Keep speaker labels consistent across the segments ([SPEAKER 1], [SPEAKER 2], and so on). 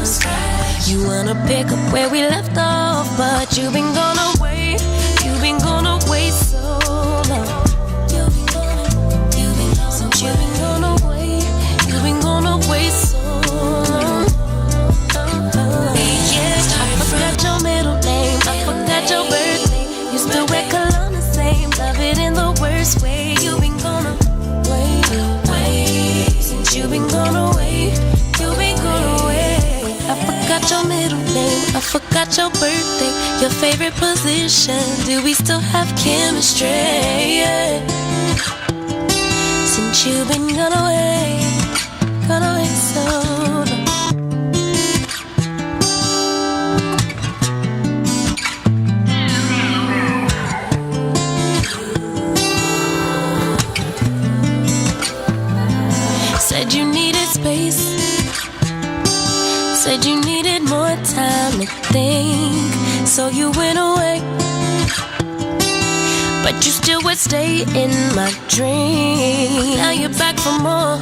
[SPEAKER 1] scratch. You wanna pick up where we left off, but you've been gone away. You've been gone away so long. Since you've been gone away, you've been gone away so long. Yeah, I forgot your middle name, I forgot your birthday. You still wear cologne the same, love it in the worst way. You've been gone away, since you've been gone away, you've been gone away. I forgot your middle name, I forgot your birthday, your favorite position. Do we still have chemistry? Yeah. Since you've been gone away so long. Said you needed space, said you needed more time to think, so you went away. But you still would stay in my dream. Now you're back for more.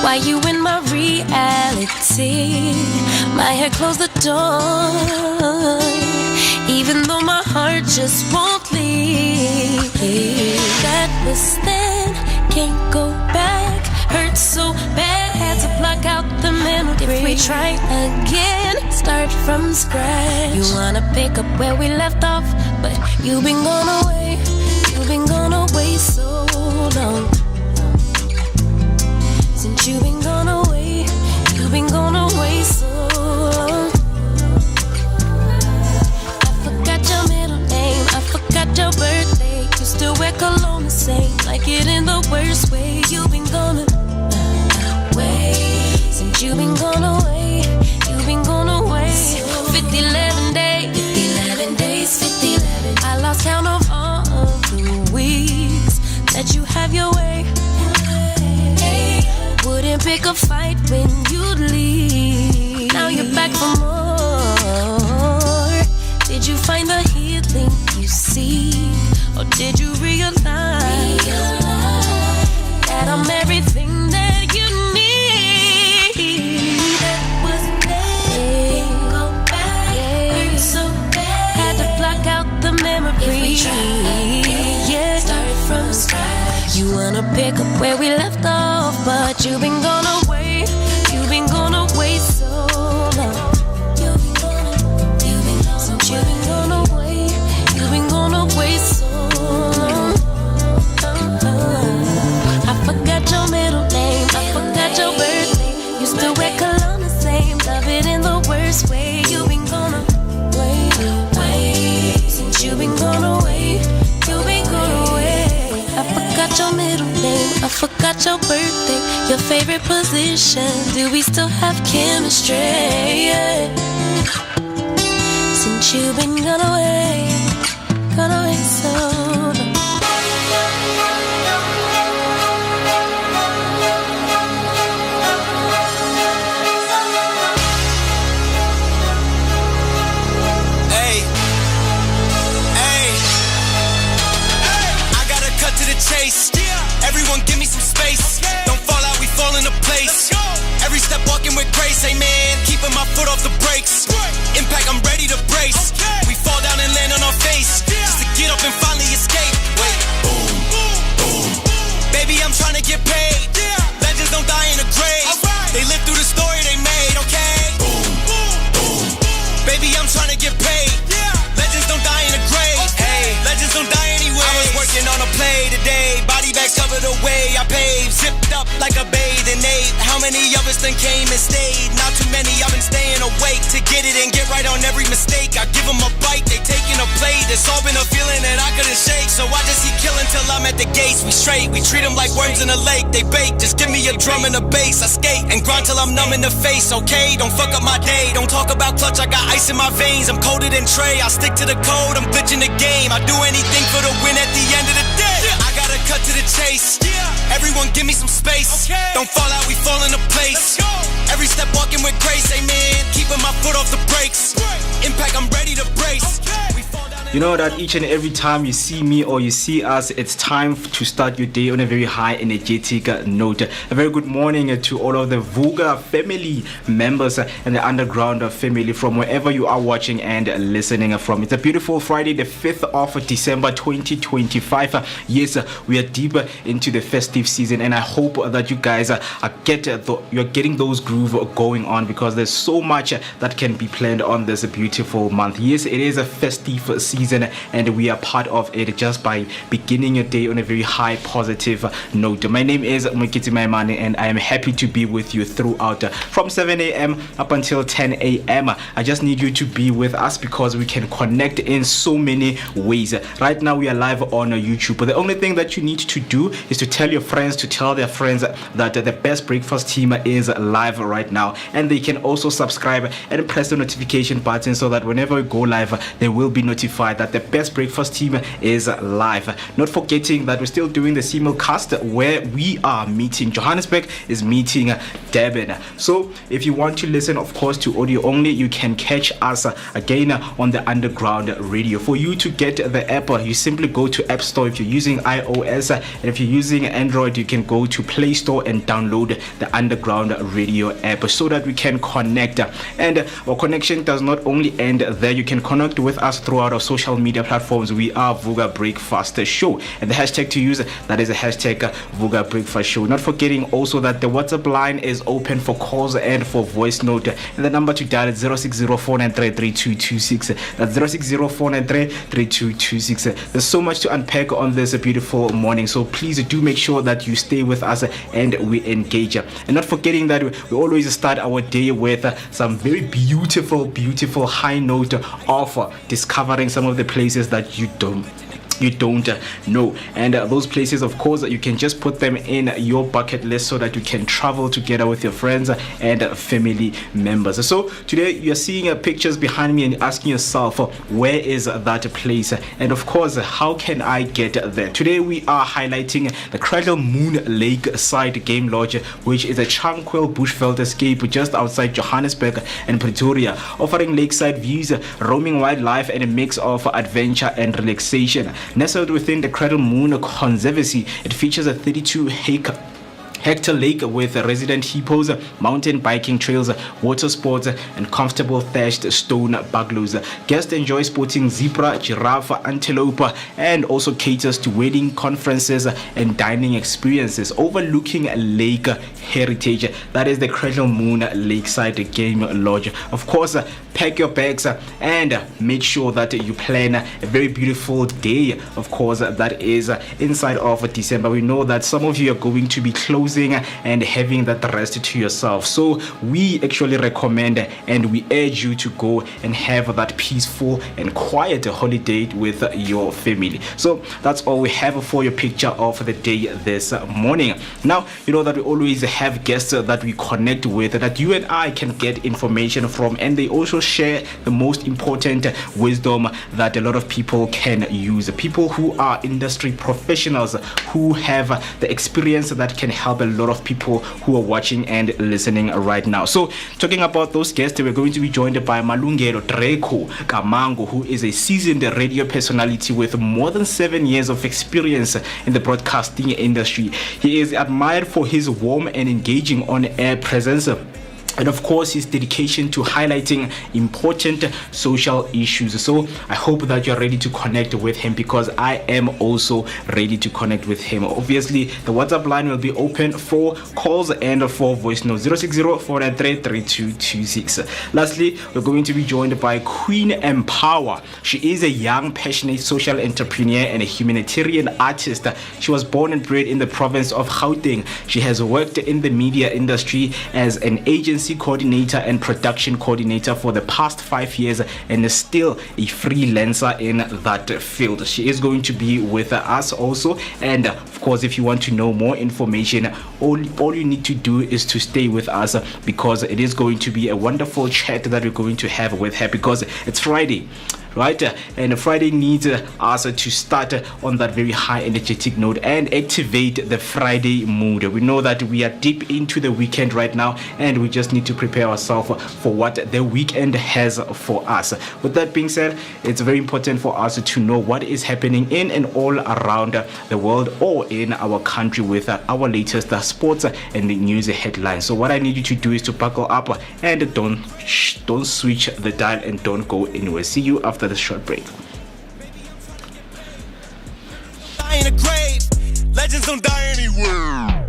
[SPEAKER 1] Why you in my reality? My head closed the door, even though my heart just won't leave. That was then, can't go back. Hurt so bad, had to block out the memory. If we try again, start from scratch. You wanna pick up where we left off, but you've been gone away. You've been gone away so long. Since you've been gone away, you've been gone away so long. I forgot your middle name, I forgot your birthday. You still wear cologne the same, like it in the worst way. You've been gone away, since you've been gone away, you've been gone away. 50-11 days, 50-11 days, 50-11. I lost count of all of the weeks that you have your way. Wouldn't pick a fight when you'd leave. Now you're back for more. Did you find the healing you seek, or did you realize that I'm everything that you need? That was then, go back, hurt so bad. Had to block out the memory. If we try, yeah, start from scratch. You wanna pick up where we left off, but you've been gone away. You've been gone away so long. Since you've been gone away, you've been gone away so long. I forgot your middle name, I forgot your birthday. You still wear cologne the same, love it in the worst way. You've been gone away, since you've been gone away, you've been gone away. I forgot your middle name, I forgot your birthday, your favorite position. Do we still have chemistry? Yeah. Since you've been gone away so long.
[SPEAKER 2] Chase. Everyone give me some space. Don't fall out, we fall into place. Every step walking with grace, amen. Keeping my foot off the brakes. Impact, I'm ready to brace. We fall down and land on our face, just to get up and finally escape. Wait, boom, boom. Baby, I'm trying to get paid. Legends don't die in a grave. They live through the story they made, okay? Boom, boom. Baby, I'm trying to get paid. Legends don't die in a grave. Hey, legends don't die anyway. I was working on a play today. Body bags covered away. I paved, zipped up like a bathing ape. How many of us then came and stayed? Not too many. I've been staying awake to get it and get right on every mistake. I give them a bite, they taking a plate. It's all been a feeling that I couldn't shake. So I just keep killing till I'm at the gates. We straight, we treat them like worms in a lake. They bake, just give me a drum and a bass. I skate and grind till I'm numb in the face, okay? Don't fuck up my day. Don't talk about clutch, I got ice in my veins. I'm colder than Trey, I stick to the code. I'm glitching the game. I do anything for the win at the end of the day. I gotta cut to the chase. Everyone give me some space. Don't fall out, we fall into place. Every step walking with grace, amen. Keeping my foot off the brakes. Impact, I'm ready to brace. We fall down and
[SPEAKER 3] You know that each and every time you see me or you see us, it's time to start your day on a very high energetic note. A very good morning to all of the Vooka family members and the underground family from wherever you are watching and listening from. It's a beautiful Friday, the 5th of December 2025. Yes, we are deep into the festive season, and I hope that you guys you're getting those groove going on, because there's so much that can be planned on this beautiful month. Yes, it is a festive season, and we are part of it just by beginning your day on a very high positive note. My name is Moeketsi, and I am happy to be with you throughout from 7 a.m. up until 10 a.m. I just need you to be with us because we can connect in so many ways. Right now we are live on YouTube, but the only thing that you need to do is to tell your friends to tell their friends that the Best Breakfast team is live right now, and they can also subscribe and press the notification button so that whenever we go live they will be notified that the Best Breakfast team is live. Not forgetting that we're still doing the SIMULCAST, where we are meeting Johannesburg is meeting Durban. So if you want to listen, of course, to audio only, you can catch us again on the underground radio. For you to get the app, you simply go to App Store if you're using iOS, and if you're using Android, you can go to Play Store and download the underground radio app so that we can connect. And our connection does not only end there. You can connect with us throughout our social media platforms. We are Vooka Breakfast Show, and the hashtag to use, that is a hashtag Vooka Breakfast Show. Not forgetting also that the WhatsApp line is open for calls and for voice note, and the number to dial is 0604933226. That's 0604933226. There's so much to unpack on this beautiful morning, so please do make sure that you stay with us and we engage. And not forgetting that we always start our day with some very beautiful high note of discovering some of the places that you don't know, and those places, of course, you can just put them in your bucket list so that you can travel together with your friends and family members. So today you're seeing pictures behind me and asking yourself, where is that place, and of course, how can I get there? Today we are highlighting the Cradle Moon Lakeside Game Lodge, which is a tranquil bushveld escape just outside Johannesburg and Pretoria, offering lakeside views, roaming wildlife, and a mix of adventure and relaxation. Nestled within the Cradle Moon Conservancy, it features a 32-hectare lake with resident hippos, mountain biking trails, water sports, and comfortable thatched stone bungalows. Guests enjoy sporting zebra, giraffe, antelope, and also caters to wedding, conferences, and dining experiences, overlooking lake heritage. That is the Cradle Moon Lakeside Game Lodge. Of course, pack your bags and make sure that you plan a very beautiful day, of course, that is inside of December. We know that some of you are going to be closing and having that rest to yourself, so we actually recommend and we urge you to go and have that peaceful and quiet holiday with your family. So that's all we have for your picture of the day this morning. Now, you know that we always have guests that we connect with, that you and I can get information from, and they also share the most important wisdom that a lot of people can use. People who are industry professionals, who have the experience that can help a lot of people who are watching and listening right now. So talking about those guests, we're going to be joined by Malungelo Drencko Kamango, who is a seasoned radio personality with more than 7 years of experience in the broadcasting industry. He is admired for his warm and engaging on-air presence, and of course his dedication to highlighting important social issues. So I hope that you're ready to connect with him, because I am also ready to connect with him. Obviously, the WhatsApp line will be open for calls and for voice notes, 060-493-3226. Lastly, we're going to be joined by Queen Empower. She is a young, passionate social entrepreneur and a humanitarian artist. She was born and bred in the province of Gauteng. She has worked in the media industry as an agency coordinator and production coordinator for the past 5 years, and is still a freelancer in that field. She is going to be with us also, and of course, if you want to know more information, all you need to do is to stay with us, because it is going to be a wonderful chat that we're going to have with her, because it's Friday. right? And Friday needs us to start on that very high energetic note and activate the Friday mood. We know that we are deep into the weekend right now, and we just need to prepare ourselves for what the weekend has for us. With that being said, it's very important for us to know what is happening in and all around the world or in our country with our latest sports and the news headlines. So what I need you to do is to buckle up and don't switch the dial and don't go anywhere. See you after this short break.
[SPEAKER 2] Die in a grave. Legends don't die anywhere.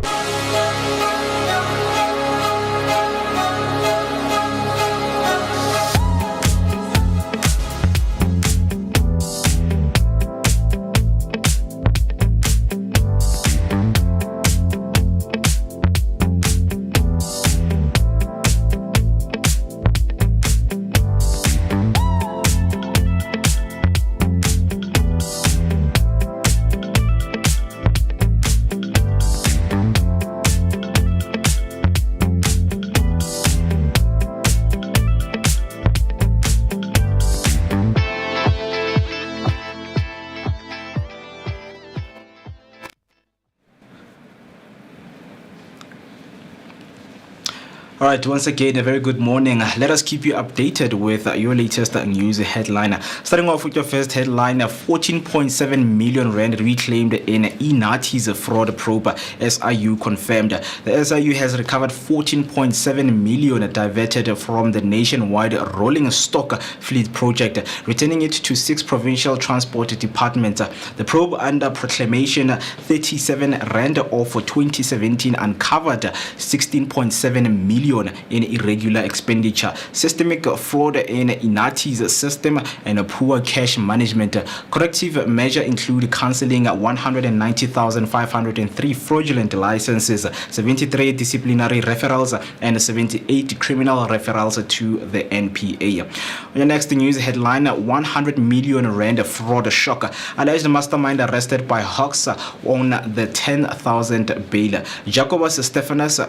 [SPEAKER 3] All right, once again, a very good morning. Let us keep you updated with your latest news headline. Starting off with your first headline, 14.7 million rand reclaimed in Inati's fraud probe, SIU confirmed. The SIU has recovered 14.7 million diverted from the nationwide rolling stock fleet project, returning it to 6 provincial transport departments. The probe under proclamation 37 rand of 2017 uncovered 16.7 million in irregular expenditure, systemic fraud in Inati's system, and poor cash management. Corrective measures include cancelling 190,503 fraudulent licenses, 73 disciplinary referrals, and 78 criminal referrals to the NPA. On your next news headline, 100 million rand fraud shock. Alleged mastermind arrested by Hawks on the 10,000 bail. Jacobus Stephanus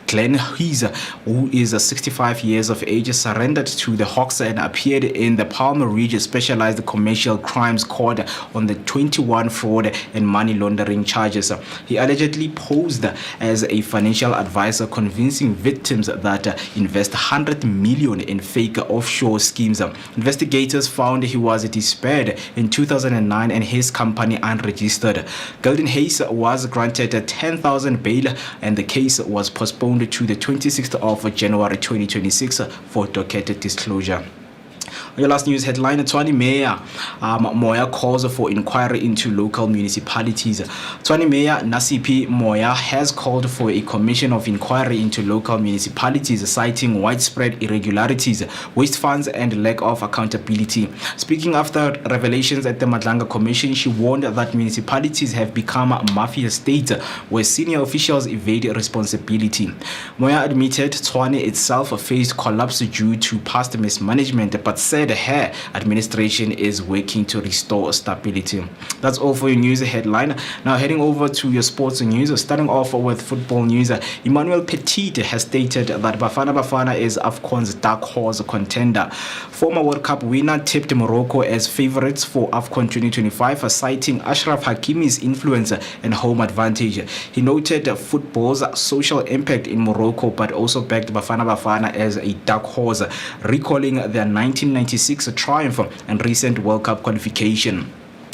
[SPEAKER 3] Glenn Hees, who is 65 years of age, surrendered to the Hawks and appeared in the Palmer Ridge Specialized Commercial Crimes Court on the 21 fraud and money laundering charges. He allegedly posed as a financial advisor, convincing victims that invest 100 million in fake offshore schemes. Investigators found he was disbanded in 2009 and his company unregistered. Golden Hayes was granted a 10,000 bail, and the case was postponed to the 26th of January 2026 for docket disclosure. Your last news headline, Tshwane Mayor Moya calls for inquiry into local municipalities. Tshwane Mayor Nommyp Moya has called for a commission of inquiry into local municipalities, citing widespread irregularities, waste funds, and lack of accountability. Speaking after revelations at the Madlanga Commission, she warned that municipalities have become mafia states where senior officials evade responsibility. Moya admitted Tshwane itself faced collapse due to past mismanagement, but said her administration is working to restore stability. That's all for your news headline. Now heading over to your sports news, starting off with football news. Emmanuel Petit has stated that Bafana is AFCON's dark horse contender. Former World Cup winner tipped Morocco as favorites for AFCON 2025, citing Ashraf Hakimi's influence and home advantage. He noted football's social impact in Morocco, but also backed Bafana as a dark horse, recalling their 1996 triumph and recent World Cup qualification.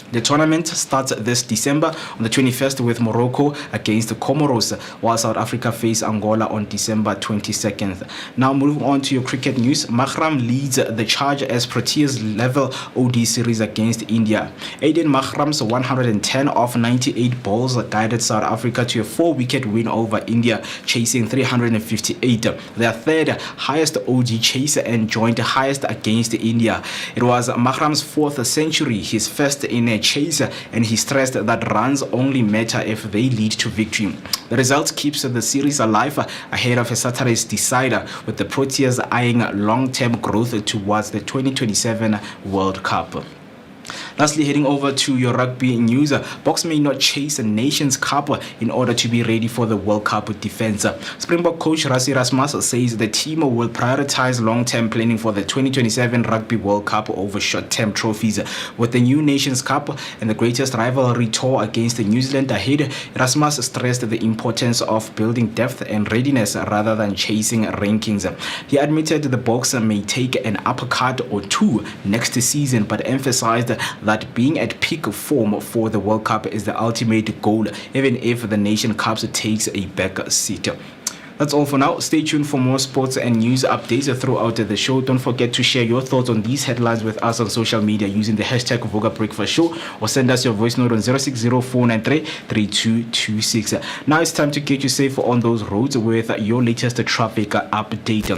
[SPEAKER 3] The tournament starts this December on the 21st with Morocco against the Comoros, while South Africa face Angola on December 22nd. Now moving on to your cricket news. Mahram leads the charge as Proteas level OD series against India. Aiden Mahram's 110 of 98 balls guided South Africa to a 4-wicket win over India, chasing 358, their third highest OD chase and joint highest against India. It was Mahram's 4th century, his first in a chase, and he stressed that runs only matter if they lead to victory. The result keeps the series alive ahead of Saturday's decider, with the Proteas eyeing long-term growth towards the 2027 World Cup. Lastly, heading over to your rugby news, Boks may not chase a Nations Cup in order to be ready for the World Cup defense. Springbok coach Rassie Erasmus says the team will prioritize long-term planning for the 2027 Rugby World Cup over short-term trophies. With the new Nations Cup and the greatest rivalry tour against New Zealand ahead, Erasmus stressed the importance of building depth and readiness rather than chasing rankings. He admitted the Boks may take an uppercut or two next season, but emphasized that being at peak form for the World Cup is the ultimate goal, even if the Nation Cup takes a back seat. That's all for now. Stay tuned for more sports and news updates throughout the show. Don't forget to share your thoughts on these headlines with us on social media using the hashtag Vooka Breakfast Show, or send us your voice note on 0604933226. Now it's time to get you safe on those roads with your latest traffic update.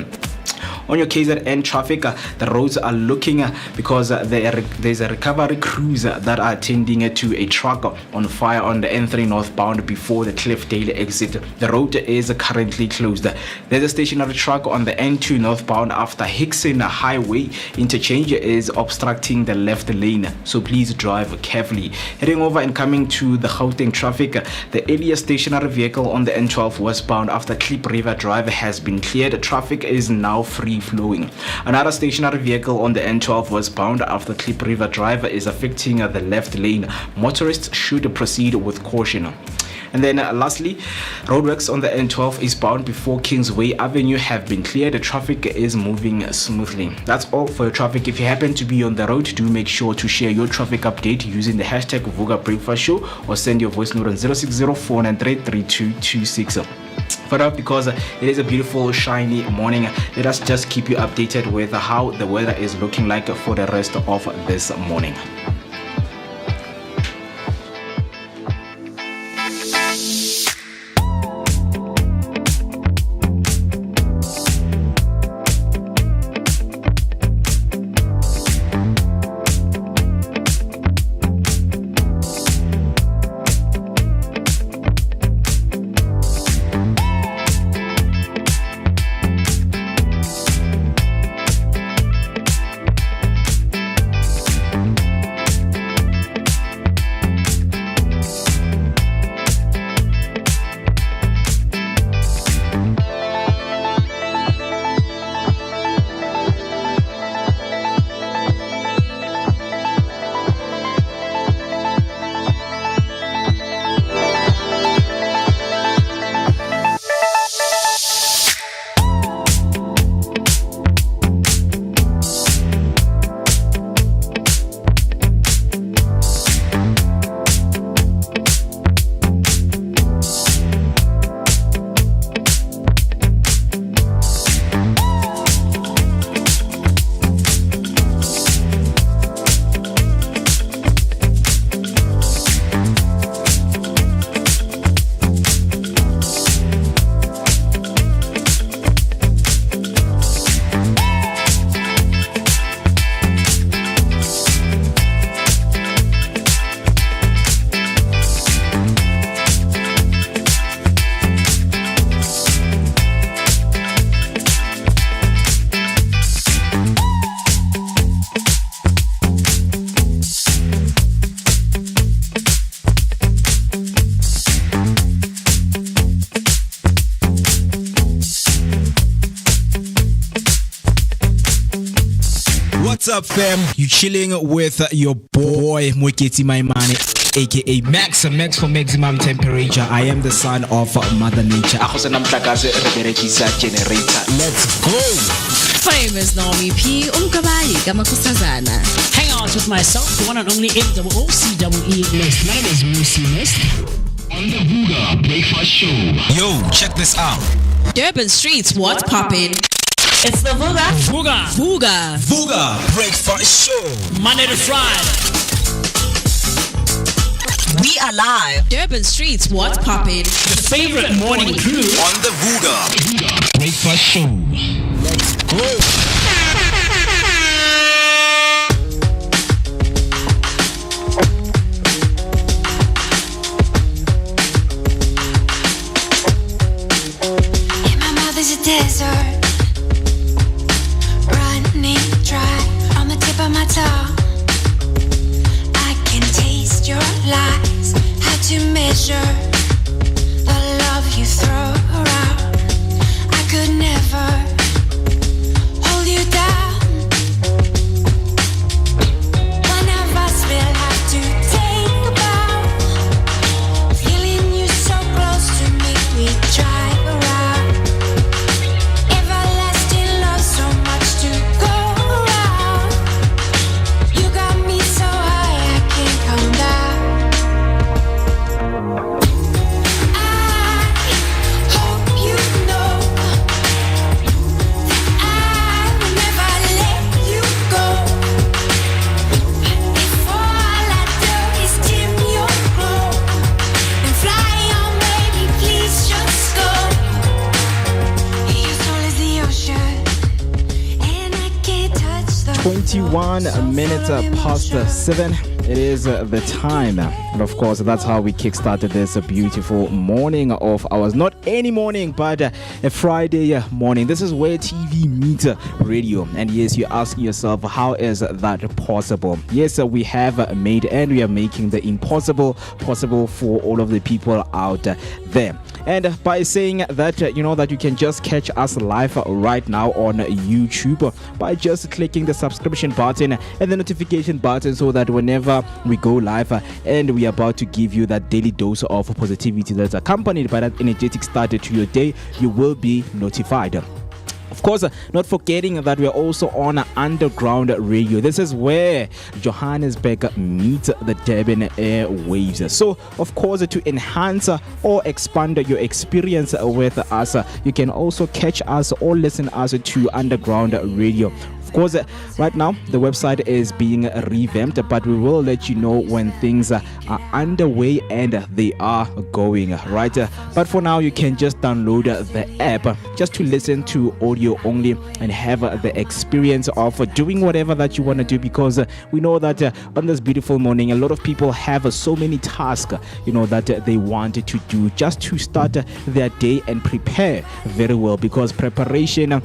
[SPEAKER 3] On your KZN traffic, the roads are looking because there's a recovery crews that are attending to a truck on fire on the N3 northbound before the Cliffdale exit. The road is currently closed. There's a stationary truck on the N2 northbound after Hickson Highway interchange is obstructing the left lane, so please drive carefully. Heading over and coming to the Gauteng traffic, the earliest stationary vehicle on the N12 westbound after Klip River Drive has been cleared. Traffic is now free flowing. Another stationary vehicle on the N12 westbound after Klip River Drive is affecting the left lane. Motorists should proceed with caution. And then lastly, roadworks on the N12 eastbound before Kingsway Avenue have been cleared. The traffic is moving smoothly. That's all for your traffic. If you happen to be on the road, do make sure to share your traffic update using the hashtag Vooka Breakfast Show, or send your voice note on 0604933226. For now, because it is a beautiful shiny morning, let us just keep you updated with how the weather is looking like for the rest of this morning.
[SPEAKER 4] What's up, fam? You chilling with your boy Moeketsi, my man, aka Max for maximum temperature. I am the son of Mother Nature. Let's go.
[SPEAKER 5] My name is Nommyp, Mkabayi, KaMakhosazana.
[SPEAKER 6] Hang out with myself, the one and only MOOCEE Mist. My name is MooCee Mist.
[SPEAKER 7] On the Vooka Breakfast Show.
[SPEAKER 4] Yo, check this out.
[SPEAKER 5] Durban streets, what's poppin'?
[SPEAKER 6] It's the Vooka
[SPEAKER 4] Breakfast Show.
[SPEAKER 6] Monday to Friday.
[SPEAKER 5] We are live. Durban streets, what's poppin'?
[SPEAKER 6] The favorite morning crew
[SPEAKER 4] On the Vooka
[SPEAKER 7] Breakfast Show.
[SPEAKER 4] Let's go.
[SPEAKER 1] Desert running dry on the tip of my tongue. I to measure the love you throw around. I could never hold you down. One of us will have to take a bow. Feeling you so close to me, we drive around. Everlasting love, so much to go around. You got me so high, I can't come down. I hope you know I will never let you go. If all I do is dim your glow, then fly on, baby, please just go. Your soul is the ocean, and I can't touch the
[SPEAKER 4] 21 minutes past 7. It is the time. And of course, that's how we kickstarted this beautiful morning of ours. Not any morning, but a Friday morning. This is where TV meets radio. And yes, you're asking yourself, how is that possible? Yes, we have made and we are making the impossible possible for all of the people out there. And by saying that, you know that you can just catch us live right now on YouTube by just clicking the subscription button and the notification button, so that whenever we go live and we are about to give you that daily dose of positivity that's accompanied by that energetic start to your day, you will be notified. Of course, not forgetting that we are also on underground radio. This is where Johannesburg meets the Durban airwaves. So, of course, to enhance or expand your experience with us, you can also catch us or listen us to underground radio. Of course, right now the website is being revamped, but we will let you know when things are underway and they are going right. But for now, you can just download the app just to listen to audio only and have the experience of doing whatever that you want to do, because we know that on this beautiful morning, a lot of people have so many tasks, you know, that they want to do just to start their day and prepare very well, because preparation, of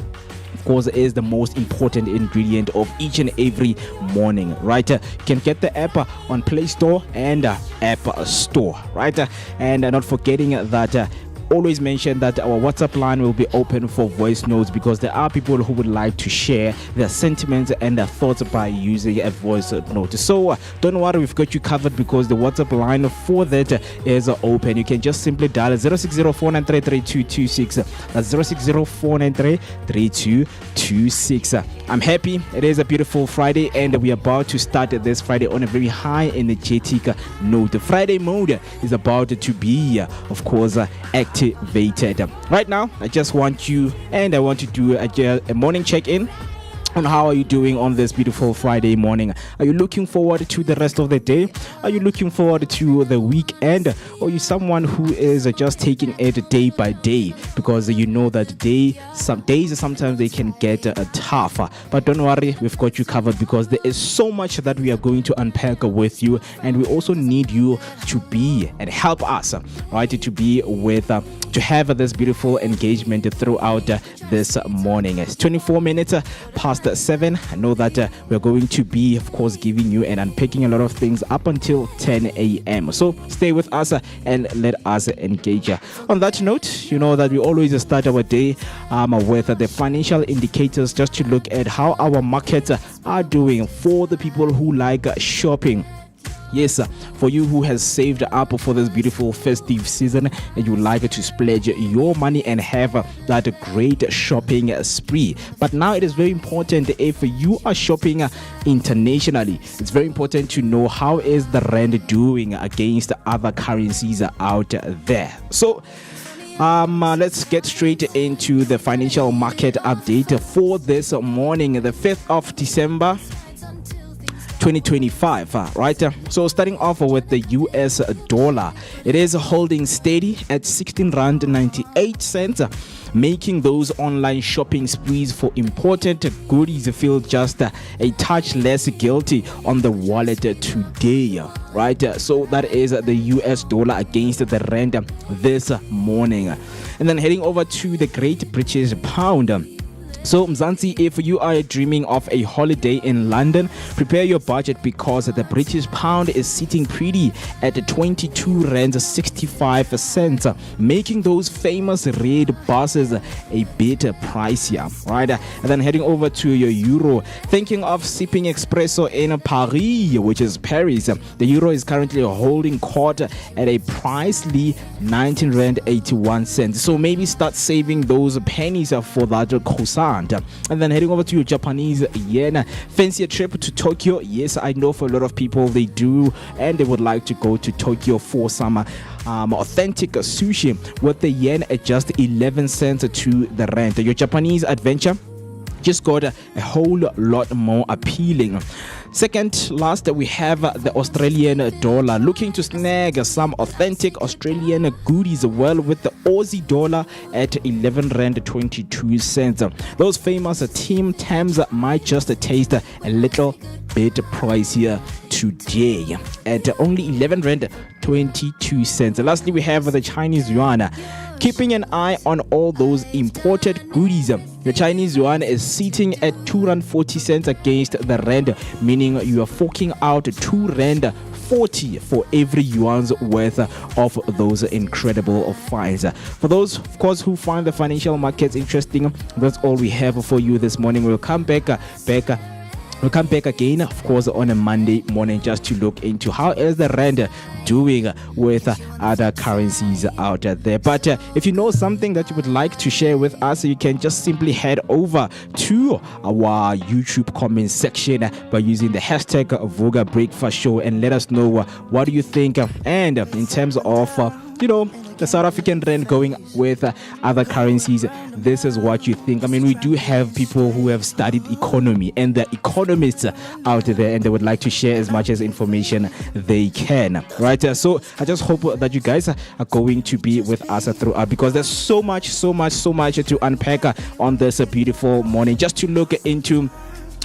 [SPEAKER 4] course, is the most important ingredient of each and every morning, right? You can get the app on Play Store and App Store, right? And not forgetting that always mention that our WhatsApp line will be open for voice notes, because there are people who would like to share their sentiments and their thoughts by using a voice note. So don't worry, we've got you covered, because the WhatsApp line for that is open. You can just simply dial 060-493-3226. That's 060-493-3226. I'm happy. It is a beautiful Friday, and we are about to start this Friday on a very high energetic note. The Friday mode is about to be, of course, activated. Right now, I just want you, and I want to do a morning check-in on how are you doing on this beautiful Friday morning. Are you looking forward to the rest of the day? Are you looking forward to the weekend? Or are you someone who is just taking it day by day, because you know that some days sometimes they can get tough? But don't worry, we've got you covered, because there is so much that we are going to unpack with you, and we also need you to be and help us, right, to be with to have this beautiful engagement throughout this morning. It's 24 minutes past 7. I know that we're going to be, of course, giving you and unpacking a lot of things up until 10 a.m. So stay with us and let us engage. On that note, you know that we always start our day with the financial indicators, just to look at how our markets are doing for the people who like shopping. Yes, for you who has saved up for this beautiful festive season and you like to splurge your money and have that great shopping spree. But now it is very important, if you are shopping internationally, it's very important to know how is the rand doing against other currencies out there. So let's get straight into the financial market update for this morning, the 5th of December 2025, right? So starting off with the US dollar, it is holding steady at 16 rand 98 cents, making those online shopping sprees for imported goodies feel just a touch less guilty on the wallet today, right? So that is the US dollar against the rand this morning. And then heading over to the Great British Pound, So Mzansi, if you are dreaming of a holiday in London, prepare your budget because the British pound is sitting pretty at 22 rand 65 cents, making those famous red buses a bit pricier, right? And then heading over to your euro, thinking of sipping espresso in Paris, which is Paris, the euro is currently holding court at a pricely 19 rand 81 cents. So maybe start saving those pennies for that croissant. And then heading over to your Japanese yen, fancy a trip to Tokyo? Yes, I know for a lot of people they do, and they would like to go to Tokyo for some authentic sushi with the yen at just 11 cents to the rand. Your Japanese adventure just got a whole lot more appealing. Second last, we have the Australian dollar, looking to snag some authentic Australian goodies, well, with the Aussie dollar at 11 rand 22 cents. Those famous Tim Tams might just taste a little bit pricier today at only 11 rand 22 cents. Lastly, we have the Chinese yuan. Keeping an eye on all those imported goodies, the Chinese yuan is sitting at 2 rand 40 cents against the rand, meaning you are forking out 2 rand 40 for every yuan's worth of those incredible finds. For those, of course, who find the financial markets interesting, that's all we have for you this morning. We'll come back again, of course, on a Monday morning just to look into how is the rand doing with other currencies out there. But if you know something that you would like to share with us, you can just simply head over to our YouTube comment section by using the hashtag Vooka Breakfast Show and let us know what do you think. And in terms of the South African rand going with other currencies, this is what you think. I mean, we do have people who have studied economy and the economists out there, and they would like to share as much as information they can, right? So I just hope that you guys are going to be with us throughout, because there's so much to unpack on this beautiful morning, just to look into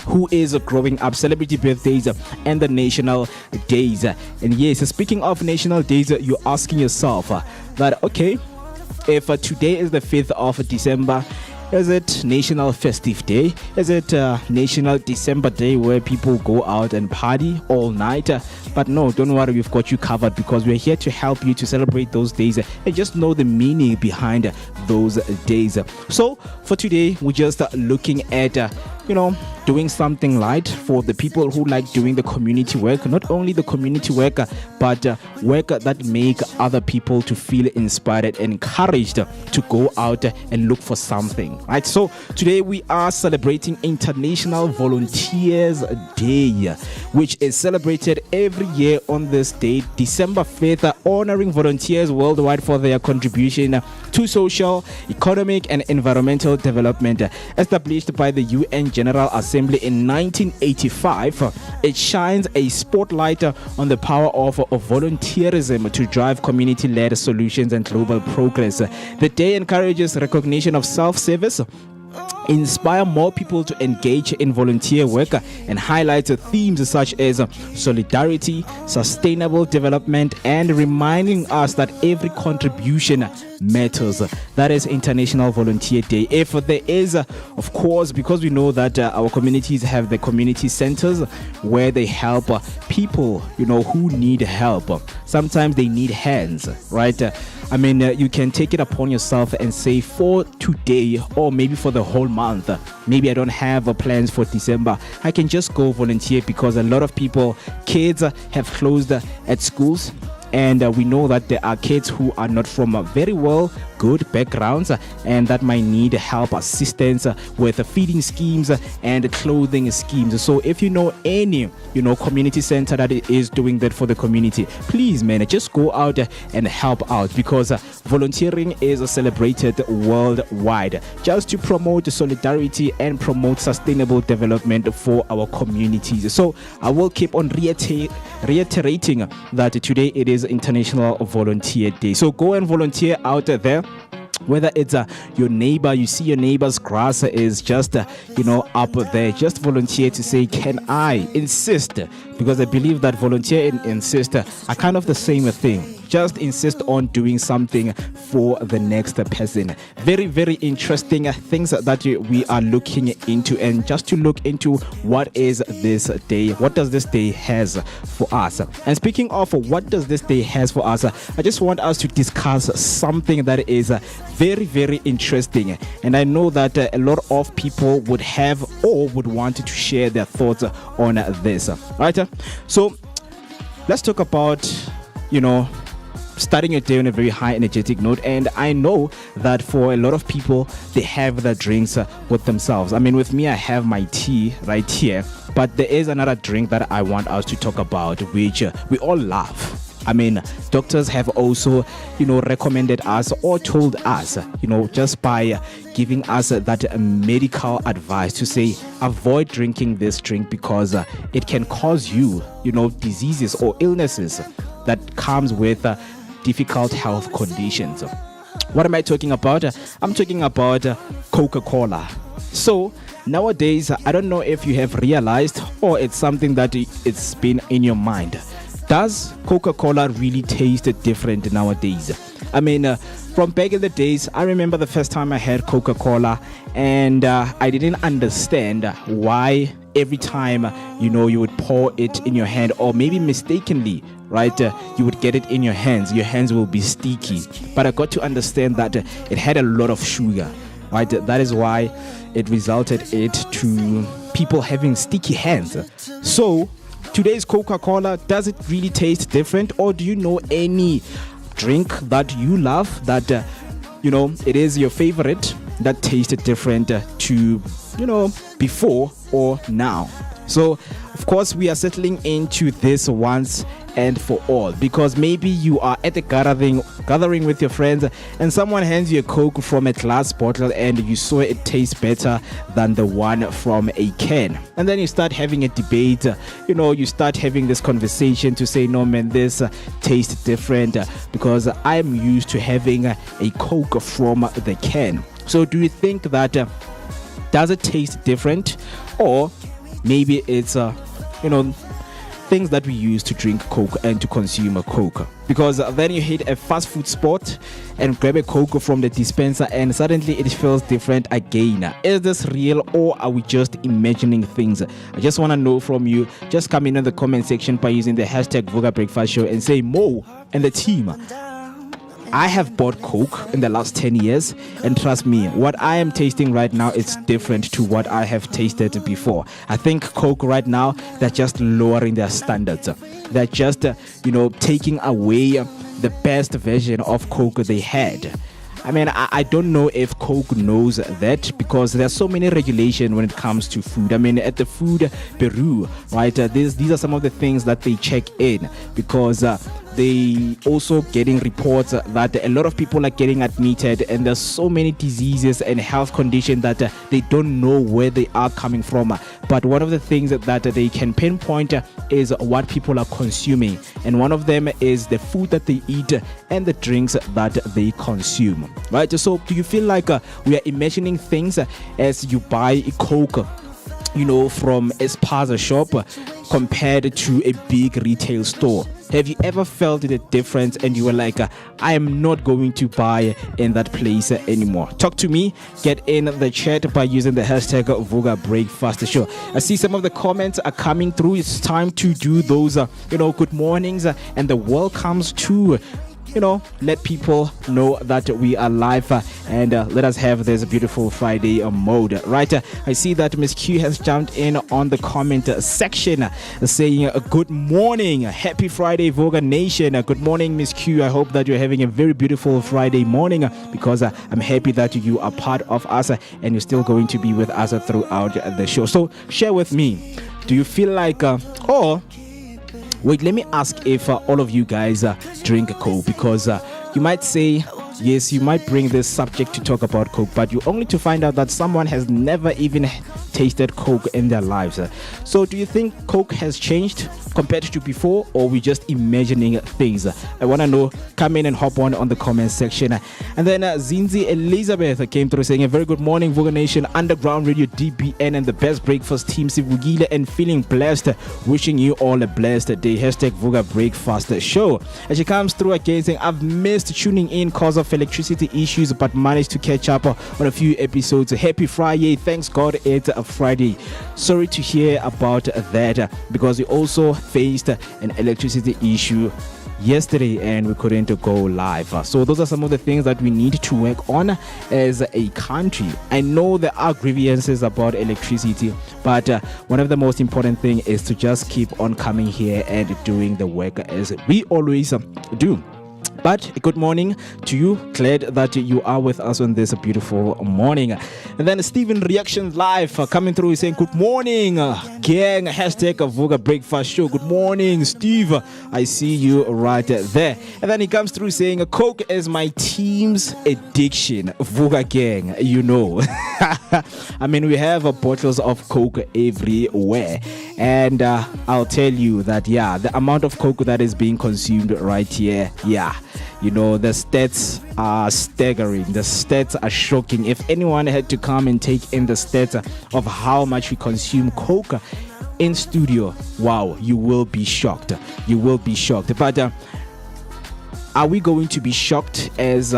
[SPEAKER 4] who is growing up, celebrity birthdays, and the national days. And yes, speaking of national days, you're asking yourself that, okay, if today is the 5th of December, is it National Festive Day? Is it National December Day where people go out and party all night? But no, don't worry, we've got you covered, because we're here to help you to celebrate those days and just know the meaning behind those days. So for today, we're just looking at doing something light for the people who like doing the community work. Not only the community work, but work that make other people to feel inspired and encouraged to go out and look for something, right? So today we are celebrating International Volunteers Day, which is celebrated every year on this date, December 5th, honoring volunteers worldwide for their contribution to social, economic, and environmental development. Established by the UN General Assembly in 1985, it shines a spotlight on the power of volunteerism to drive community-led solutions and global progress. The day encourages recognition of self-service, inspire more people to engage in volunteer work, and highlight themes such as solidarity, sustainable development, and reminding us that every contribution matters. That is International Volunteer Day. If there is, of course, because we know that our communities have the community centers where they help people, who need help. Sometimes they need hands, right? I mean, you can take it upon yourself and say, for today, or maybe for the whole month, maybe I don't have plans for December, I can just go volunteer, because a lot of kids have closed at schools. And we know that there are kids who are not from very good backgrounds, and that might need help, assistance with feeding schemes and clothing schemes. So if you know any community center that is doing that for the community, please, man, just go out and help out, because volunteering is celebrated worldwide, just to promote solidarity and promote sustainable development for our communities. So I will keep on reiterating that today it is International Volunteer Day. So go and volunteer out there. Whether it's your neighbor, you see your neighbor's grass is just up there, just volunteer to say, can I insist? Because I believe that volunteer and insist are kind of the same thing. just insist on doing something for the next person. Very, very interesting things that we are looking into, and just to look into what is this day, what does this day has for us. And speaking of what does this day has for us, I just want us to discuss something that is very, very interesting, and I know that a lot of people would have or would want to share their thoughts on this. Right? So let's talk about, starting your day on a very high energetic note. And I know that for a lot of people, they have their drinks with themselves. I mean, with me, I have my tea right here, but there is another drink that I want us to talk about, which we all love. I mean, doctors have also, recommended us or told us, just by giving us that medical advice to say, avoid drinking this drink because it can cause you, diseases or illnesses that comes with difficult health conditions. What am I talking about? I'm talking about Coca-Cola. So nowadays, I don't know if you have realized or it's something that it's been in your mind. Does Coca-Cola really taste different nowadays? I mean, from back in the days, I remember the first time I had Coca-Cola, and I didn't understand why every time, you would pour it in your hand, or maybe mistakenly, right, you would get it in your hands will be sticky. But I got to understand that it had a lot of sugar, right? That is why it resulted to people having sticky hands. So today's Coca-Cola, does it really taste different, or do you know any drink that you love that it is your favorite that tasted different to before or now? So of course we are settling into this once and for all, because maybe you are at a gathering with your friends and someone hands you a Coke from a glass bottle and you saw it tastes better than the one from a can, and then you start having a debate, you start having this conversation to say, no man, this tastes different because I'm used to having a Coke from the can. So do you think that does it taste different, or maybe it's things that we use to drink Coke and to consume a Coke? Because then you hit a fast food spot and grab a Coke from the dispenser and suddenly it feels different again. Is this real, or are we just imagining things? I just want to know from you. Just come in the comment section by using the hashtag Vooka Breakfast Show and say, Mo and the team, I have bought Coke in the last 10 years, and trust me, what I am tasting right now is different to what I have tasted before. I think Coke right now, they're just lowering their standards. They're just, taking away the best version of Coke they had. I mean, I don't know if Coke knows that, because there's so many regulations when it comes to food. I mean, at the food Brew, right, these are some of the things that they check in, because they also getting reports that a lot of people are getting admitted, and there's so many diseases and health conditions that they don't know where they are coming from. But one of the things that they can pinpoint is what people are consuming, and one of them is the food that they eat and the drinks that they consume, right? So do you feel like we are imagining things as you buy a Coke, from a spaza shop compared to a big retail store? Have you ever felt the difference and you were like, I am not going to buy in that place anymore? Talk to me. Get in the chat by using the hashtag Vooka Breakfast Show. I see some of the comments are coming through. It's time to do those, good mornings and the welcomes to let people know that we are live and let us have this beautiful Friday mode, right? I see that Miss Q has jumped in on the comment section saying good morning, happy Friday Vooka Nation. Good morning, Miss Q. I hope that you're having a very beautiful Friday morning, because I'm happy that you are part of us and you're still going to be with us throughout the show. So share with me, do you feel like wait, let me ask if all of you guys drink Coke, because you might say, yes, you might bring this subject to talk about Coke, but you only to find out that someone has never even tasted Coke in their lives. So do you think Coke has changed compared to before, or we just imagining things? I want to know. Come in and hop on the comment section. And then Zinzi Elizabeth came through saying, a very good morning, Vooka Nation, Underground Radio, DBN, and the best breakfast team, Sivugile, and feeling blessed. Wishing you all a blessed day. Hashtag Vooka Breakfast Show. And she comes through again saying, I've missed tuning in cause of electricity issues, but managed to catch up on a few episodes. Happy Friday. Thanks God it's a Friday. Sorry to hear about that, because we also faced an electricity issue yesterday and we couldn't go live. So those are some of the things that we need to work on as a country. I know there are grievances about electricity, but one of the most important thing is to just keep on coming here and doing the work as we always do. But good morning to you. Glad that you are with us on this beautiful morning. And then Steven Reaction Live coming through saying, good morning, gang. Hashtag Vooka Breakfast Show. Good morning, Steve. I see you right there. And then he comes through saying, Coke is my team's addiction. Vooka gang, you know. I mean, we have bottles of Coke everywhere. And I'll tell you that, yeah, the amount of Coke that is being consumed right here, yeah. You know, the stats are staggering. The stats are shocking. If anyone had to come and take in the stats of how much we consume Coke in studio, wow, you will be shocked. You will be shocked. But are we going to be shocked as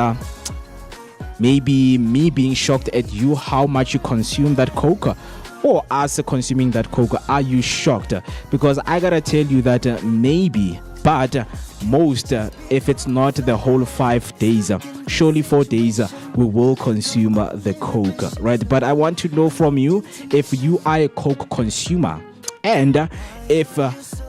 [SPEAKER 4] maybe me being shocked at you how much you consume that Coke? Or us consuming that Coke, are you shocked? Because I gotta tell you that maybe, but most, if it's not the whole 5 days, surely 4 days, we will consume the Coke, right? But I want to know from you if you are a Coke consumer, and if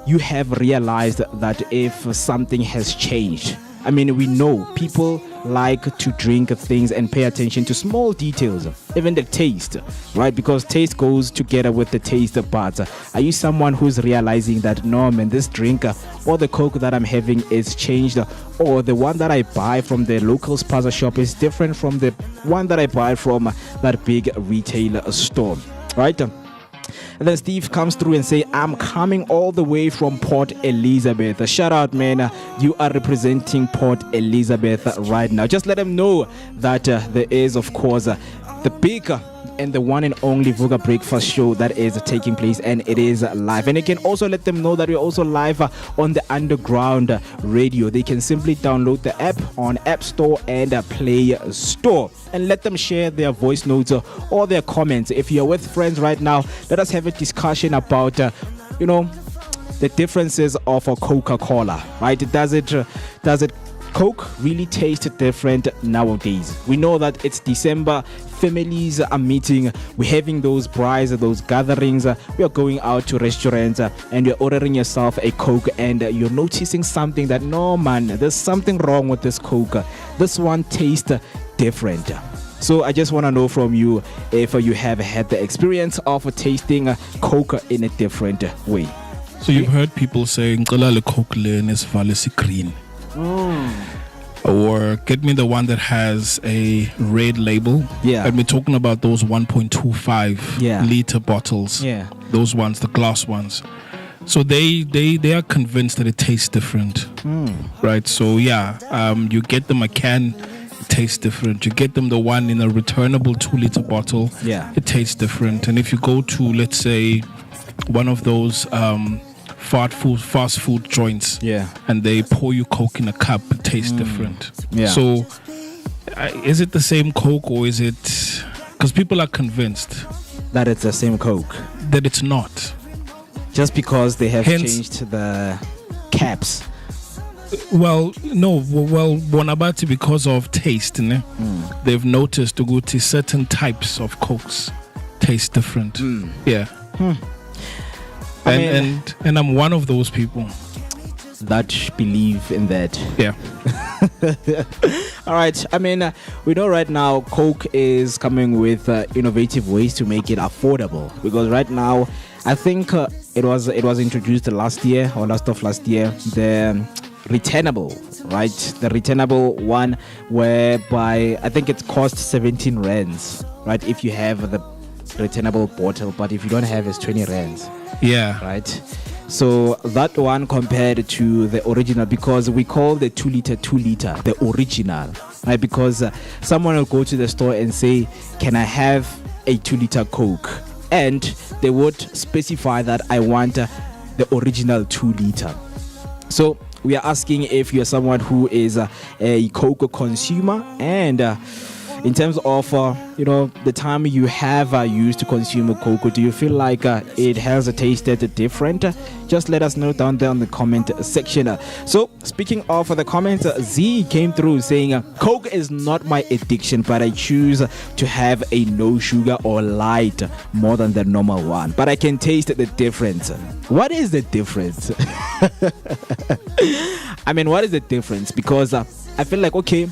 [SPEAKER 4] you have realized that if something has changed. I mean, we know people like to drink things and pay attention to small details, even the taste, right? Because taste goes together with the taste buds. Are you someone who's realizing that, no, man, this drink or the Coke that I'm having is changed, or the one that I buy from the local spaza shop is different from the one that I buy from that big retail store, right? And then Steve comes through and say, I'm coming all the way from Port Elizabeth. Shout out, man. You are representing Port Elizabeth right now. Just let them know that there is, of course, the big and the one and only Vooka Breakfast Show that is taking place, and it is live. And you can also let them know that we're also live on the Underground Radio. They can simply download the app on App Store and Play Store, and let them share their voice notes or their comments. If you're with friends right now, let us have a discussion about the differences of a Coca-Cola, right? Does it Coke really tastes different nowadays? We know that it's December, families are meeting, we're having those braais, those gatherings, we are going out to restaurants and you're ordering yourself a Coke, and you're noticing something that, no man, there's something wrong with this Coke. This one tastes different. So I just want to know from you if you have had the experience of tasting Coke in a different way.
[SPEAKER 8] So you've heard people saying, Coke is green. Or get me the one that has a red label.
[SPEAKER 4] Yeah.
[SPEAKER 8] And we're talking about those 1.25 liter bottles.
[SPEAKER 4] Yeah.
[SPEAKER 8] Those ones, the glass ones. So they are convinced that it tastes different. Right? So you get them a can, it tastes different. You get them the one in a returnable 2 liter bottle.
[SPEAKER 4] Yeah.
[SPEAKER 8] It tastes different. And if you go to, let's say, one of those fast food joints, and they pour you Coke in a cup, it tastes different. So is it the same Coke, or is it, because people are convinced
[SPEAKER 4] that it's the same Coke,
[SPEAKER 8] that it's not,
[SPEAKER 4] just because they have changed the caps?
[SPEAKER 8] Well, no, Bonabati, because of taste, they've noticed to certain types of Cokes taste different. And I'm one of those people
[SPEAKER 4] that believe in that.
[SPEAKER 8] Yeah.
[SPEAKER 4] All right. I mean, we know right now Coke is coming with innovative ways to make it affordable, because right now, I think it was introduced last year or last of last year, the returnable right? The returnable one, whereby I think it costs 17 rands, right? If you have the returnable bottle, but if you don't have, it's 20 rands.
[SPEAKER 8] Yeah.
[SPEAKER 4] Right? So that one compared to the original, because we call the 2 liter the original, right? Because someone will go to the store and say, can I have a 2 liter Coke? And they would specify that I want the original 2 liter. So we are asking if you're someone who is a Coke consumer, and in terms of the time you have used to consume a Coke, do you feel like it has tasted different? Just let us know down there on the comment section. So speaking of the comments, Z came through saying, Coke is not my addiction, but I choose to have a no sugar or light more than the normal one, but I can taste the difference. What is the difference? I mean, what is the difference? Because I feel like, okay,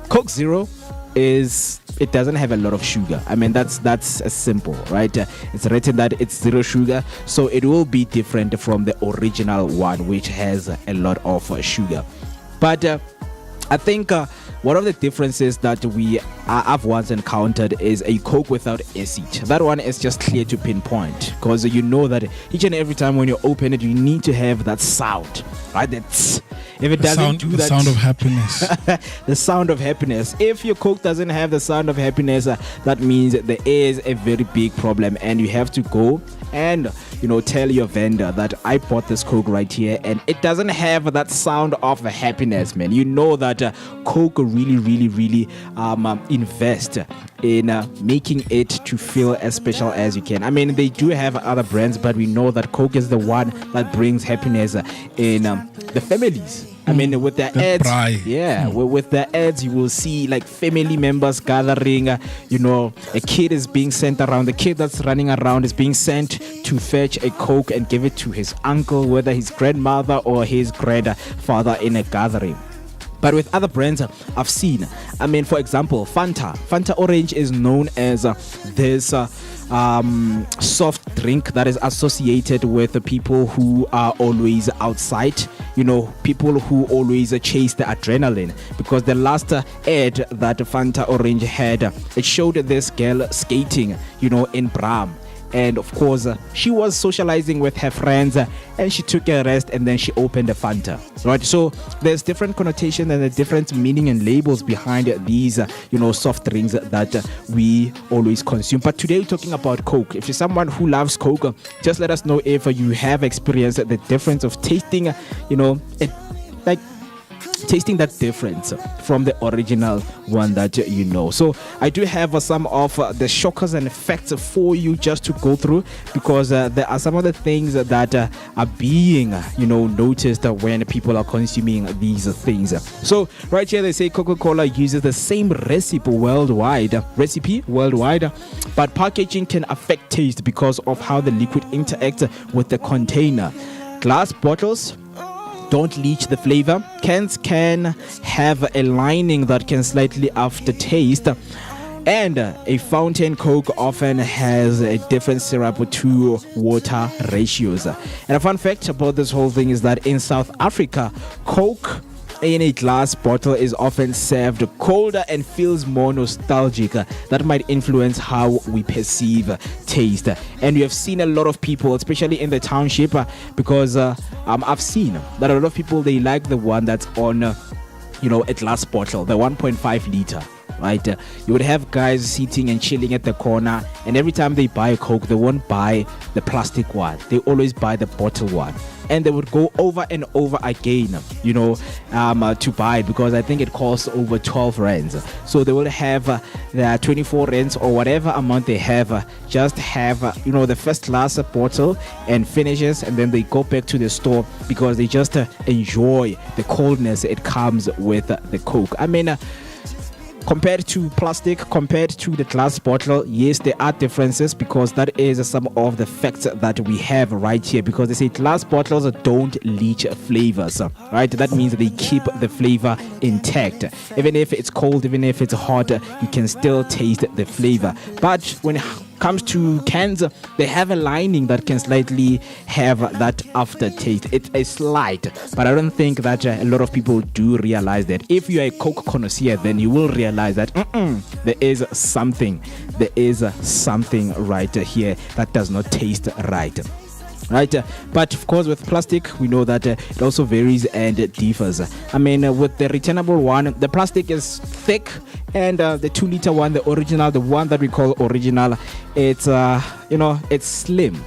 [SPEAKER 4] Coke Zero it doesn't have a lot of sugar. I mean, that's as simple, right? It's written that it's 0 sugar, so it will be different from the original one, which has a lot of sugar. But I think one of the differences that I've once encountered is a Coke without acid. That one is just clear to pinpoint, because you know that each and every time when you open it, you need to have that sound, right? That's if it doesn't do that,
[SPEAKER 8] the sound of happiness.
[SPEAKER 4] The sound of happiness. If your Coke doesn't have the sound of happiness, that means there is a very big problem, and you have to go and tell your vendor that I bought this Coke right here and it doesn't have that sound of happiness, man. You know that Coke really, really, really invest in making it to feel as special as you can. I mean, they do have other brands, but we know that Coke is the one that brings happiness in the families. I mean, with the ads, with the ads, you will see like family members gathering. A kid is being sent around. The kid that's running around is being sent to fetch a Coke and give it to his uncle, whether his grandmother or his grandfather in a gathering. But with other brands I've seen, I mean, for example, Fanta Orange is known as this soft drink that is associated with the people who are always outside, people who always chase the adrenaline. Because the last ad that Fanta Orange had, it showed this girl skating, in Bram. And of course, she was socializing with her friends, and she took a rest, and then she opened a Fanta. Right? So there's different connotation and a different meaning and labels behind these, soft drinks that we always consume. But today we're talking about Coke. If you're someone who loves Coke, just let us know if you have experienced the difference of tasting, tasting that difference from the original one that So I do have some of the shockers and facts for you just to go through, because there are some of the things that are being noticed when people are consuming these things. So right here they say Coca-Cola uses the same recipe worldwide, but packaging can affect taste because of how the liquid interacts with the container. Glass bottles don't leach the flavor. Cans can have a lining that can slightly aftertaste, and a fountain Coke often has a different syrup to water ratios. And a fun fact about this whole thing is that in South Africa, Coke in a glass bottle is often served colder and feels more nostalgic. That might influence how we perceive taste. And we have seen a lot of people, especially in the township, because I've seen that a lot of people, they like the one that's on a glass bottle, the 1.5 liter. Right, you would have guys sitting and chilling at the corner, and every time they buy a Coke, they won't buy the plastic one, they always buy the bottle one, and they would go over and over again to buy it, because I think it costs over 12 rands. So they will have the 24 rands or whatever amount they have, just have the first class bottle and finishes, and then they go back to the store because they just enjoy the coldness it comes with the Coke. I mean, compared to plastic, compared to the glass bottle, yes, there are differences, because that is some of the facts that we have right here, because they say glass bottles don't leach flavors, right? That means they keep the flavor intact. Even if it's cold, even if it's hot, you can still taste the flavor. But when it comes to cans, they have a lining that can slightly have that aftertaste. It's a slight, but I don't think that a lot of people do realize that. If you are a Coke connoisseur, then you will realize that there is something right here that does not taste right. But of course with plastic we know that it also varies and differs. I mean, with the returnable one, the plastic is thick, and the 2 liter one, the original, the one that we call original, it's it's slim,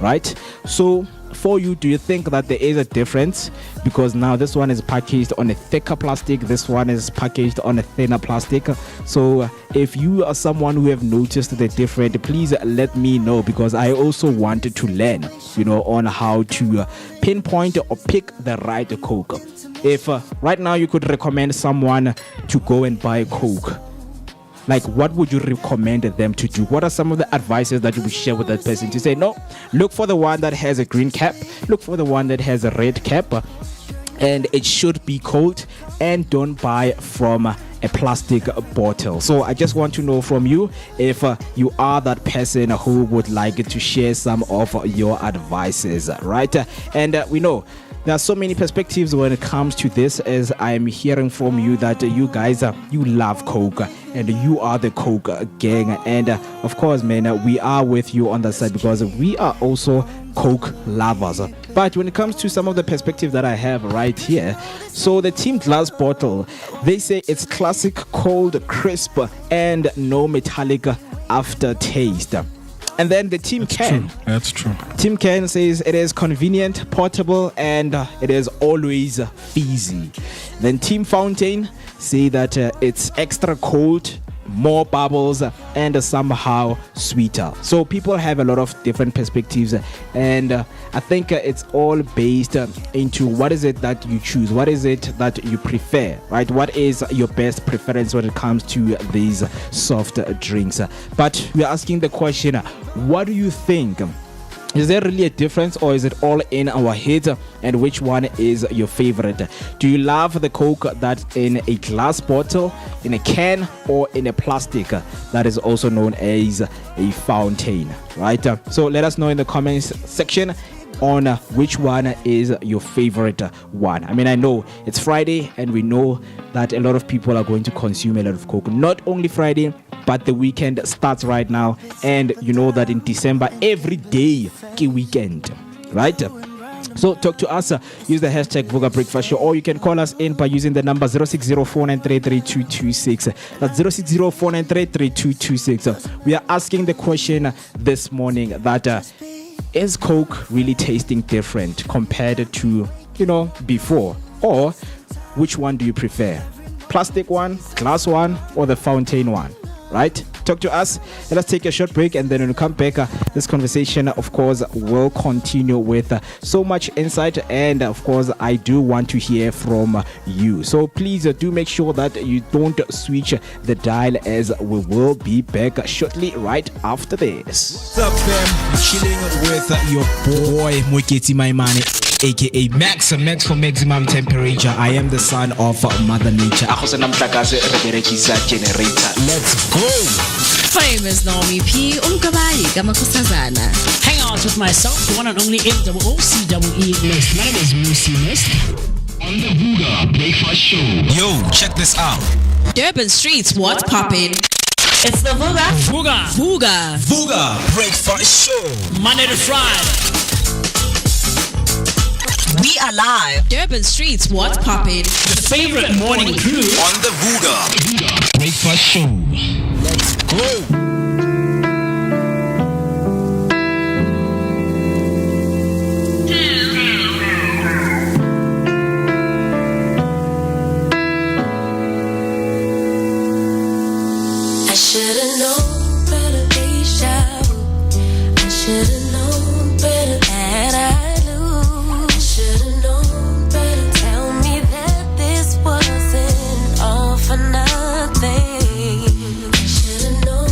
[SPEAKER 4] right? So for you, do you think that there is a difference? Because now this one is packaged on a thicker plastic, this one is packaged on a thinner plastic. So if you are someone who have noticed the difference, please let me know, because I also wanted to learn, on how to pinpoint or pick the right Coke. If right now you could recommend someone to go and buy Coke, like, what would you recommend them to do? What are some of the advices that you would share with that person to say, no, look for the one that has a green cap, look for the one that has a red cap, and it should be cold, and don't buy from a plastic bottle. So I just want to know from you if you are that person who would like to share some of your advices, right? And we know there are so many perspectives when it comes to this, as I'm hearing from you that you guys, you love Coke, and you are the Coke gang. And of course, man, we are with you on that side, because we are also Coke lovers. But when it comes to some of the perspective that I have right here, so the Team Glass bottle, they say it's classic, cold, crisp, and no metallic aftertaste. And then the Team Can.
[SPEAKER 8] That's true.
[SPEAKER 4] Team Can says it is convenient, portable, and it is always fizzy. Then Team Fountain say that it's extra cold, more bubbles, and somehow sweeter. So people have a lot of different perspectives, and I think it's all based into what is it that you choose, what is it that you prefer, right? What is your best preference when it comes to these soft drinks? But we're asking the question, what do you think? Is there really a difference, or is it all in our heads? And which one is your favorite? Do you love the Coke that's in a glass bottle, in a can, or in a plastic that is also known as a fountain, right? So let us know in the comments section on which one is your favorite one. I mean, I know it's Friday, and we know that a lot of people are going to consume a lot of Coke. Not only Friday, but the weekend starts right now, and you know that in December every day is weekend, right? So talk to us, use the hashtag Vooka Breakfast Show, or you can call us in by using the number 0604933226. That's 0604933226. We are asking the question this morning that is Coke really tasting different compared to before, or which one do you prefer? Plastic one, glass one, or the fountain one? Right? Talk to us. Let us take a short break, and then when we come back, this conversation, of course, will continue with so much insight, and of course, I do want to hear from you. So please do make sure that you don't switch the dial, as we will be back shortly right after this.
[SPEAKER 9] What's up, fam? You're chilling with your boy Moeketsi, my man, aka Max for maximum temperature. I am the son of Mother Nature. Let's go.
[SPEAKER 5] Famous Nommyp, Mkabayi, KaMakhosazana.
[SPEAKER 6] Hang out with myself, the one and only MOOCEE Mist. My name is MooCee Mist.
[SPEAKER 7] On the Vooka Breakfast Show.
[SPEAKER 9] Yo, check this out.
[SPEAKER 5] Durban streets, what's poppin'? It's the Vooka
[SPEAKER 9] Breakfast Show.
[SPEAKER 6] Monday to Friday.
[SPEAKER 5] We are live. Durban streets, what's poppin'?
[SPEAKER 6] The favorite morning crew
[SPEAKER 9] On the Vooka
[SPEAKER 7] Breakfast Show.
[SPEAKER 9] Let's go.
[SPEAKER 1] I should've known better, Aisha. I should've known better, had I knew. I should've known better. Tell me that this wasn't all for nothing. I should've known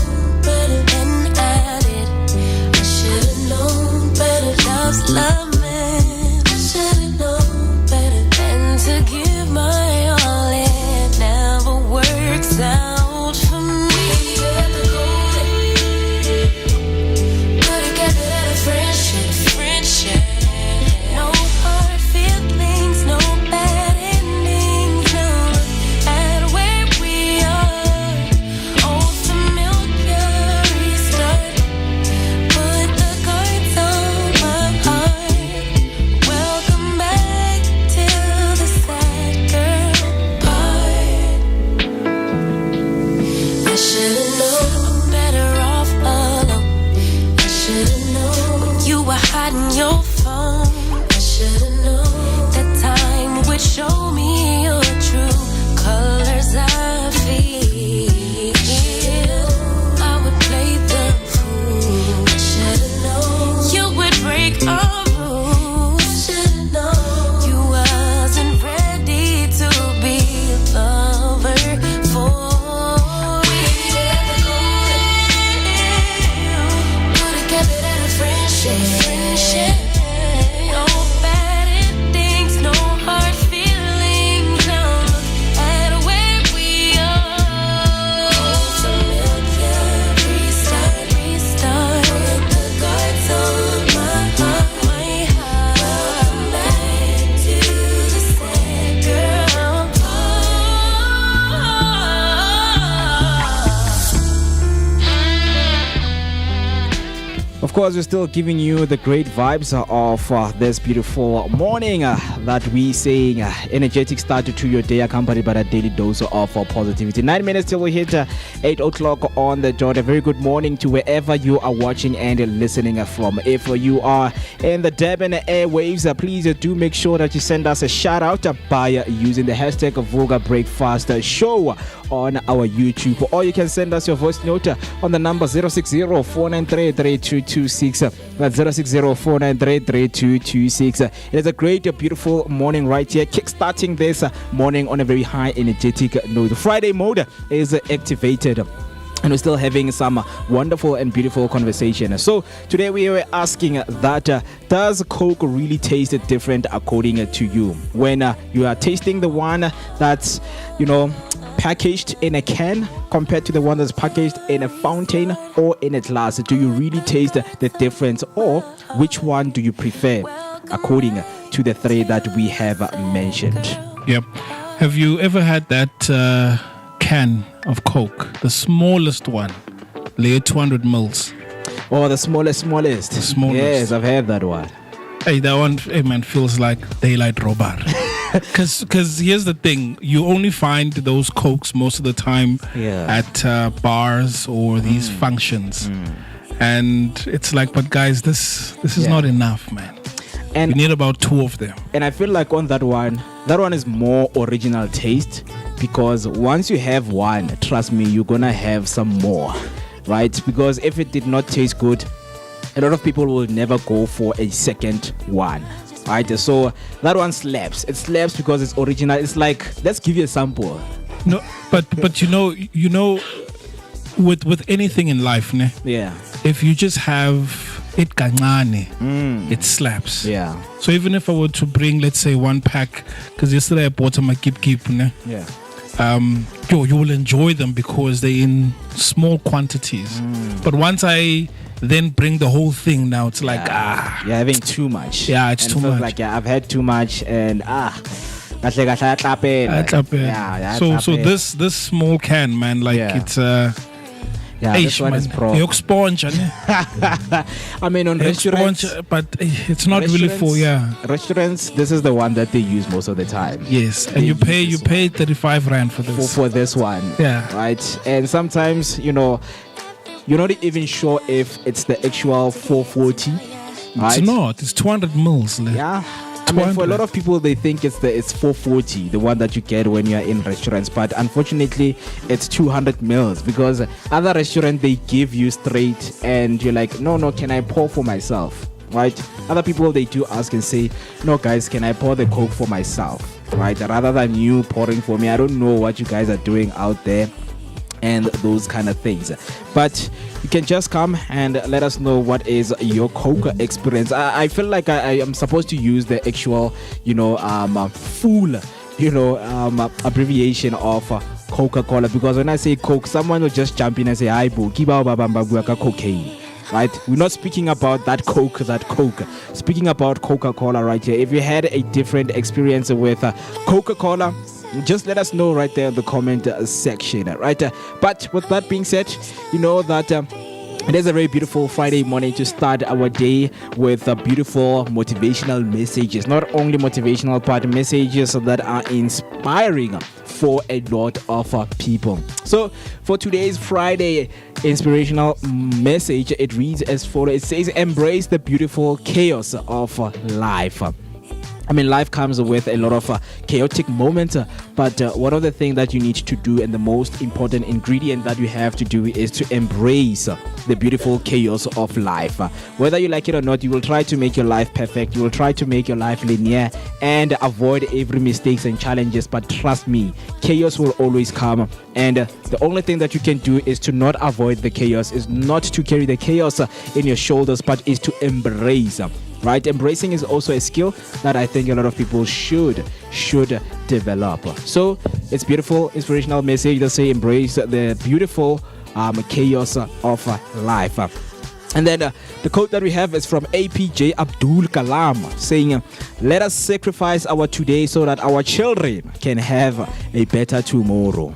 [SPEAKER 1] friendship. No bad endings, no hard feelings. Now look at where we are. Familiar, restart. Put the guards on my heart. Welcome back to the sad girl.
[SPEAKER 4] Of course, we're still giving you the great vibes of this beautiful morning that we saying energetic start to your day, accompanied by a daily dose of positivity. 9 minutes till we hit 8 o'clock on the dot. A very good morning to wherever you are watching and listening from. If you are in the Durban airwaves, please do make sure that you send us a shout out by using the hashtag Vooka Breakfast Show on our YouTube, or you can send us your voice note on the number 060-493-3226. That's 060-493-3226. It is a great, beautiful morning right here, kick-starting this morning on a very high energetic note. Friday mode is activated, and we're still having some wonderful and beautiful conversation. So today we were asking that does Coke really taste different according to you? When you are tasting the one that's, packaged in a can compared to the one that's packaged in a fountain or in a glass, do you really taste the difference, or which one do you prefer according to the three that we have mentioned?
[SPEAKER 8] Yep. Have you ever had that can of Coke, the smallest one, layer 200 mils?
[SPEAKER 4] Oh, the smallest.
[SPEAKER 8] The smallest.
[SPEAKER 4] Yes, I've had that one.
[SPEAKER 8] Hey, that one, man, feels like daylight robber. Because here's the thing, you only find those Cokes most of the time at bars or these functions. And it's like, but guys, this is not enough, man. And we need about 2 of them.
[SPEAKER 4] And I feel like on that one is more original taste, because once you have one, trust me, you're gonna have some more, right? Because if it did not taste good, a lot of people will never go for a second one. Right, so that one slaps. It slaps because it's original. It's like, let's give you a sample.
[SPEAKER 8] No, but you know, with anything in life, ne?
[SPEAKER 4] Yeah.
[SPEAKER 8] If you just have it kancane, it slaps.
[SPEAKER 4] Yeah.
[SPEAKER 8] So even if I were to bring, let's say, 1 pack, because yesterday I bought my keep, ne?
[SPEAKER 4] Yeah.
[SPEAKER 8] You will enjoy them because they're in small quantities. But once I then bring the whole thing, now it's like
[SPEAKER 4] you're having too much.
[SPEAKER 8] Yeah, it's
[SPEAKER 4] and
[SPEAKER 8] too much.
[SPEAKER 4] Like I've had too much, and so
[SPEAKER 8] this small can, man, like it's
[SPEAKER 4] this one is pro.
[SPEAKER 8] Sponge,
[SPEAKER 4] I mean, on restaurants,
[SPEAKER 8] but it's not really for
[SPEAKER 4] restaurants. This is the one that they use most of the time.
[SPEAKER 8] Yes, and you pay 35 rand for this
[SPEAKER 4] for this one.
[SPEAKER 8] Yeah,
[SPEAKER 4] right. And sometimes you're not even sure if it's the actual 440. Right?
[SPEAKER 8] It's not. It's 200 mils.
[SPEAKER 4] Yeah. I mean, for a lot of people, they think it's 440, the one that you get when you're in restaurants. But unfortunately, it's 200 mils, because other restaurants, they give you straight, and you're like, no, can I pour for myself? Right? Other people, they do ask and say, no, guys, can I pour the Coke for myself? Right? Rather than you pouring for me. I don't know what you guys are doing out there, and those kind of things. But you can just come and let us know what is your Coke experience. I feel like I am supposed to use the actual full abbreviation of Coca-Cola, because when I say Coke, someone will just jump in and say, "Hi, boo, cocaine." Right? We're not speaking about that Coke. Speaking about Coca-Cola right here. If you had a different experience with Coca-Cola, just let us know right there in the comment section, right? But with that being said, you know that it is a very beautiful Friday morning to start our day with beautiful motivational messages. Not only motivational, but messages that are inspiring for a lot of people. So for today's Friday inspirational message, it reads as follows. It says, embrace the beautiful chaos of life. I mean, life comes with a lot of chaotic moments, but one of the things that you need to do, and the most important ingredient that you have to do, is to embrace the beautiful chaos of life. Whether you like it or not, you will try to make your life perfect. You will try to make your life linear and avoid every mistakes and challenges. But trust me, chaos will always come. And the only thing that you can do is to not avoid the chaos, is not to carry the chaos in your shoulders, but is to embrace. Right, embracing is also a skill that I think a lot of people should develop. So it's beautiful, inspirational message that say embrace the beautiful chaos of life. And then the quote that we have is from APJ Abdul Kalam, saying, "Let us sacrifice our today so that our children can have a better tomorrow."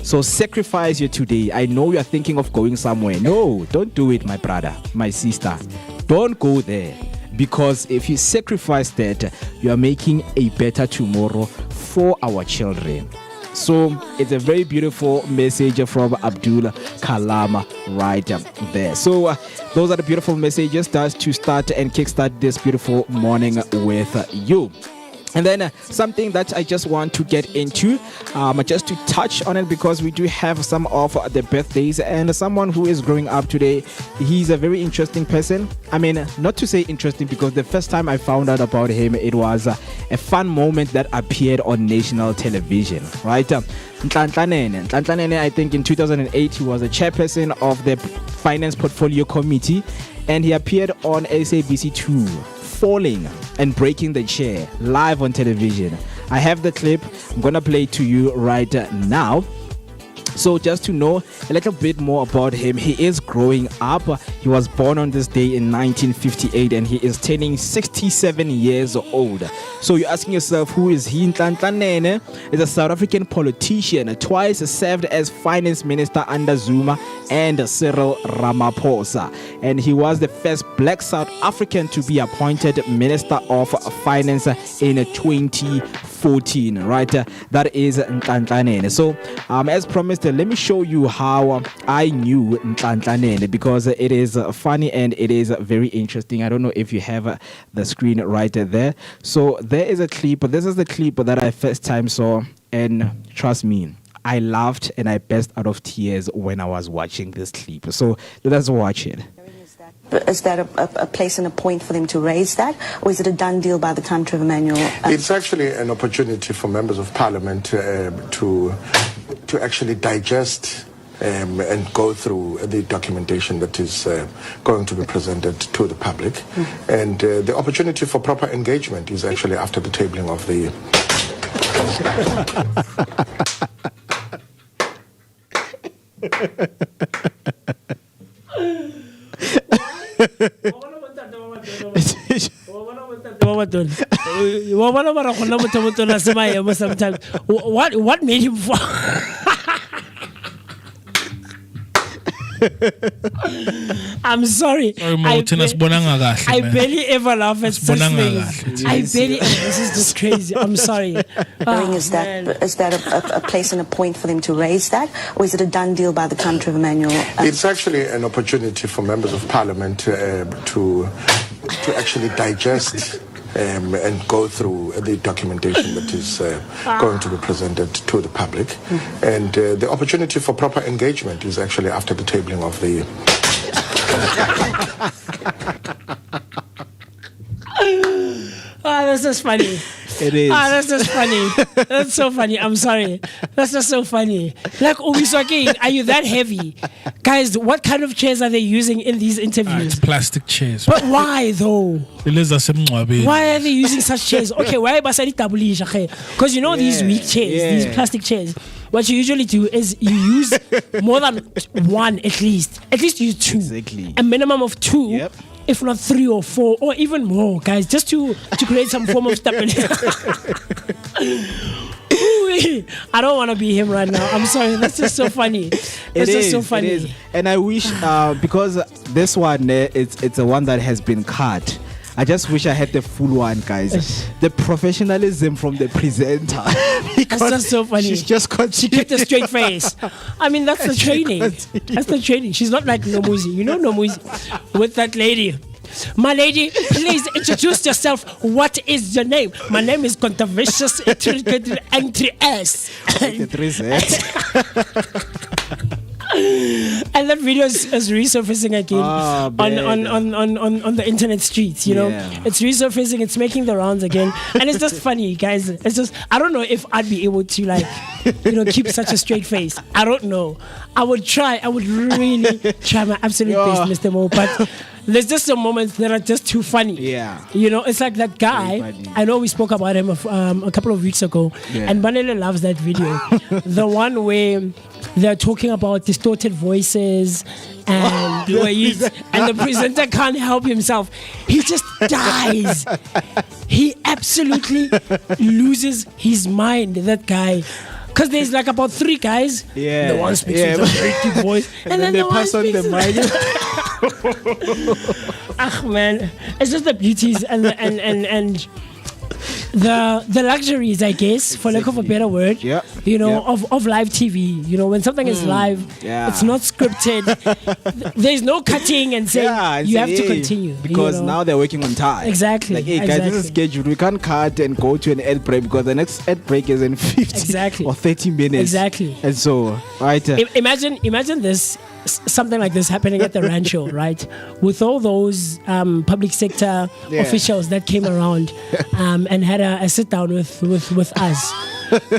[SPEAKER 4] So sacrifice your today. I know you're thinking of going somewhere. No, don't do it, my brother, my sister. Don't go there. Because if you sacrifice that, you are making a better tomorrow for our children. So it's a very beautiful message from Abdul Kalam right there. So those are the beautiful messages that to start and kickstart this beautiful morning with you. And then something that I just want to get into, just to touch on it, because we do have some of the birthdays, and someone who is growing up today, he's a very interesting person. I mean, not to say interesting, because the first time I found out about him, it was a fun moment that appeared on national television, right? Nhlanhlanene, I think in 2008, he was a chairperson of the Finance Portfolio Committee, and he appeared on SABC2. Falling and breaking the chair live on television. I have the clip. I'm gonna play it to you right now. So just to know a little bit more about him, he is growing up. He was born on this day in 1958 and he is turning 67 years old. So you're asking yourself, who is he? Nhlanhlanene is a South African politician, twice served as finance minister under Zuma and Cyril Ramaphosa. And he was the first black South African to be appointed Minister of Finance in 2014, right? That is Nhlanhlanene. So as promised, let me show you how I knew Nhlanhlanene, because it is funny and it is very interesting. I don't know if you have the screen right there. So there is a clip. This is the clip that I first time saw, and trust me, I laughed and I burst out of tears when I was watching this clip. So let's watch it.
[SPEAKER 10] Is that a place and a point for them to raise that, or is it a done deal by the time Trevor Manuel?
[SPEAKER 11] It's actually an opportunity for members of parliament to actually digest and go through the documentation that is going to be presented to the public. Mm-hmm. And the opportunity for proper engagement is actually after the tabling of the...
[SPEAKER 6] What made him fall? I'm sorry. I barely ever laugh at such things. This is just crazy. I'm sorry.
[SPEAKER 10] Is that a place and a point for them to raise that, or is it a done deal by the time Trevor Manuel?
[SPEAKER 11] It's actually an opportunity for members of parliament to actually digest and go through the documentation that is going to be presented to the public. Mm-hmm. And the opportunity for proper engagement is actually after the tabling of the...
[SPEAKER 6] That's just funny.
[SPEAKER 4] It is.
[SPEAKER 6] That's just funny. That's so funny. I'm sorry. That's just so funny. Like, Omiswake, are you that heavy? Guys, what kind of chairs are they using in these interviews?
[SPEAKER 8] It's plastic chairs.
[SPEAKER 6] But why though? Why are they using such chairs? Okay, why because you know these weak chairs, these plastic chairs. What you usually do is you use more than one at least. At least use two. Exactly. A minimum of two. Yep. If not 3 or 4 or even more, guys, just to create some form of stability. I don't want to be him right now. I'm sorry. That's just so funny. That's just so funny.
[SPEAKER 4] It is. And I wish, because this one, it's the one that has been cut. I just wish I had the full one, guys. The professionalism from the presenter.
[SPEAKER 6] That's just so funny.
[SPEAKER 4] She's just
[SPEAKER 6] she kept a straight face. I mean, that's the training. That's the training. She's not like Nommyp. You know Nommyp with that lady. My lady, please introduce yourself. What is your name? My name is Controversious Entry S. And that video is resurfacing again on the internet streets. You know, it's resurfacing. It's making the rounds again, and it's just funny, guys. It's just, I don't know if I'd be able to, like, you know, keep such a straight face. I don't know. I would try. I would really try my absolute best, Mr. Mo. But there's just some moments that are just too funny. Yeah. You know, it's like that guy. I know we spoke about him a couple of weeks ago, and Banele loves that video. The one where they're talking about distorted voices and and the presenter can't help himself. He just dies. He absolutely loses his mind, that guy. Because there's like about 3 guys. Yeah. The one speaks with a very deep voice. And then they pass on the mic. Man. It's just the beauties and the luxuries, I guess, for lack of a better word, you know, of live TV. You know, when something is live, it's not scripted. There's no cutting and saying you have to continue.
[SPEAKER 4] Because now they're working on time.
[SPEAKER 6] Exactly.
[SPEAKER 4] Like, hey, guys, this is scheduled. We can't cut and go to an ad break because the next ad break is in 50 or 30 minutes.
[SPEAKER 6] Exactly.
[SPEAKER 4] And so, right.
[SPEAKER 6] Imagine this. Something like this happening at the Rancho, right? With all those public sector officials that came around and had a sit down with us.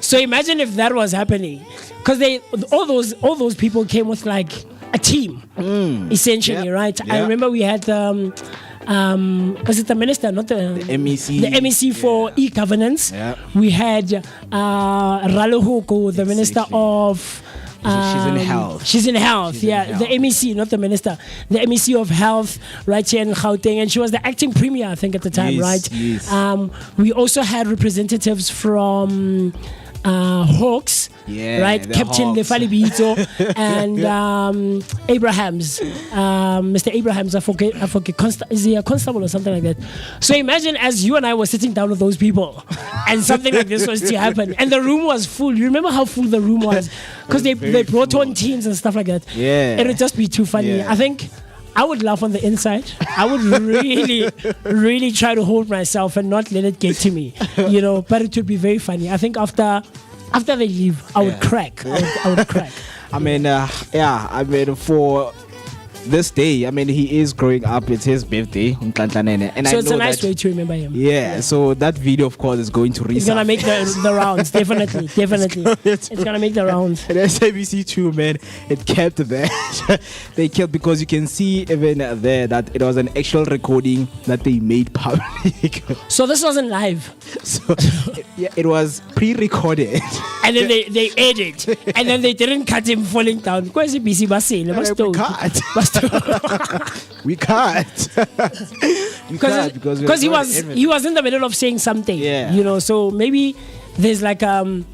[SPEAKER 6] So imagine if that was happening, because all those people came with like a team, essentially, right? I remember we had was it the minister, not the MEC? The MEC for e-governance. We had Ralohoko, the minister of.
[SPEAKER 4] She's in health.
[SPEAKER 6] She's in health, the MEC, not the minister. The MEC of health, right here in Gauteng, and she was the acting premier, I think, at the time, right? Yes. We also had representatives from Hawks, right? Captain Lefali Bito and Abrahams, Mr. Abrahams. I forget. Is he a constable or something like that? So imagine as you and I were sitting down with those people, and something like this was to happen, and the room was full. You remember how full the room was? Because they brought on teams and stuff like that. Yeah, it would just be too funny. I think I would laugh on the inside. I would really, really try to hold myself and not let it get to me, you know. But it would be very funny. I think after they leave, I would crack. I would crack.
[SPEAKER 4] I mean, for this day, I mean, he is growing up. It's his birthday, and
[SPEAKER 6] so it's a nice way to remember him.
[SPEAKER 4] Yeah, so that video, of course, is going to reach.
[SPEAKER 6] It's gonna make the rounds, definitely. It's gonna make the rounds.
[SPEAKER 4] And SABC too, man, it kept there. They kept, because you can see even there that it was an actual recording that they made public.
[SPEAKER 6] So this wasn't live.
[SPEAKER 4] So it was pre-recorded.
[SPEAKER 6] And then they edit, and then they didn't cut him falling down. Because he busy
[SPEAKER 4] we can't
[SPEAKER 6] because he was in the middle of saying something, you know, so maybe there's like an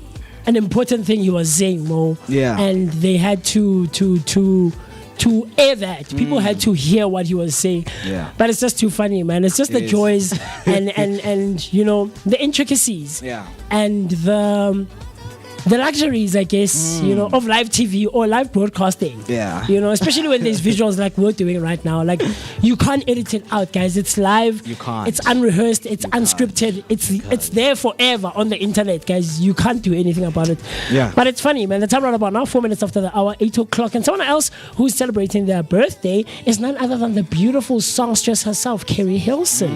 [SPEAKER 6] important thing he was saying, Mo, and they had to air that. People had to hear what he was saying. But it's just too funny, man. It's just the joys and you know, the intricacies and the luxuries, I guess, you know, of live TV or live broadcasting. Yeah. You know, especially when there's visuals like we're doing right now. Like, you can't edit it out, guys. It's live. You can't. It's unrehearsed. It's unscripted. It's there forever on the internet, guys. You can't do anything about it. Yeah. But it's funny, man. The time right about now, 4 minutes after the hour, 8 o'clock. And someone else who's celebrating their birthday is none other than the beautiful songstress herself, Carrie Hilson.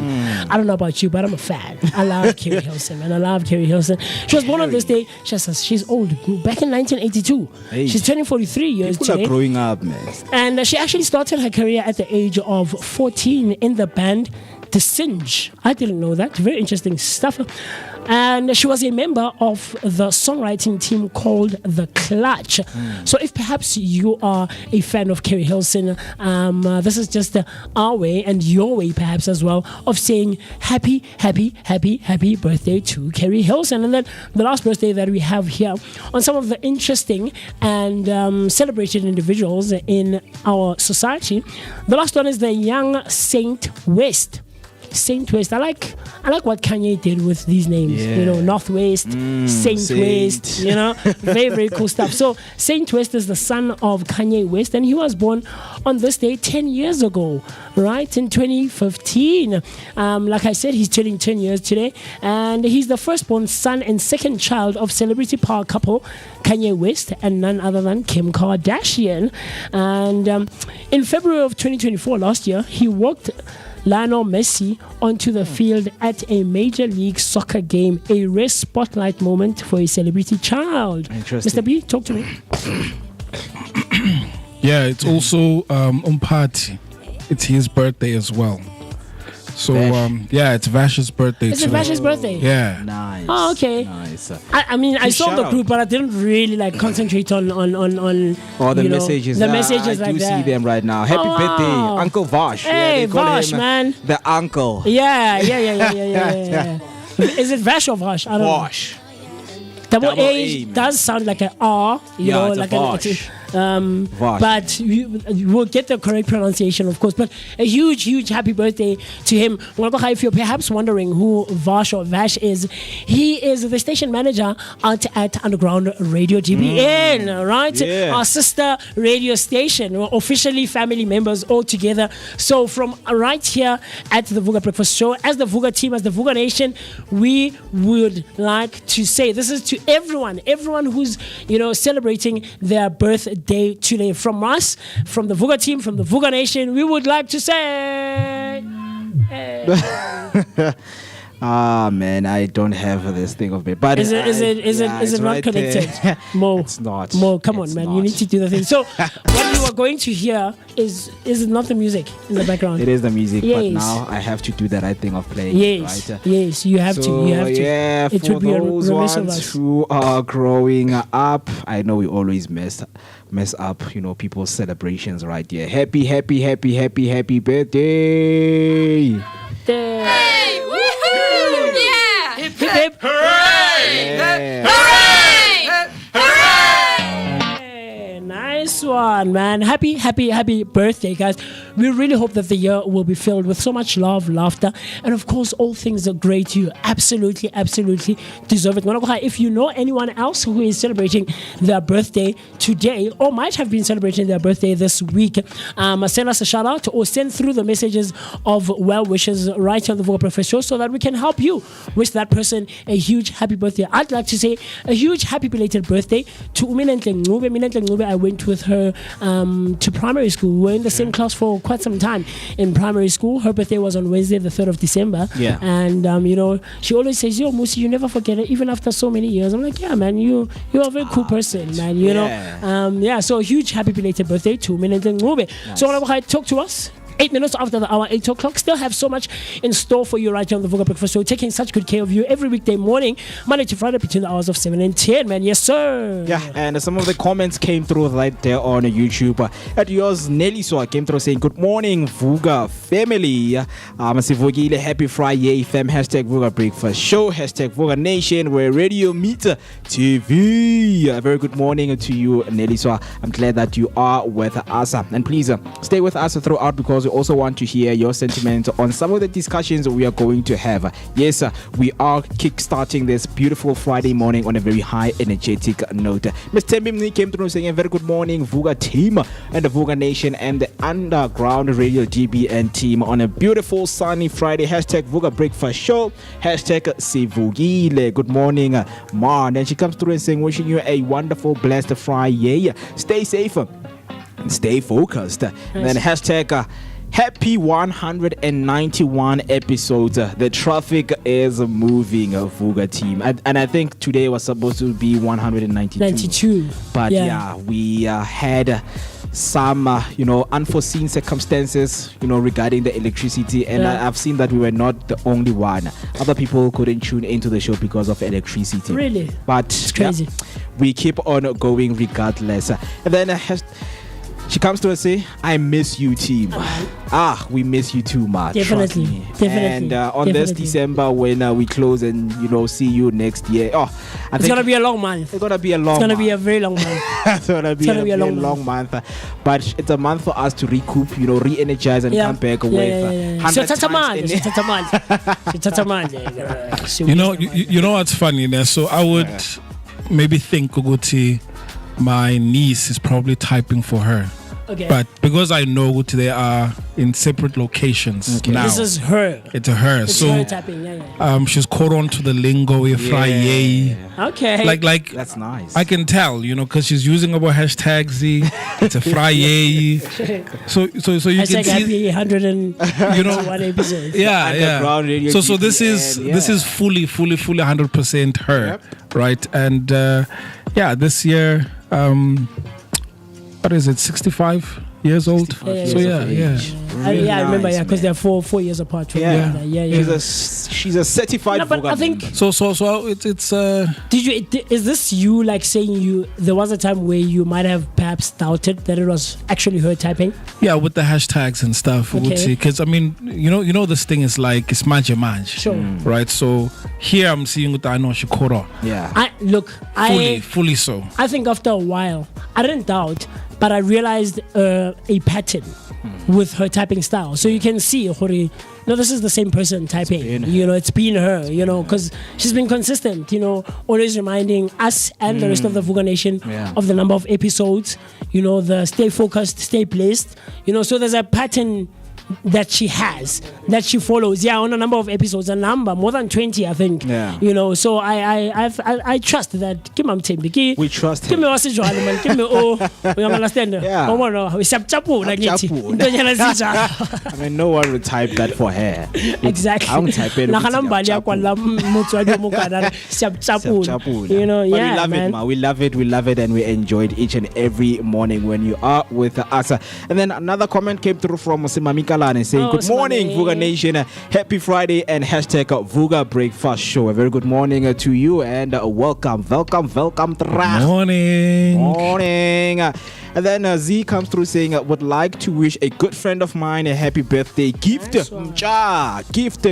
[SPEAKER 6] I don't know about you, but I'm a fan. I love Carrie Hilson, man. I love Carrie Hilson. She was born on this day. She's old. Back in 1982. Hey. She's turning 43 years
[SPEAKER 4] today. People are growing up, man.
[SPEAKER 6] And she actually started her career at the age of 14 in the band The Singe. I didn't know that. Very interesting stuff. And she was a member of the songwriting team called The Clutch. So if perhaps you are a fan of Carrie Hilson, this is just our way and your way perhaps as well of saying happy birthday to Carrie Hilson. And then the last birthday that we have here on some of the interesting and celebrated individuals in our society. The last one is the young Saint West. Saint West. I like what Kanye did with these names. You know, Northwest, Saint West. You know, very, very cool stuff. So Saint West is the son of Kanye West, and he was born on this day 10 years ago, right, in 2015. Like I said, he's turning 10 years today, and he's the firstborn son and second child of celebrity power couple Kanye West and none other than Kim Kardashian. And in February of 2024, last year, he walked Lionel Messi onto the field at a Major League Soccer game, a rare spotlight moment for a celebrity child. Mr. B, talk to me.
[SPEAKER 8] Yeah, it's also Umpati. It's his birthday as well. So yeah, it's Vash's birthday.
[SPEAKER 6] It's Vash's birthday.
[SPEAKER 8] Yeah.
[SPEAKER 4] Nice.
[SPEAKER 6] Oh, okay.
[SPEAKER 4] Nice.
[SPEAKER 6] I mean, I saw the group, but I didn't really like concentrate on
[SPEAKER 4] the messages.
[SPEAKER 6] The messages
[SPEAKER 4] I
[SPEAKER 6] like
[SPEAKER 4] do
[SPEAKER 6] that.
[SPEAKER 4] see them right now. Happy birthday, Uncle Vash.
[SPEAKER 6] Hey,
[SPEAKER 4] they call
[SPEAKER 6] Vash,
[SPEAKER 4] him
[SPEAKER 6] man.
[SPEAKER 4] The uncle.
[SPEAKER 6] Yeah. Is it Vash or Vash? I don't know.
[SPEAKER 4] Vash.
[SPEAKER 6] Double A does sound like an R, you know,
[SPEAKER 4] it's
[SPEAKER 6] like
[SPEAKER 4] a Vash.
[SPEAKER 6] But we'll get the correct pronunciation, of course. But a huge happy birthday to him. If you're perhaps wondering who Vash or Vash is, he is the station manager out at Underground Radio GBN, right?
[SPEAKER 4] Yeah.
[SPEAKER 6] Our sister radio station. We're officially family members all together. So from right here at the Vooka Breakfast Show, as the Vooka team, as the Vooka Nation, we would like to say this is to everyone who's, you know, celebrating their birthday today. From us, from the Vooka team, from the Vooka Nation, we would like to say
[SPEAKER 4] Ah man, I don't have this thing of me. But
[SPEAKER 6] is it not connected? Mo,
[SPEAKER 4] it's not.
[SPEAKER 6] Mo, come on, man, you need to do the thing. So what you are going to hear is it not the music in the background?
[SPEAKER 4] It is the music,
[SPEAKER 6] yes.
[SPEAKER 4] But now I have to do the right thing of playing.
[SPEAKER 6] Yes,
[SPEAKER 4] right?
[SPEAKER 6] Yes, you have to. You have to.
[SPEAKER 4] Yeah,
[SPEAKER 6] it
[SPEAKER 4] for
[SPEAKER 6] would be
[SPEAKER 4] those
[SPEAKER 6] a remiss of
[SPEAKER 4] ones
[SPEAKER 6] us.
[SPEAKER 4] who are growing up, I know we always mess up, you know, people's celebrations, right? Yeah, happy birthday.
[SPEAKER 1] Hey, woohoo! Yeah!
[SPEAKER 6] Hip, hip.
[SPEAKER 1] Hooray!
[SPEAKER 4] Yeah.
[SPEAKER 1] Hooray! Hooray!
[SPEAKER 6] Hey, nice one, man. Happy birthday, guys. We really hope that the year will be filled with so much love, laughter, and of course, all things are great. You absolutely deserve it. If you know anyone else who is celebrating their birthday today or might have been celebrating their birthday this week, send us a shout out or send through the messages of well wishes right on the Vooka Breakfast Show so that we can help you wish that person a huge happy birthday. I'd like to say a huge happy belated birthday to Minentle Ngube. I went with her to primary school. We were in the same class for quite some time in primary school. Her birthday was on Wednesday, the 3rd of December.
[SPEAKER 4] Yeah.
[SPEAKER 6] And you know, she always says, "Yo, MooCee, you never forget it, even after so many years." I'm like, "Yeah, man, you're a very cool person, man." You know. So a huge happy belated birthday to Minentle Ngube. Nice. So talk to us. 8 minutes after the hour, 8 o'clock. Still have so much in store for you right here on the Vooka Breakfast Show, taking such good care of you every weekday morning, Monday to Friday between the hours of 7 and 10, man. Yes, sir.
[SPEAKER 4] Yeah, and some of the comments came through right there on YouTube. At yours, Nelly came through saying, "Good morning, Vooka family. Sivogile, happy Friday, fam. Hashtag Vooka Breakfast Show. Hashtag Vooka Nation, where radio meets TV." A very good morning to you, Nelly. I'm glad that you are with us. And please stay with us throughout because we also want to hear your sentiment on some of the discussions we are going to have. Yes, we are kickstarting this beautiful Friday morning on a very high energetic note. Mr. Tembi came through saying a very good morning, Vooka team and the Vooka Nation and the Underground Radio GBN team on a beautiful sunny Friday. Hashtag Vooka Breakfast Show. Hashtag Sivugile. Good morning, Ma. And then she comes through and saying, wishing you a wonderful, blessed Friday. Stay safe and stay focused. Nice. And then hashtag happy 191 episodes. The traffic is moving, Vooka team. And I think today was supposed to be 192. But yeah we had some unforeseen circumstances regarding the electricity, and I've seen that we were not the only one. Other people couldn't tune into the show because of electricity.
[SPEAKER 6] Really?
[SPEAKER 4] But
[SPEAKER 6] it's crazy.
[SPEAKER 4] We keep on going regardless. And then She comes to us say, I miss you, team. We miss you too much.
[SPEAKER 6] Definitely.
[SPEAKER 4] And on this December, when we close and see you next year.
[SPEAKER 6] It's gonna be a long month.
[SPEAKER 4] It's gonna be a long.
[SPEAKER 6] It's gonna be a very long month.
[SPEAKER 4] It's gonna be a long month. But it's a month for us to recoup, re-energize and come back with.
[SPEAKER 8] You know what's funny there? So I would maybe think Uguti, my niece is probably typing for her.
[SPEAKER 6] Okay.
[SPEAKER 8] But because I know they are in separate locations now.
[SPEAKER 6] This is her.
[SPEAKER 8] It's her.
[SPEAKER 6] It's
[SPEAKER 8] so
[SPEAKER 6] her tapping.
[SPEAKER 8] She's caught on to the lingo Friday.
[SPEAKER 6] Okay.
[SPEAKER 8] Like
[SPEAKER 4] that's nice.
[SPEAKER 8] I can tell, because she's using our hashtags. It's a Friday. so you can see
[SPEAKER 6] 101 episodes.
[SPEAKER 8] Yeah. So this is fully 100% her, right? And this year. What is it? 65 years old.
[SPEAKER 6] I remember. Because they're 4 years apart.
[SPEAKER 4] She's a certified.
[SPEAKER 6] But I think
[SPEAKER 8] so. It's.
[SPEAKER 6] Is this you like saying there was a time where you might have perhaps doubted that it was actually her typing?
[SPEAKER 8] Yeah, with the hashtags and stuff. Because this thing is like it's maj.
[SPEAKER 6] Sure.
[SPEAKER 8] Right. So here I'm seeing what I know she caught on.
[SPEAKER 4] Yeah.
[SPEAKER 8] Fully so.
[SPEAKER 6] I think after a while, I didn't doubt, but I realized a pattern with her typing style. So you can see, this is the same person typing. It's been her, because she's been consistent, always reminding us and the rest of the Vooka Nation of the number of episodes, the stay focused, stay blessed, so there's a pattern that she has, that she follows, on a number of episodes, more than 20, I think. So I trust that.
[SPEAKER 4] We trust him.
[SPEAKER 6] Give me what's man. Give me we understand.
[SPEAKER 4] I mean, no one would type that for her.
[SPEAKER 6] Exactly.
[SPEAKER 4] I don't type it. We love it, and we enjoy it each and every morning when you are with us. And then another comment came through from Mkabayi saying, good morning, Vooka Nation. Happy Friday and hashtag Vooka Breakfast Show. A very good morning to you and welcome. Morning. And then Z comes through saying, would like to wish a good friend of mine a happy birthday gift. Gift.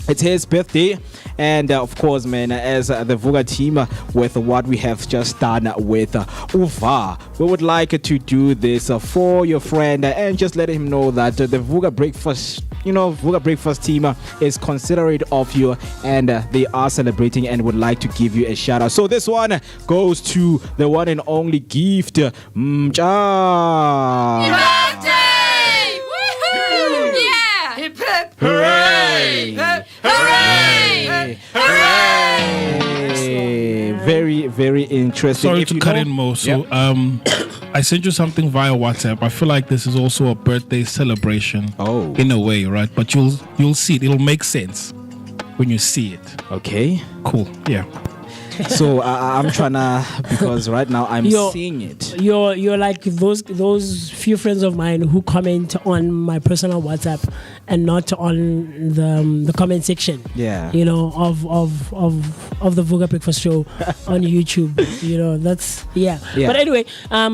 [SPEAKER 4] It's his birthday, and of course, man, as the Vooka team with what we have just done with Uva, we would like to do this for your friend and just let him know that the Vooka Breakfast team is considerate of you and they are celebrating and would like to give you a shout out. So this one goes to the one and only gift. Hooray! Hooray! Very, very interesting.
[SPEAKER 8] Sorry to cut in, Mo. So, I sent you something via WhatsApp. I feel like this is also a birthday celebration.
[SPEAKER 4] Oh,
[SPEAKER 8] in a way, right? But you'll see it. It'll make sense when you see it.
[SPEAKER 4] Okay.
[SPEAKER 8] Cool. Yeah.
[SPEAKER 4] So I'm trying to, because right now I'm seeing it.
[SPEAKER 6] You're like those few friends of mine who comment on my personal WhatsApp and not on the comment section.
[SPEAKER 4] Yeah.
[SPEAKER 6] Of the Vooka Breakfast Show on YouTube. That's But anyway,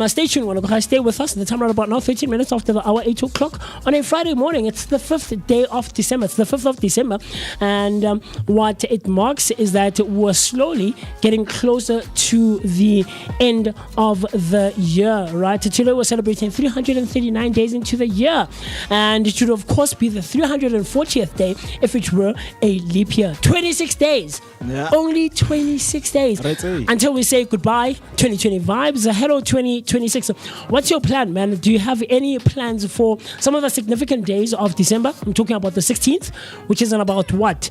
[SPEAKER 6] stay tuned. Stay with us. The time right about now, 13 minutes after the hour, 8 o'clock on a Friday morning. It's the 5th day of December. It's the 5th of December, and what it marks is that we're slowly getting closer to the end of the year, right? Today we're celebrating 339 days into the year, and it should of course be the 340th day if it were a leap year. 26 days, only 26 days until we say goodbye. 2020 vibes, hello 2026. What's your plan, man? Do you have any plans for some of the significant days of December? I'm talking about the 16th, which is in about what?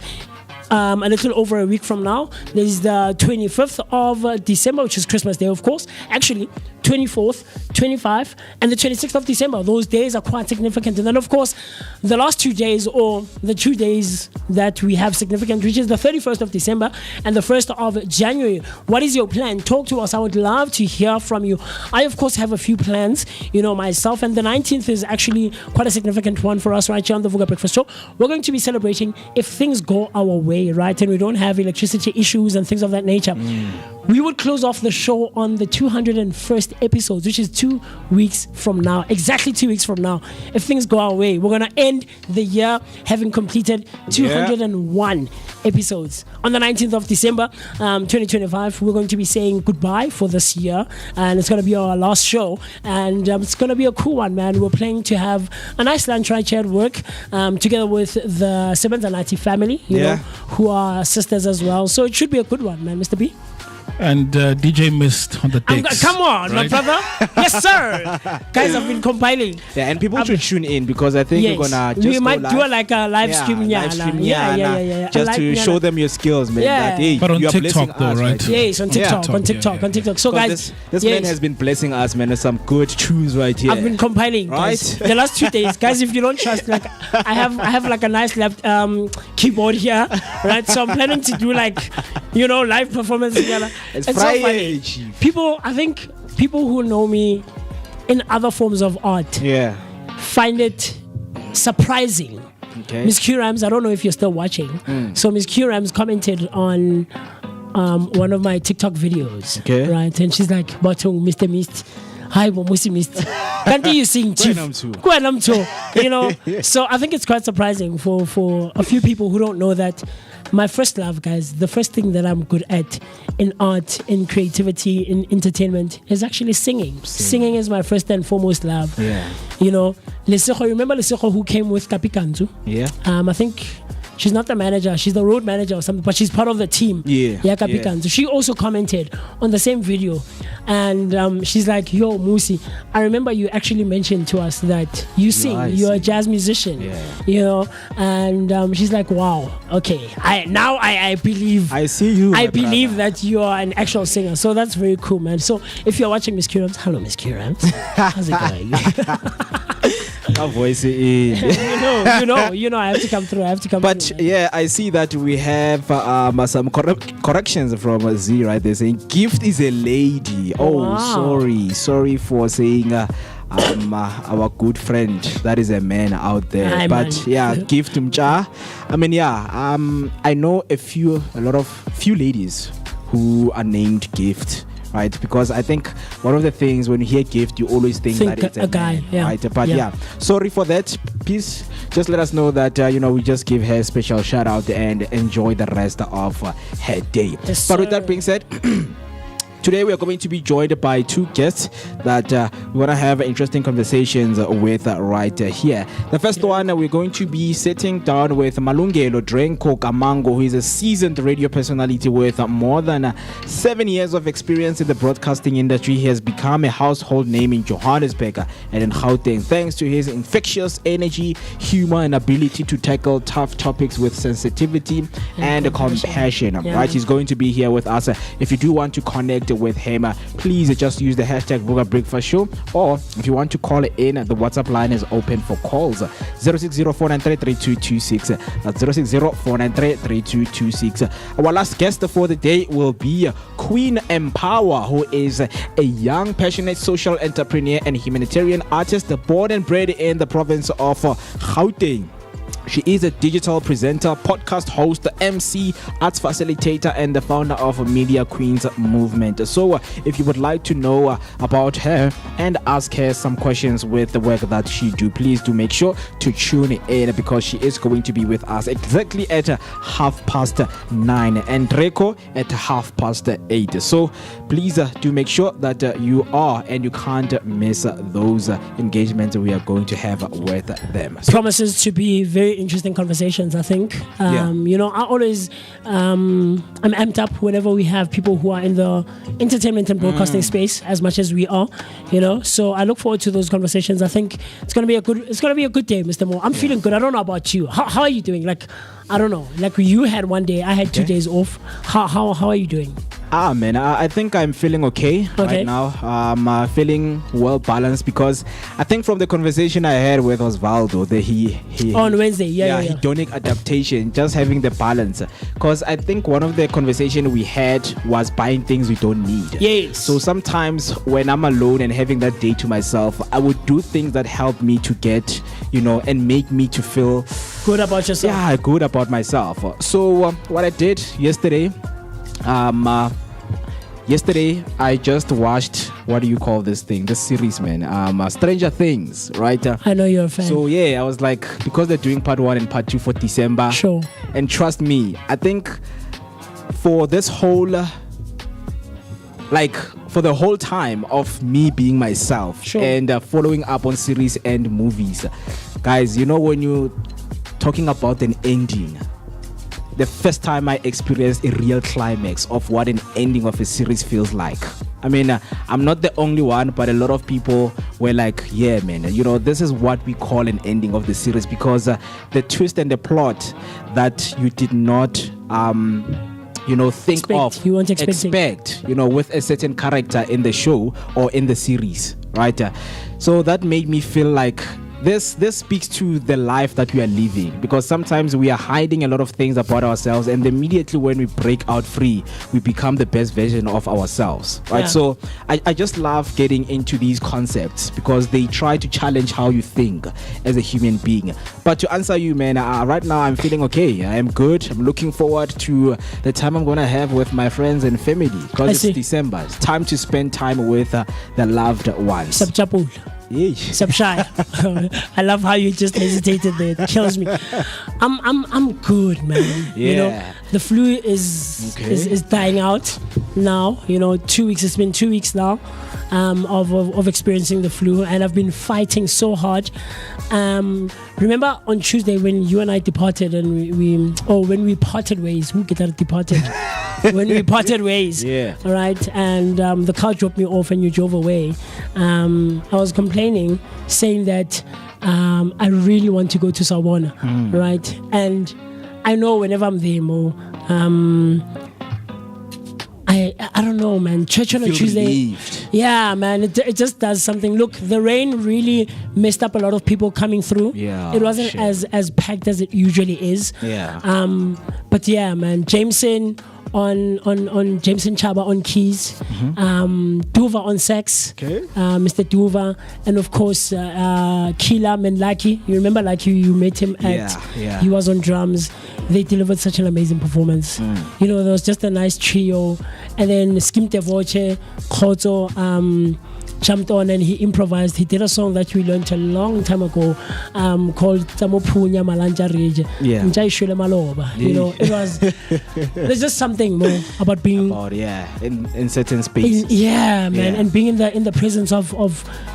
[SPEAKER 6] A little over a week from now. There's the 25th of December, which is Christmas Day, of course. Actually, 24th, 25th, and the 26th of December. Those days are quite significant. And then, of course, the last 2 days, or the 2 days that we have significant, which is the 31st of December and the 1st of January. What is your plan? Talk to us. I would love to hear from you. I, of course, have a few plans, myself. And the 19th is actually quite a significant one for us right here on the Vooka Breakfast Show. We're going to be celebrating if things go our way, right, and we don't have electricity issues and things of that nature. we would close off the show on the 201st episode, which is 2 weeks from now. Exactly 2 weeks from now. If things go our way, we're going to end the year having completed 201 episodes. On the 19th of December, 2025, we're going to be saying goodbye for this year. And it's going to be our last show. And it's going to be a cool one, man. We're planning to have a nice lunch right here at work together with the Sebenzanati family, you know, who are sisters as well. So it should be a good one, man, Mr. B.
[SPEAKER 8] And DJ Mist on the decks.
[SPEAKER 6] Come on, right? My brother. Yes, sir. Guys, I've been compiling.
[SPEAKER 4] Yeah, and people should tune in because I think we're gonna just
[SPEAKER 6] we might do like a live stream. Yeah.
[SPEAKER 4] Just to show them your skills, man.
[SPEAKER 6] Yeah.
[SPEAKER 4] That, hey,
[SPEAKER 8] but on TikTok, though, right?
[SPEAKER 6] Yes, on TikTok. On TikTok. So, guys,
[SPEAKER 4] this man has been blessing us, man, with some good tunes right here.
[SPEAKER 6] I've been compiling, guys. The last 2 days, guys. If you don't trust, like, I have like a nice left keyboard here, right? So I'm planning to do like, live performance together.
[SPEAKER 4] It's Friday.
[SPEAKER 6] So people, I think people who know me in other forms of art find it surprising.
[SPEAKER 4] Okay.
[SPEAKER 6] Miss Q Rams, I don't know if you're still watching. So Miss Q Rams commented on one of my TikTok videos.
[SPEAKER 4] Okay.
[SPEAKER 6] Right? And she's like, Batong, Mr. Mist. Hi, MooCee Mist. Can't you sing, Chief? So I think it's quite surprising for a few people who don't know that my first love, guys, the first thing that I'm good at in art, in creativity, in entertainment is actually singing. Singing is my first and foremost love.
[SPEAKER 4] Yeah.
[SPEAKER 6] Lesego, remember Lesego who came with Kapikanzu?
[SPEAKER 4] Yeah.
[SPEAKER 6] I think she's not the manager, she's the road manager or something, but she's part of the team. Kapikanzu. She also commented on the same video. And she's like, yo, MooCee, I remember you actually mentioned to us that you sing, you're a jazz musician, and she's like, wow, okay, I believe,
[SPEAKER 4] I see you,
[SPEAKER 6] I believe that you are an actual singer. So that's very cool, man. So if you're watching Miss Q Rams, hello Miss Q Rams, how's it going?
[SPEAKER 4] Our voice in.
[SPEAKER 6] I have to come through.
[SPEAKER 4] But yeah, I see that we have some corrections from Z right there saying gift is a lady. Sorry for saying our good friend that is a man out there. Gift mcha. I mean, I know a few ladies who are named Gift. Right, because I think one of the things when you hear gift, you always think that it's a guy, man, right? But sorry for that. Please just let us know that we just give her a special shout out and enjoy the rest of her day.
[SPEAKER 6] Yes,
[SPEAKER 4] but with that being said. Today we are going to be joined by two guests that we want to have interesting conversations with right here. The first one, we're going to be sitting down with Malungelo Drencko Kamango, who is a seasoned radio personality with more than 7 years of experience in the broadcasting industry. He has become a household name in Johannesburg and in Gauteng thanks to his infectious energy, humor, and ability to tackle tough topics with sensitivity and compassion. Right, he's going to be here with us. If you do want to connect with him, please just use the hashtag Vooka Breakfast Show, or if you want to call in, the WhatsApp line is open for calls 060-493-3226. That's 060-493-3226. Our last guest for the day will be Queen Empower, who is a young, passionate social entrepreneur and humanitarian artist born and bred in the province of Gauteng. She is a digital presenter, podcast host, MC, arts facilitator, and the founder of Media Queens Movement. So if you would like to know about her and ask her some questions with the work that she do, please do make sure to tune in because she is going to be with us exactly at 9:30 and Drencko at 8:30. So please do make sure that you are and you can't miss those engagements we are going to have with them. So,
[SPEAKER 6] promises to be very interesting conversations, I think. I always I'm amped up whenever we have people who are in the entertainment and broadcasting space as much as we are, so I look forward to those conversations. I think it's gonna be a good day, Mr. Mo. I'm feeling good. I don't know about you. How are you doing? Like, I don't know, like you had one day, I had 2 days off. How are you doing?
[SPEAKER 4] Man, I think I'm feeling okay right now. I'm feeling well balanced because I think from the conversation I had with Osvaldo that he
[SPEAKER 6] on Wednesday,
[SPEAKER 4] hedonic adaptation, just having the balance. Because I think one of the conversation we had was buying things we don't need.
[SPEAKER 6] Yes.
[SPEAKER 4] So sometimes when I'm alone and having that day to myself, I would do things that help me to get, and make me to feel
[SPEAKER 6] good about yourself.
[SPEAKER 4] Yeah, good about myself. So what I did yesterday, yesterday I just watched, what do you call this thing? This series, man. Stranger Things, right?
[SPEAKER 6] I know you're a fan.
[SPEAKER 4] So yeah, I was like, because they're doing part 1 and part 2 for December.
[SPEAKER 6] Sure.
[SPEAKER 4] And trust me, I think for this whole for the whole time of me being myself,
[SPEAKER 6] sure,
[SPEAKER 4] and following up on series and movies, guys, you know, when you're talking about an ending, the first time I experienced a real climax of what an ending of a series feels like. I mean, I'm not the only one, but a lot of people were like, yeah, man, you know, this is what we call an ending of the series, because the twist and the plot that you did not think of,
[SPEAKER 6] you won't
[SPEAKER 4] expect, you know, with a certain character in the show or in the series, right? So that made me feel like this speaks to the life that we are living, because sometimes we are hiding a lot of things about ourselves, and immediately when we break out free, we become the best version of ourselves, right?
[SPEAKER 6] Yeah.
[SPEAKER 4] So I just love getting into these concepts because they try to challenge how you think as a human being. But to answer you, man, right now I'm feeling okay. I am good. I'm looking forward to the time I'm gonna have with my friends and family, because it's December. It's time to spend time with the loved ones.
[SPEAKER 6] I love how you just hesitated there. It kills me. I'm good, man.
[SPEAKER 4] Yeah.
[SPEAKER 6] You know, the flu is dying out now. You know, 2 weeks. It's been 2 weeks now of experiencing the flu, and I've been fighting so hard. Remember on Tuesday when you and I departed, and when we parted ways? Who departed? When we parted ways,
[SPEAKER 4] yeah.
[SPEAKER 6] All right, and the car dropped me off and you drove away. I was complaining, saying that I really want to go to Sawona, right? And I know whenever I'm there, Mo, I don't know, man. Church on a Tuesday,
[SPEAKER 4] relieved.
[SPEAKER 6] Yeah, man. It just does something. Look, the rain really messed up a lot of people coming through.
[SPEAKER 4] Yeah,
[SPEAKER 6] it wasn't as packed as it usually is.
[SPEAKER 4] Yeah.
[SPEAKER 6] But yeah, man. Jameson on Jameson Chaba on keys, Duva on sax, Mr. Duva, and of course Kila Menlaki. You remember, like you met him at.
[SPEAKER 4] Yeah.
[SPEAKER 6] He was on drums. They delivered such an amazing performance. You know, there was just a nice trio, and then Skimte Voce, Khoto jumped on and he improvised. He did a song that we learned a long time ago called Tamopunya Malanja Reje.
[SPEAKER 4] Yeah.
[SPEAKER 6] You know, it was there's just something more about being
[SPEAKER 4] in certain spaces.
[SPEAKER 6] Man, and being in the presence of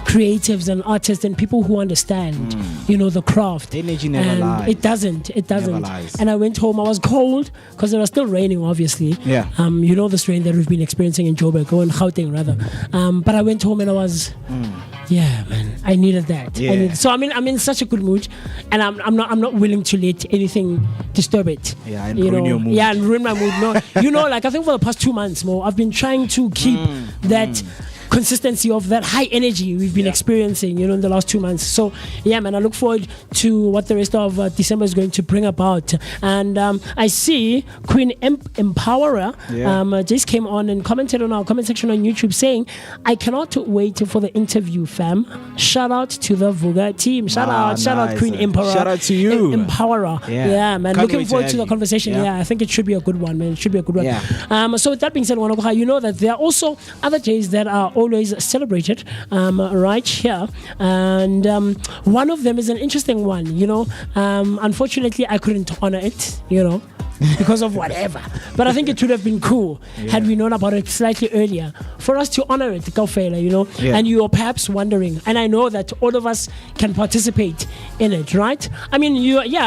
[SPEAKER 6] creatives and artists and people who understand, you know, the craft.
[SPEAKER 4] Energy never lies.
[SPEAKER 6] It doesn't.
[SPEAKER 4] Never lies.
[SPEAKER 6] And I went home. I was cold because it was still raining, obviously.
[SPEAKER 4] Yeah.
[SPEAKER 6] You know, this rain that we've been experiencing in Joburg, or in Gauteng rather. But I went home and I was, yeah, man, I needed that.
[SPEAKER 4] Yeah.
[SPEAKER 6] So I'm in such a good mood, and I'm not willing to let anything disturb it.
[SPEAKER 4] Yeah, and ruin your mood.
[SPEAKER 6] Yeah, and ruin my mood. No, you know, like I think for the past 2 months, I've been trying to keep that consistency of that high energy we've been experiencing, you know, in the last 2 months. So yeah, man, I look forward to what the rest of December is going to bring about. And I see Queen Empowerer just came on and commented on our comment section on YouTube saying, I cannot wait for the interview, fam. Shout out to the Vooka team. Shout out Queen Empowerer.
[SPEAKER 4] Shout out to you.
[SPEAKER 6] Empowerer. Yeah, man.
[SPEAKER 4] Can't
[SPEAKER 6] looking forward to the conversation. Yeah, I think it should be a good one, man. It should be a good one.
[SPEAKER 4] Yeah.
[SPEAKER 6] So with that being said, Wanakoha, you know that there are also other days that are always celebrated right here, and one of them is an interesting one, you know. Unfortunately I couldn't honor it, you know, because of whatever, but I think it would have been cool had we known about it slightly earlier for us to honor it, Kaufela, you know. And you're perhaps wondering, and I know that all of us can participate in it, right? I mean,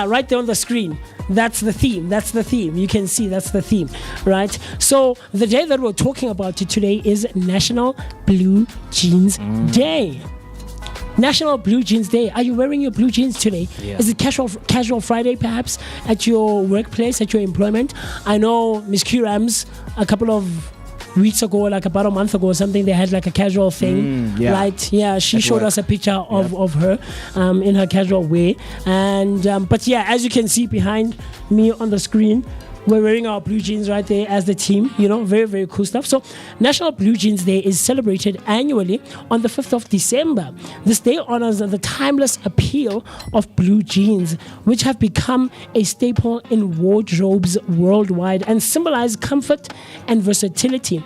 [SPEAKER 6] right there on the screen, that's the theme. You can see that's the theme, right? So the day that we're talking about today is National Blue Jeans Day. National Blue Jeans Day. Are you wearing your blue jeans today? Is it casual Friday perhaps at your workplace, at your employment? I know Miss Q Rams a couple of weeks ago, like about a month ago or something, they had like a casual thing, right? Yeah, she showed us a picture of her in her casual way. And but yeah, as you can see behind me on the screen, we're wearing our blue jeans right there as the team. Very, very cool stuff. So National Blue Jeans Day is celebrated annually on the 5th of December. This day honors the timeless appeal of blue jeans, which have become a staple in wardrobes worldwide and symbolize comfort and versatility.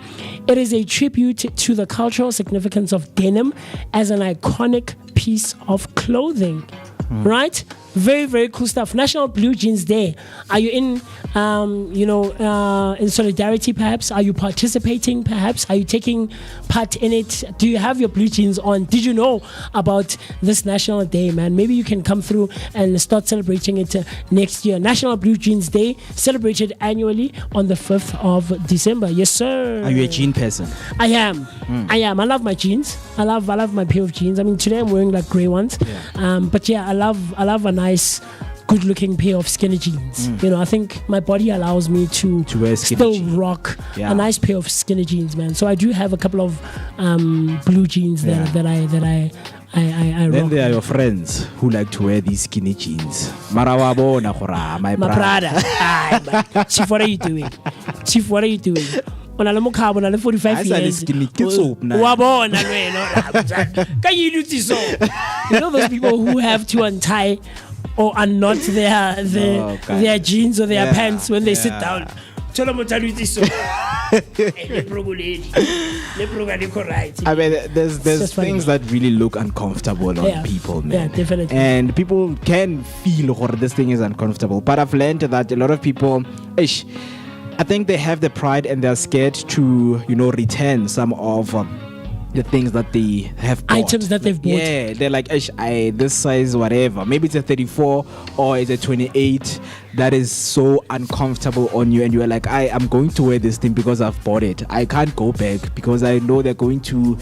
[SPEAKER 6] It is a tribute to the cultural significance of denim as an iconic piece of clothing. Right? Very, very cool stuff. National Blue Jeans Day. Are you in solidarity perhaps? Are you participating perhaps? Are you taking part in it? Do you have your blue jeans on? Did you know about this National Day, man? Maybe you can come through and start celebrating it next year. National Blue Jeans Day, celebrated annually on the 5th of December. Yes, sir.
[SPEAKER 4] Are you a jean person?
[SPEAKER 6] I am. I love my jeans. I love my pair of jeans. I mean, today I'm wearing like grey ones. Yeah. But yeah, I love a nice, good-looking pair of skinny jeans. I think my body allows me to wear still rock a nice pair of skinny jeans, man. So I do have a couple of blue jeans that I
[SPEAKER 4] Then
[SPEAKER 6] rock.
[SPEAKER 4] there are your friends who like to wear these skinny jeans. Marawabona khora, my
[SPEAKER 6] Prada. Chief, what are you doing? Chief, what are you doing? On a Mkabayi, on a 45 years. Can you do so? Those people who have to untie or unknot their jeans or their pants when they sit down. I mean,
[SPEAKER 4] there's things that really look uncomfortable on people, man.
[SPEAKER 6] Yeah, definitely.
[SPEAKER 4] And people can feel this thing is uncomfortable. But I've learned that a lot of people, I think they have the pride and they're scared to, return some of the things that they have bought.
[SPEAKER 6] Items that they've bought.
[SPEAKER 4] Yeah, they're like, this size, whatever. Maybe it's a 34 or it's a 28. That is so uncomfortable on you, and you're like, I'm going to wear this thing because I've bought it. I can't go back because I know they're going to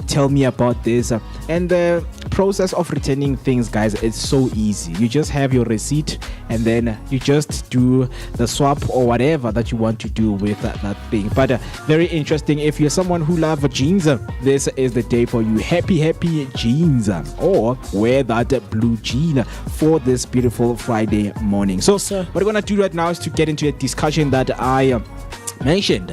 [SPEAKER 4] tell me about this. And the process of returning things, guys, it's so easy. You just have your receipt and then you just do the swap or whatever that you want to do with that thing. But very interesting. If you're someone who loves jeans, this is the day for you. Happy jeans, or wear that blue jean for this beautiful Friday morning. So what we're going to do right now is to get into a discussion that I mentioned,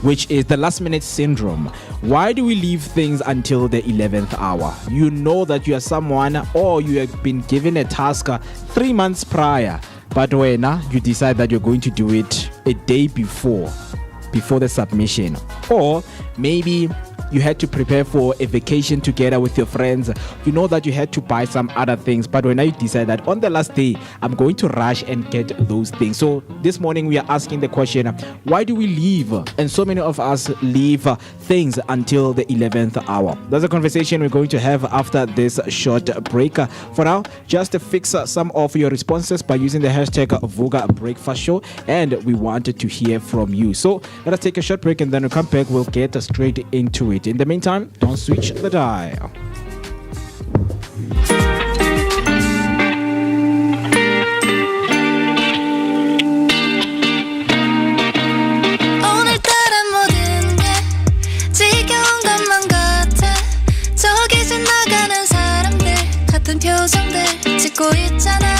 [SPEAKER 4] which is the last minute syndrome. Why do we leave things until the 11th hour? You know that you are someone, or you have been given a task 3 months prior, but when you decide that you're going to do it a day before the submission, or maybe you had to prepare for a vacation together with your friends. You know that you had to buy some other things, but when you decide that on the last day, I'm going to rush and get those things. So this morning we are asking the question, why do we leave? And so many of us leave things until the 11th hour. That's a conversation we're going to have after this short break. For now, just fix some of your responses by using the hashtag Vooka Breakfast Show, and we wanted to hear from you. So let us take a short break, and then we'll come back. We'll get straight into it. In the meantime, don't switch the dial.
[SPEAKER 1] 오늘따라 모든 게 지겨운 것만 같아. 저기 지나가는 사람들 같은 표정들 짓고 있잖아.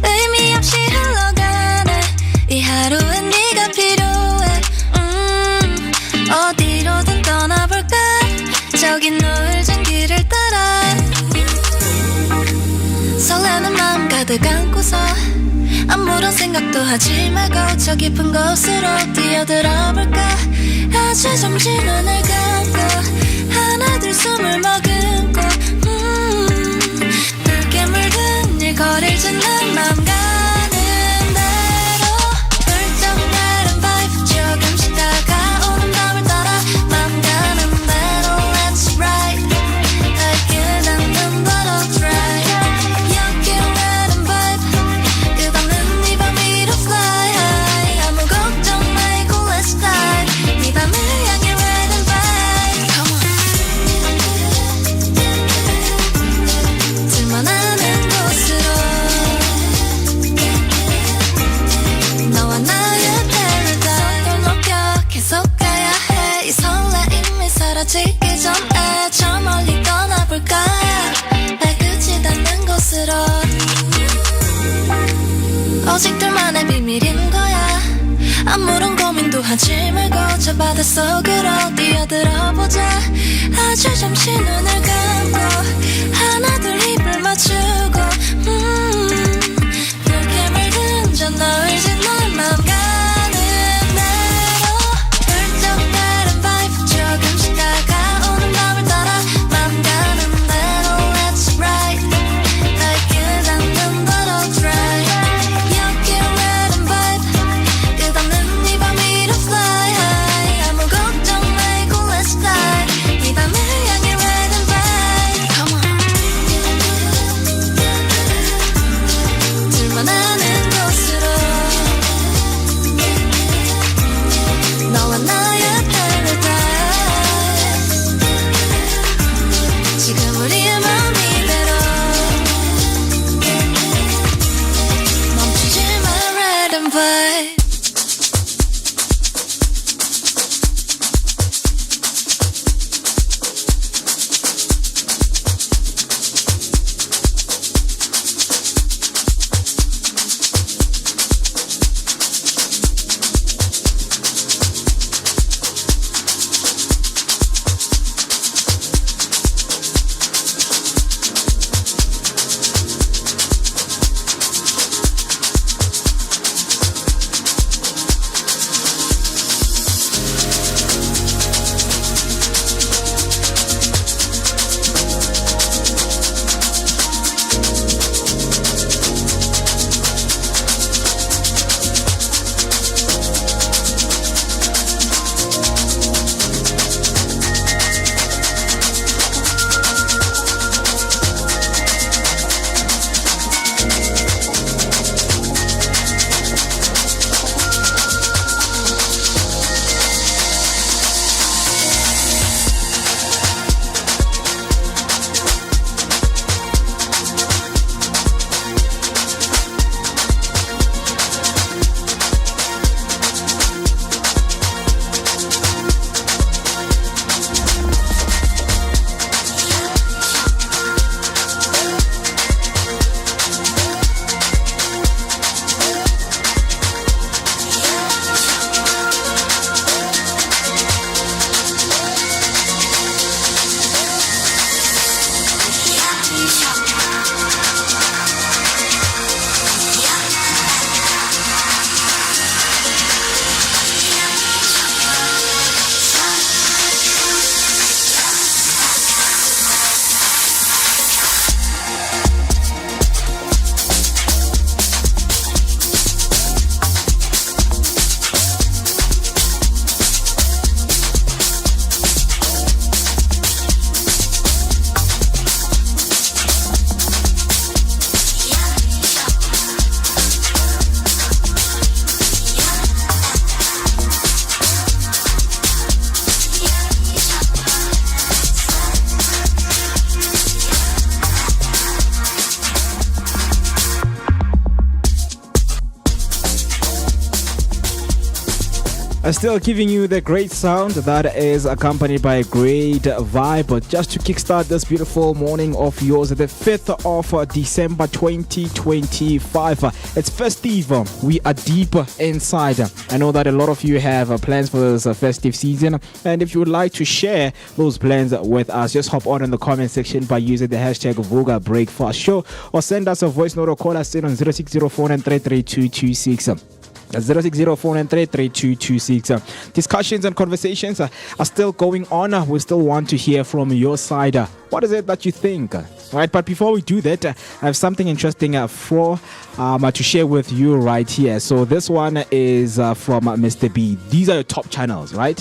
[SPEAKER 1] 의미 없이 흘러가네. 이 하루엔 네가 필요해. 어디로든 떠나볼까? 저기 노을진 길을 따라 설레는 마음 가득 안고서 아무런 생각도 하지 말고 저 깊은 곳으로 뛰어들어볼까? 아주 잠시 눈을 감고 하나 둘 숨을 머금고 붉게 물든 일거리를 짓는 마음 가는 대로 훌쩍 다른 vibe 조금씩 다가오는 밤을 따라 마음 가는 대로 let's ride 끝없는 butterfly 여기라는 vibe 끝없는 네 밤 위로 fly high 아무 걱정 말고 let's dive 네 밤을 향해 ride and vibe come on 둘만 아는 곳으로 너와 나의 paradise 널 높여 계속 가야 해 이 설레임이 사라지기 전에 저 멀리 떠나볼까 발끝이 닿는 곳으로 오직 둘만의 비밀인 거야 아무런 고민도 하지 말고 저 바다 속으로 뛰어들어보자 아주 잠시 눈을 감고 하나 둘 입을 맞추고 그렇게 물든 너를 짓는 맘 가는 대로 훌쩍 다른 vibe 조금씩 다가오는 맘을 따라 맘 가는 대로 let's ride 날 끝없는 butterfly 여기 red and vibe 끝없는 이 밤 위로 fly high 아무 걱정 말고 let's fly 이 밤을 향해 red and vibe come on 둘만 아는 곳으로 너와 나의 paradise 지금 우리의 맘 이대로 멈추지 마 red and vibe
[SPEAKER 4] Still giving you the great sound that is accompanied by a great vibe. But just to kickstart this beautiful morning of yours, the 5th of December 2025. It's festive. We are deep inside. I know that a lot of you have plans for this festive season. And if you would like to share those plans with us, just hop on in the comment section by using the hashtag Vooka Breakfast Show, or send us a voice note or call us in on 0604933226. 0604933226. Discussions and conversations are still going on. We still want to hear from your side. What is it that you think? Right, but before we do that, I have something interesting to share with you right here. So this one is from Mr. B. These are your top channels, right?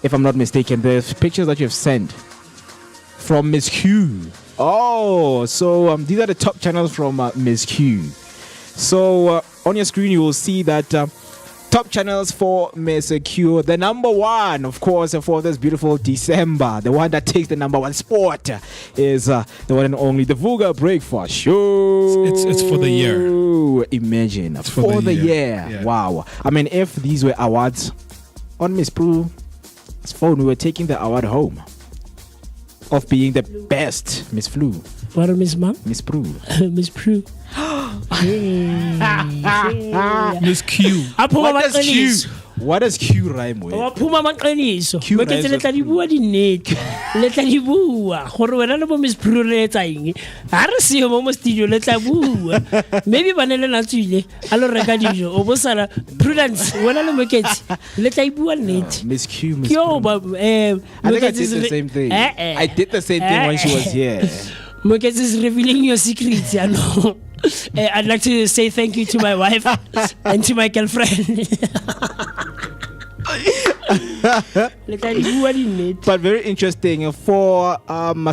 [SPEAKER 4] If I'm not mistaken, the pictures that you have sent from Miss Q. Oh, so these are the top channels from Miss Q. So on your screen, you will see that top channels for Miss Q. The number one, of course, for this beautiful December, the one that takes the number one spot is the one and only the Vooka Breakfast Show.
[SPEAKER 8] It's for the year.
[SPEAKER 4] Imagine, it's for the year. Yeah. Wow. I mean, if these were awards on Miss Brew's phone, we were taking the award home of being the best Miss Flu.
[SPEAKER 6] What a Miss Mom?
[SPEAKER 4] Miss Brew.
[SPEAKER 6] Miss Brew.
[SPEAKER 8] Miss Q.
[SPEAKER 4] What does Q rhyme with?
[SPEAKER 6] Waphuma amaqiniso.
[SPEAKER 4] Q rhymes
[SPEAKER 6] Moeketsi le tla
[SPEAKER 4] with
[SPEAKER 6] di bua dinnete. Le tla di bua gore wena le bo Miss Brew le etsa eng. Ha re se mo studio le tla bua. Maybe Banele na tswile a lo reka dijo o bo sala Prudence wena le Moeketsi le tla bua nnete.
[SPEAKER 4] Miss Q, Miss
[SPEAKER 6] Yo,
[SPEAKER 4] Brew.
[SPEAKER 6] but
[SPEAKER 4] I think I did the same thing. I did the same thing when she was here.
[SPEAKER 6] Moeketsi is revealing your secrets, I know. I'd like to say thank you to my wife and to my girlfriend.
[SPEAKER 4] But very interesting for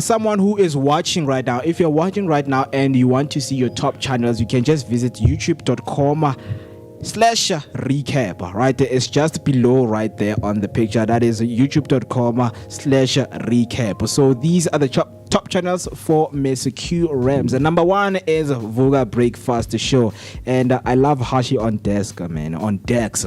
[SPEAKER 4] someone who is watching right now. If you're watching right now and you want to see your top channels, you can just visit youtube.com/recap. Right there, it's just below right there on the picture. That is youtube.com/recap. So these are the top channels for Miss Q Rams. And number one is Vooka Breakfast Show, and I love Hashi on desk, man, on decks.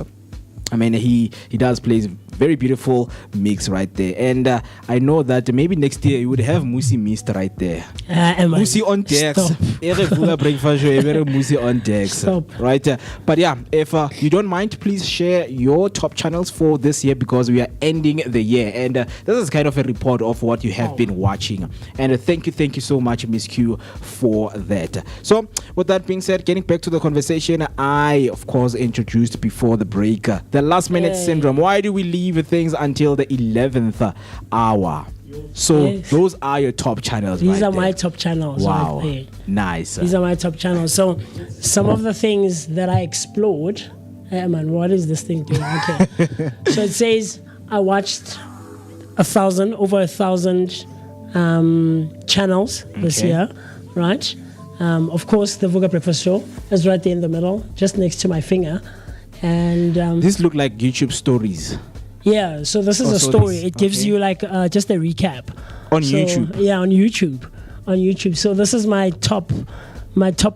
[SPEAKER 4] I mean, he does plays very beautiful mix right there, and I know that maybe next year you would have MooCee Mist right there. MooCee on decks. Vooka Breakfast Show, MooCee on decks. Right, but yeah, if you don't mind, please share your top channels for this year because we are ending the year, and this is kind of a report of what you have been watching. And thank you so much, Miss Q, for that. So, with that being said, getting back to the conversation, I of course introduced before the break the last minute syndrome. Why do we leave things until the 11th hour? So those are your top channels.
[SPEAKER 6] These are my top channels.
[SPEAKER 4] Wow,
[SPEAKER 6] right there.
[SPEAKER 4] Nice.
[SPEAKER 6] These are my top channels. So some of the things that I explored. Hey man, what is this thing doing? Okay. So it says I watched over 1,000 channels this year, right? Of course, the Vooka Breakfast Show is right there in the middle, just next to my finger. And
[SPEAKER 4] this look like YouTube stories.
[SPEAKER 6] Yeah, so this is a story. It gives you like just a recap
[SPEAKER 4] on YouTube.
[SPEAKER 6] Yeah, on YouTube. So this is my top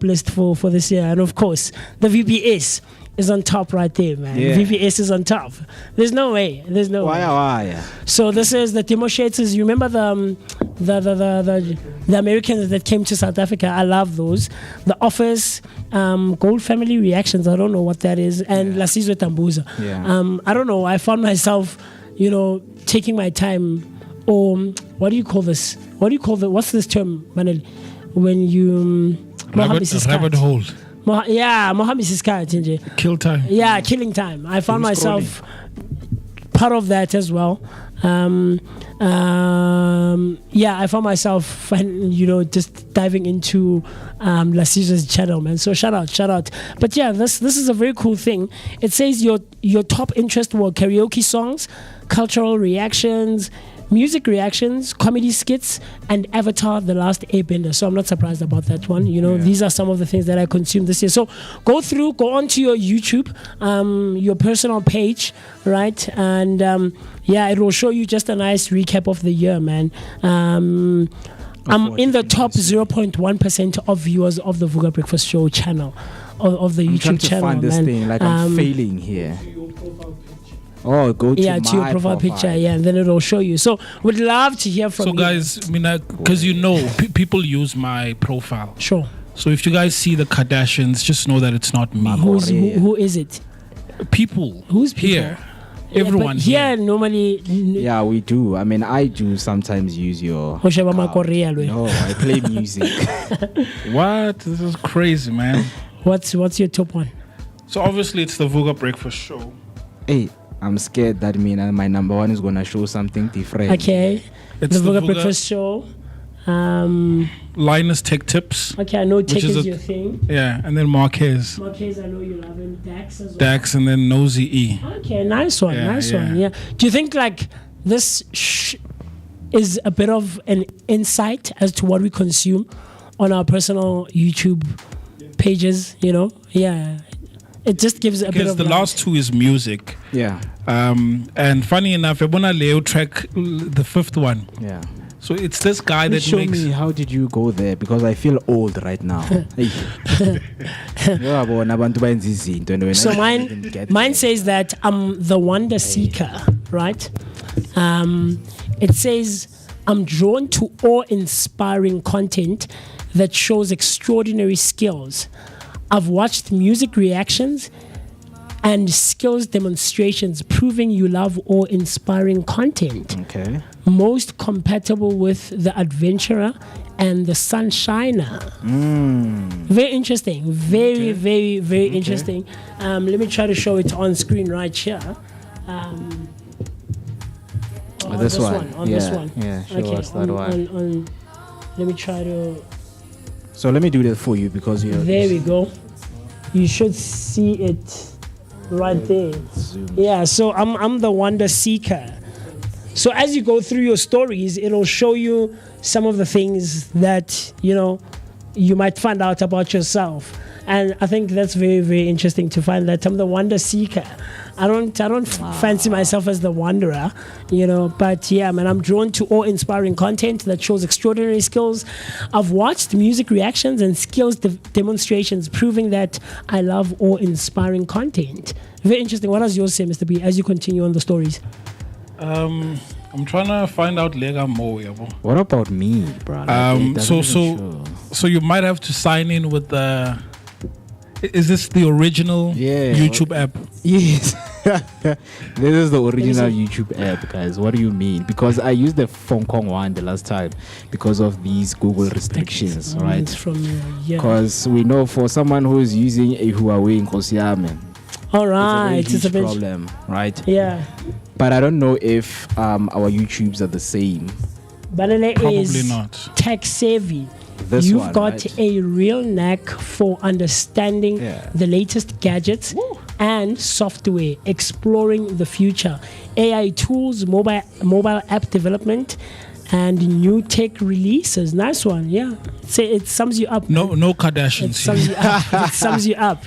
[SPEAKER 6] list for this year, and of course the VPS is on top right there, man.
[SPEAKER 4] Yeah.
[SPEAKER 6] VPS is on top. There's no way.
[SPEAKER 4] Why?
[SPEAKER 6] So this is the demonstrators. You remember the Americans that came to South Africa? I love those. The Office, Gold Family Reactions. I don't know what that is, and Lasizwe Tambuza. I don't know. I found myself, taking my time. Or what do you call this? What's this term, Banele? When you
[SPEAKER 8] rabbit hole.
[SPEAKER 6] Mohammed Siska.
[SPEAKER 8] Kill time.
[SPEAKER 6] Yeah, killing time. I found myself part of that as well. I found myself, just diving into Lasizwe's channel, man. So shout out. But yeah, this is a very cool thing. It says your top interest were karaoke songs, cultural reactions, music reactions, comedy skits, and Avatar: The Last Airbender. So I'm not surprised about that one. These are some of the things that I consumed this year. So go onto your YouTube, your personal page, right? And it will show you just a nice recap of the year, man. I'm in the top 0.1% of viewers of the Vooka Breakfast Show channel, of the YouTube channel.
[SPEAKER 4] I'm trying to find this thing, like I'm failing here. Oh, go to
[SPEAKER 6] to your profile picture, and then it'll show you. So we'd love to hear from you.
[SPEAKER 8] So guys, because people use my profile.
[SPEAKER 6] Sure.
[SPEAKER 8] So if you guys see the Kardashians, just know that it's not me.
[SPEAKER 6] Who is it?
[SPEAKER 8] People.
[SPEAKER 6] Who's people?
[SPEAKER 8] Here? Everyone here.
[SPEAKER 6] Normally.
[SPEAKER 4] Yeah, we do. I mean, I do sometimes use your.
[SPEAKER 6] No,
[SPEAKER 4] I play music.
[SPEAKER 8] What? This is crazy, man.
[SPEAKER 6] What's your top one?
[SPEAKER 8] So obviously it's the Vooka Breakfast Show.
[SPEAKER 4] Hey, I'm scared that my number one is gonna show something different.
[SPEAKER 6] Okay, it's the Vooka Breakfast Show.
[SPEAKER 8] Linus Tech Tips.
[SPEAKER 6] Okay, I know Tech is your thing.
[SPEAKER 8] Yeah, and then Marquez.
[SPEAKER 6] Marquez, I know you love him. Dax as well.
[SPEAKER 8] Dax, and then Nosy E.
[SPEAKER 6] Okay, nice one. Yeah. Do you think like this is a bit of an insight as to what we consume on our personal YouTube pages? Yeah. It just gives a bit of.
[SPEAKER 8] Because the last two is music.
[SPEAKER 4] Yeah.
[SPEAKER 8] And funny enough, Ebona Leo track the fifth one.
[SPEAKER 4] Yeah.
[SPEAKER 8] So it's this guy that
[SPEAKER 4] show me how did you go there, because I feel old right now.
[SPEAKER 6] So mine says that I'm the wonder seeker, right? It says I'm drawn to awe-inspiring content that shows extraordinary skills. I've watched music reactions and skills demonstrations proving you love awe-inspiring content.
[SPEAKER 4] Okay.
[SPEAKER 6] Most compatible with the adventurer and the sunshiner. Very interesting. Very, very, very interesting. Let me try to show it on screen right here.
[SPEAKER 4] This one.
[SPEAKER 6] This one.
[SPEAKER 4] Yeah, show us that one.
[SPEAKER 6] Let me try to...
[SPEAKER 4] So let me do that for you because you're...
[SPEAKER 6] There we go. You should see it right there. Yeah, so I'm the wonder seeker. So as you go through your stories, it'll show you some of the things that, you might find out about yourself. And I think that's very, very interesting to find that I'm the wonder seeker. I don't fancy myself as the wanderer, but yeah, man, I'm drawn to awe-inspiring content that shows extraordinary skills. I've watched music reactions and skills demonstrations proving that I love awe-inspiring content. Very interesting. What does yours say, Mr. B, as you continue on the stories?
[SPEAKER 8] I'm trying to find out Lega more.
[SPEAKER 4] What about me, bro?
[SPEAKER 8] So you might have to sign in with the... Is this the original YouTube app?
[SPEAKER 4] Yes. This is the original YouTube app, guys. What do you mean? Because I used the Hong Kong one the last time because of these Google restrictions, right? Because we know for someone who is using a Huawei in Kosiamen,
[SPEAKER 6] all right,
[SPEAKER 4] it's a problem, right?
[SPEAKER 6] Yeah.
[SPEAKER 4] But I don't know if our YouTubes are the same.
[SPEAKER 6] Banele
[SPEAKER 8] Probably
[SPEAKER 6] is
[SPEAKER 8] not.
[SPEAKER 6] tech savvy.
[SPEAKER 4] You've
[SPEAKER 6] got a real knack for understanding the latest gadgets and software, exploring the future, AI tools, mobile app development, and new tech releases. Nice one, yeah. It sums you up.
[SPEAKER 8] No Kardashians.
[SPEAKER 6] It sums you up. It sums you up.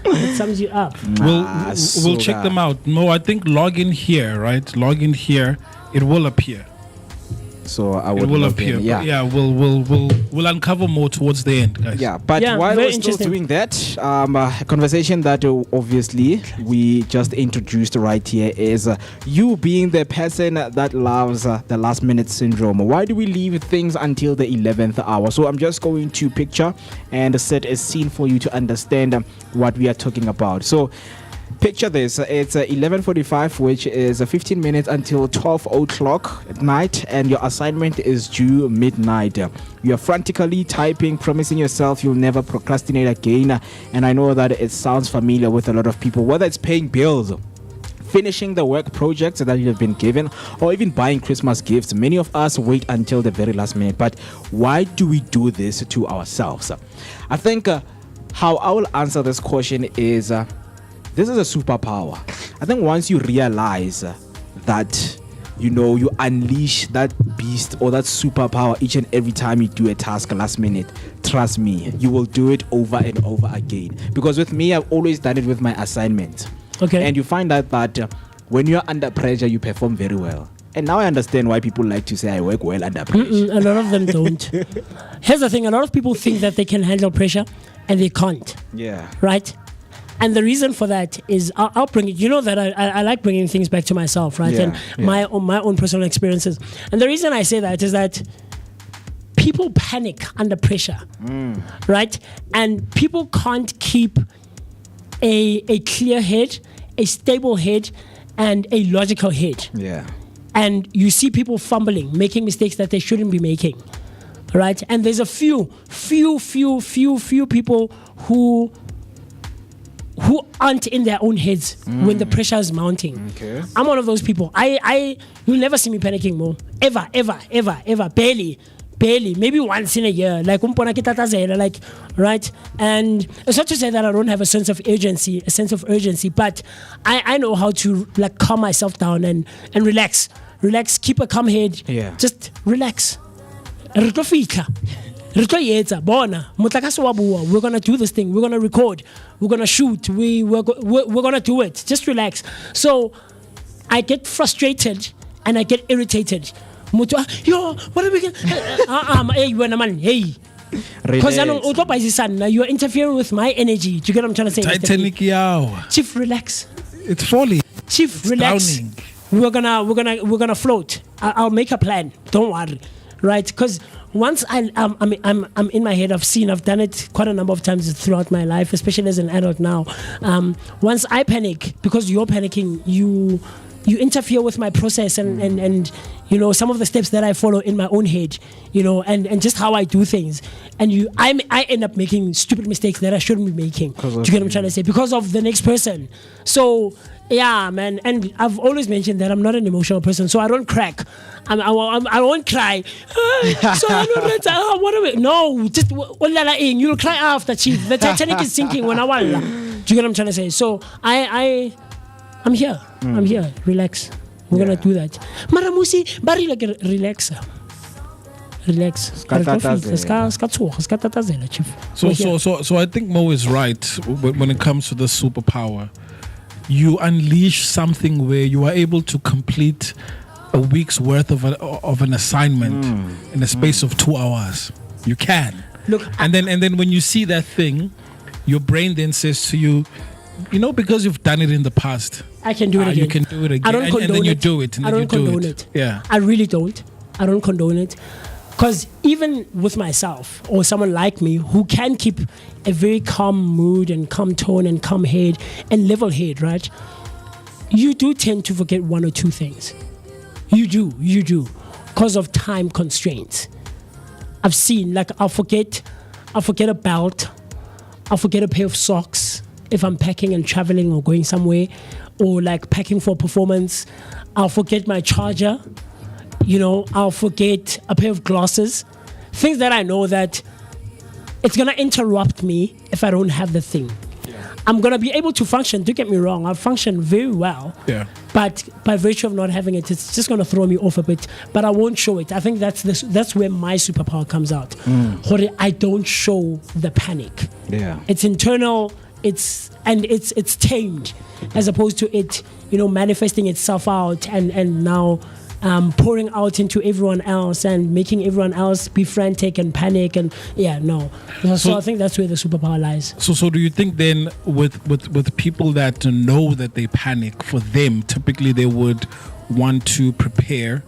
[SPEAKER 6] It sums you up.
[SPEAKER 8] We'll check them out. No, I think log in here, right? Log in here. It will appear.
[SPEAKER 4] So I would.
[SPEAKER 8] It will appear. Yeah, we'll uncover more towards the end, guys.
[SPEAKER 4] Yeah, but while we're still doing that, a conversation that obviously we just introduced right here is you being the person that loves the last minute syndrome. Why do we leave things until the 11th hour? So I'm just going to picture and set a scene for you to understand what we are talking about. So picture this, it's 11:45, which is 15 minutes until 12 o'clock at night, and your assignment is due midnight. You are frantically typing, promising yourself you'll never procrastinate again, and I know that it sounds familiar with a lot of people, whether it's paying bills, finishing the work projects that you have been given, or even buying Christmas gifts. Many of us wait until the very last minute, but why do we do this to ourselves? I think how I will answer this question is this is a superpower. I think once you realize that, you unleash that beast or that superpower each and every time you do a task last minute, trust me, you will do it over and over again. Because with me, I've always done it with my assignments.
[SPEAKER 6] Okay.
[SPEAKER 4] And you find out that when you're under pressure, you perform very well. And now I understand why people like to say I work well under pressure.
[SPEAKER 6] A lot of them don't. Here's the thing. A lot of people think that they can handle pressure and they can't.
[SPEAKER 4] Yeah.
[SPEAKER 6] Right? And the reason for that is I'll bring it. You know that I like bringing things back to myself, right?
[SPEAKER 4] Yeah,
[SPEAKER 6] and my own personal experiences. And the reason I say that is that people panic under pressure, right? And people can't keep a clear head, a stable head, and a logical head.
[SPEAKER 4] Yeah.
[SPEAKER 6] And you see people fumbling, making mistakes that they shouldn't be making, right? And there's a few people who aren't in their own heads when the pressure is mounting.
[SPEAKER 4] Okay.
[SPEAKER 6] I'm one of those people. You'll never see me panicking more. Ever. Barely. Maybe once in a year. Like, right? And it's not to say that I don't have a sense of urgency, but I know how to calm myself down and relax. Keep a calm head.
[SPEAKER 4] Yeah.
[SPEAKER 6] Just relax. We're gonna do this thing. We're gonna record. We're gonna shoot. We're gonna do it. Just relax. So I get frustrated and I get irritated. Yo, what are we gonna? Hey, man. Because you're interfering with my energy. Do you get what I'm trying to say?
[SPEAKER 8] Titanic yow.
[SPEAKER 6] Chief, relax.
[SPEAKER 8] It's falling.
[SPEAKER 6] Chief, relax.
[SPEAKER 8] Drowning.
[SPEAKER 6] We're gonna float. I'll make a plan. Don't worry. Right? Because once I'm in my head, I've done it quite a number of times throughout my life, especially as an adult now. Once I panic, because you're panicking, you interfere with my process and you know, some of the steps that I follow in my own head, you know, and just how I do things. And I end up making stupid mistakes that I shouldn't be making. Do you get what I'm trying to say? Because of the next person. So yeah, man. And I've always mentioned that I'm not an emotional person, so I don't crack. I won't cry. So I don't what are we? No, just you'll cry after, chief. The Titanic is sinking when I want. Do you get what I'm trying to say? So I'm here. I'm here. Relax. We're gonna do that. Maramusi, bari like relax.
[SPEAKER 8] So I think Mo is right when it comes to the superpower. You unleash something where you are able to complete a week's worth of an assignment in a space of 2 hours. You can.
[SPEAKER 6] Look,
[SPEAKER 8] and then when you see that thing, your brain then says to you, you know, because you've done it in the past,
[SPEAKER 6] I can do it again.
[SPEAKER 8] You can do it again.
[SPEAKER 6] I don't condone
[SPEAKER 8] and then you
[SPEAKER 6] it.
[SPEAKER 8] do it. And
[SPEAKER 6] I
[SPEAKER 8] then
[SPEAKER 6] don't condone it.
[SPEAKER 8] Yeah.
[SPEAKER 6] I really don't. I don't condone it. Because even with myself or someone like me who can keep a very calm mood and calm tone and calm head and level head, right? You do tend to forget one or two things. You do. Because of time constraints. I've seen, like, I'll forget a belt. I'll forget a pair of socks if I'm packing and traveling or going somewhere, or like packing for a performance. I'll forget my charger. You know, I'll forget a pair of glasses. Things that I know that it's going to interrupt me if I don't have the thing. Yeah. I'm going to be able to function. Don't get me wrong. I'll function very well.
[SPEAKER 8] Yeah.
[SPEAKER 6] But by virtue of not having it, it's just going to throw me off a bit. But I won't show it. I think that's where my superpower comes out. I don't show the panic.
[SPEAKER 4] Yeah.
[SPEAKER 6] It's internal. It's tamed, as opposed to it, you know, manifesting itself out and now pouring out into everyone else and making everyone else be frantic and panic and no. So I think that's where the superpower lies.
[SPEAKER 8] So do you think then with people that know that they panic, for them typically they would want to prepare,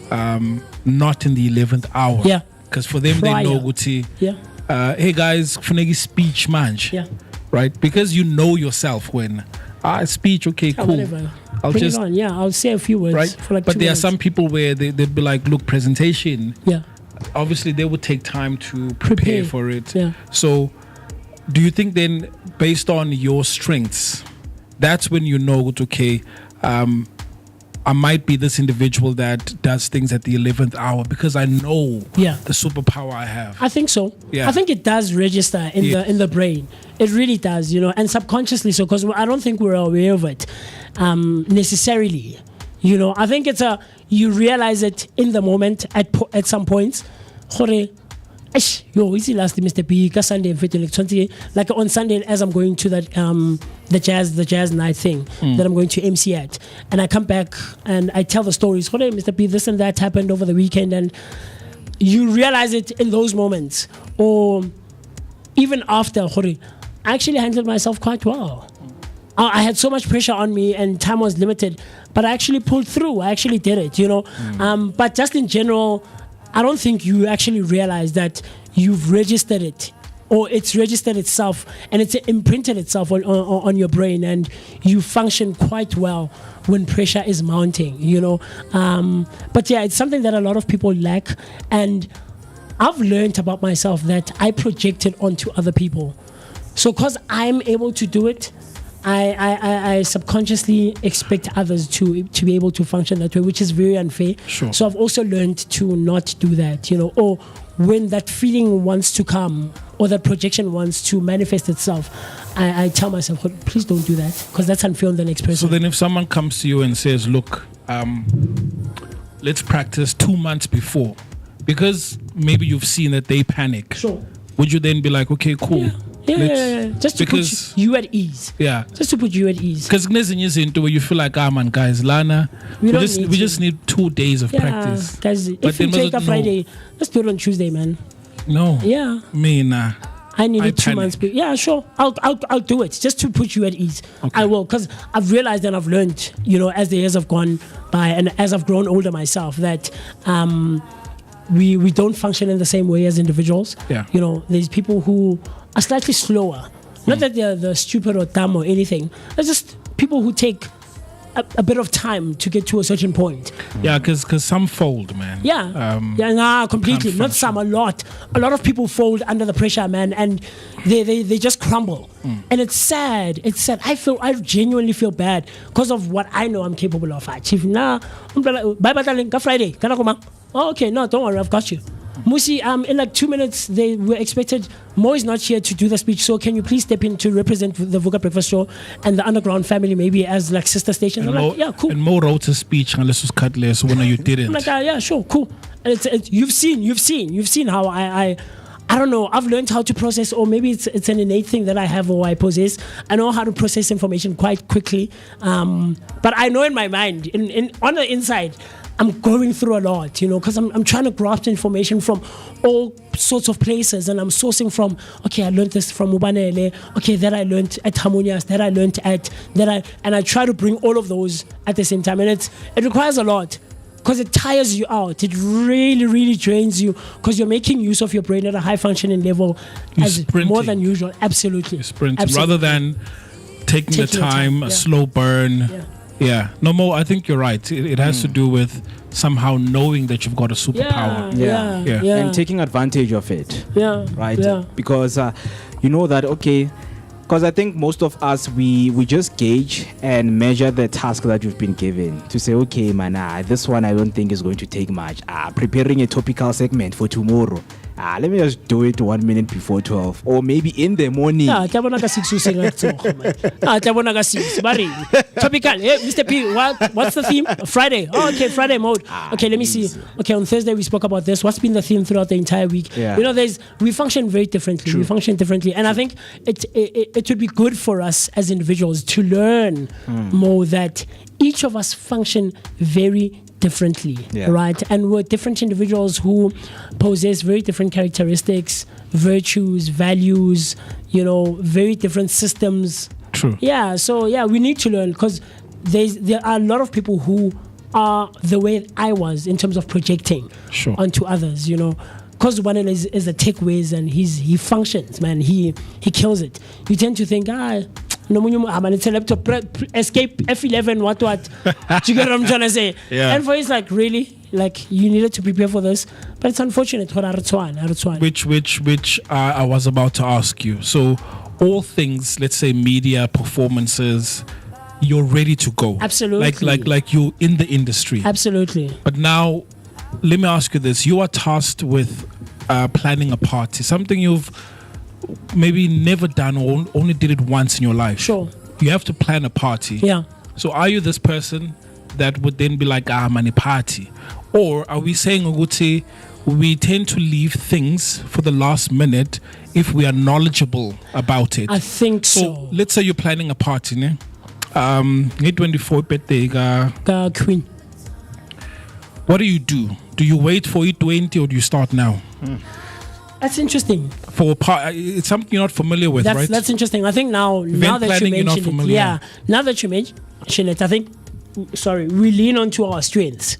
[SPEAKER 8] not in the 11th hour?
[SPEAKER 6] Yeah.
[SPEAKER 8] Because for them they know Guti.
[SPEAKER 6] Yeah.
[SPEAKER 8] Hey guys, funegi speech manch.
[SPEAKER 6] Yeah.
[SPEAKER 8] Right? Because you know yourself when speech, okay, cool.
[SPEAKER 6] Whatever. I'll say a few words.
[SPEAKER 8] Right?
[SPEAKER 6] For like
[SPEAKER 8] but
[SPEAKER 6] 2
[SPEAKER 8] there
[SPEAKER 6] minutes.
[SPEAKER 8] are some people where they'd be like, look, presentation.
[SPEAKER 6] Yeah.
[SPEAKER 8] Obviously, they would take time to prepare for it.
[SPEAKER 6] Yeah.
[SPEAKER 8] So, do you think then, based on your strengths, that's when you know, okay, I might be this individual that does things at the 11th hour because I know the superpower I have?
[SPEAKER 6] I think so.
[SPEAKER 8] Yeah.
[SPEAKER 6] I think it does register in the brain. It really does, you know, and subconsciously so, because I don't think we're aware of it necessarily. You know, I think you realize it in the moment at some points. Easy last Mr. B, Sunday and like on Sunday as I'm going to that the jazz night thing that I'm going to MC at, and I come back and I tell the stories. Mr. B, this and that happened over the weekend, and you realize it in those moments, or even after. I actually handled myself quite well. I had so much pressure on me and time was limited, but I actually pulled through. I actually did it, you know. But just in general, I don't think you actually realize that you've registered it, or it's registered itself and it's imprinted itself on your brain, and you function quite well when pressure is mounting, you know. But yeah, it's something that a lot of people lack, and I've learned about myself that I project it onto other people. So because I'm able to do it, I subconsciously expect others to be able to function that way, which is very unfair.
[SPEAKER 8] Sure.
[SPEAKER 6] So I've also learned to not do that, you know, or when that feeling wants to come or that projection wants to manifest itself, I tell myself, please don't do that, because that's unfair on the next person.
[SPEAKER 8] So then if someone comes to you and says, look, let's practice 2 months before, because maybe you've seen that they panic.
[SPEAKER 6] Sure.
[SPEAKER 8] Would you then be like, okay, cool.
[SPEAKER 6] Yeah. Just to put you at ease.
[SPEAKER 8] Yeah.
[SPEAKER 6] Just to put you at ease.
[SPEAKER 8] Because into where you feel like, man, guys, Lana, we just need 2 days of practice.
[SPEAKER 6] Guys, if you take a Friday, let's do it on Tuesday, man.
[SPEAKER 8] No.
[SPEAKER 6] Yeah.
[SPEAKER 8] Me, nah.
[SPEAKER 6] I needed 2 months. Yeah, sure. I'll do it just to put you at ease. Okay. I will, because I've realized and I've learned, you know, as the years have gone by and as I've grown older myself, that we don't function in the same way as individuals.
[SPEAKER 8] Yeah.
[SPEAKER 6] You know, there's people who are slightly slower. Not that they're stupid or dumb or anything. They're just people who take a bit of time to get to a certain point.
[SPEAKER 8] Yeah, because some fold, man.
[SPEAKER 6] Yeah, completely. Not some, a lot. A lot of people fold under the pressure, man, and they just crumble. And it's sad. It's sad. I genuinely feel bad because of what I know I'm capable of. Chief, bye bye, darling. Friday. Oh, okay, no, don't worry, I've got you. MooCee, in like 2 minutes, they were expected. Mo is not here to do the speech, so can you please step in to represent the Vooka Breakfast Show and the Underground family, maybe as like sister stations? I'm like, yeah, cool.
[SPEAKER 8] And Mo wrote a speech unless it was cut less when you didn't.
[SPEAKER 6] I'm like, yeah, sure, cool. And you've seen how I don't know. I've learned how to process, or maybe it's an innate thing that I have or I possess. I know how to process information quite quickly, but I know in my mind, on the inside, I'm going through a lot, you know, because I'm trying to grasp information from all sorts of places, and I'm sourcing from, okay, I learned this from Banele, okay, that I learned at Harmonious, that I learned and I try to bring all of those at the same time, and it requires a lot. Because it tires you out. It really, really drains you because you're making use of your brain at a high functioning level more than usual. Absolutely.
[SPEAKER 8] You're sprinting rather than taking the time, a slow burn. Yeah. No, Mo, I think you're right. It has to do with somehow knowing that you've got a superpower.
[SPEAKER 4] Yeah. And taking advantage of it.
[SPEAKER 6] Yeah.
[SPEAKER 4] Right?
[SPEAKER 6] Yeah.
[SPEAKER 4] Because you know that, okay, because I think most of us, we just gauge and measure the task that you've been given to say, okay, man, this one I don't think is going to take much. Preparing a topical segment for tomorrow. Let me just do it 1 minute before 12, or maybe in the morning.
[SPEAKER 6] Topical. Hey, Mr. P, what's the theme? Friday. Oh, okay, Friday mode. Okay, let me see. Okay, on Thursday we spoke about this. What's been the theme throughout the entire week?
[SPEAKER 4] Yeah.
[SPEAKER 6] You know, we function very differently.
[SPEAKER 4] True.
[SPEAKER 6] We function differently, and I think it would be good for us as individuals to learn more that each of us function very differently, right? And we're different individuals who possess very different characteristics, virtues, values, you know, very different systems.
[SPEAKER 8] True.
[SPEAKER 6] Yeah, so we need to learn because there are a lot of people who are the way I was in terms of projecting onto others, you know. Because Banele is a tech whiz and he functions, man. He kills it. You tend to think, Celeb to escape F11, what? Do you get what I'm trying to say?
[SPEAKER 8] Yeah.
[SPEAKER 6] And for it's like, really? Like, you needed to prepare for this? But it's unfortunate.
[SPEAKER 8] Which I was about to ask you. So, all things, let's say media, performances, you're ready to go.
[SPEAKER 6] Absolutely.
[SPEAKER 8] Like you're in the industry.
[SPEAKER 6] Absolutely.
[SPEAKER 8] But now, let me ask you this. You are tasked with planning a party, something you've maybe never done or only did it once in your life.
[SPEAKER 6] Sure.
[SPEAKER 8] You have to plan a party.
[SPEAKER 6] Yeah.
[SPEAKER 8] So are you this person that would then be like, mani party? Or are we saying, Uguti, we tend to leave things for the last minute if we are knowledgeable about it?
[SPEAKER 6] I think so.
[SPEAKER 8] Let's say you're planning a party, ne? 24 birthday
[SPEAKER 6] Queen.
[SPEAKER 8] What do? Do you wait for E20 or do you start now?
[SPEAKER 6] That's interesting.
[SPEAKER 8] For a part, it's something you're not familiar with, right?
[SPEAKER 6] That's interesting. I think now that you mention it, now that you mention it, I think, we lean onto our strengths.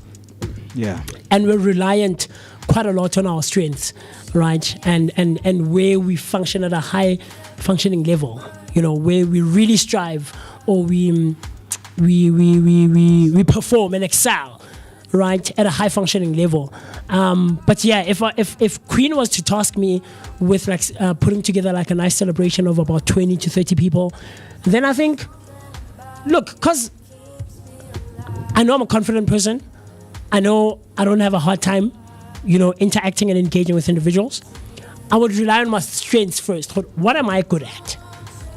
[SPEAKER 4] Yeah.
[SPEAKER 6] And we're reliant quite a lot on our strengths, right? And where we function at a high functioning level, you know, where we really strive or we perform and excel. Right, at a high functioning level, but yeah, if Queen was to task me with like putting together like a nice celebration of about 20 to 30 people, then I think, look, because I know I'm a confident person, I know I don't have a hard time, you know, interacting and engaging with individuals. I would rely on my strengths first. What am I good at?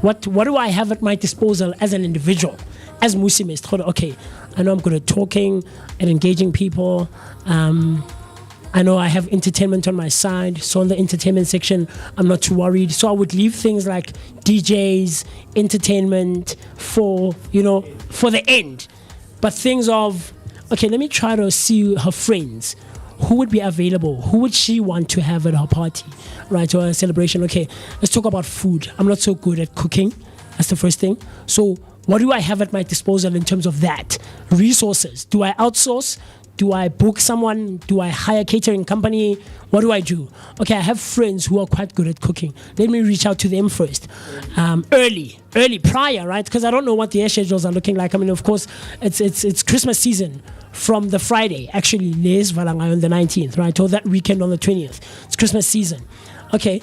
[SPEAKER 6] What do I have at my disposal as an individual? As MooCee Mist, okay, I know I'm good at talking and engaging people. I know I have entertainment on my side. So in the entertainment section, I'm not too worried. So I would leave things like DJs, entertainment for the end. But things of, okay, let me try to see her friends. Who would be available? Who would she want to have at her party, right, or a celebration? Okay, let's talk about food. I'm not so good at cooking. That's the first thing. So what do I have at my disposal in terms of that? Resources. Do I outsource? Do I book someone? Do I hire a catering company? What do I do? Okay, I have friends who are quite good at cooking. Let me reach out to them first. Early prior, right? Because I don't know what the air schedules are looking like. I mean, of course, it's Christmas season from the Friday. Actually, Les Valanga on the 19th, right? Or that weekend on the 20th. It's Christmas season. Okay,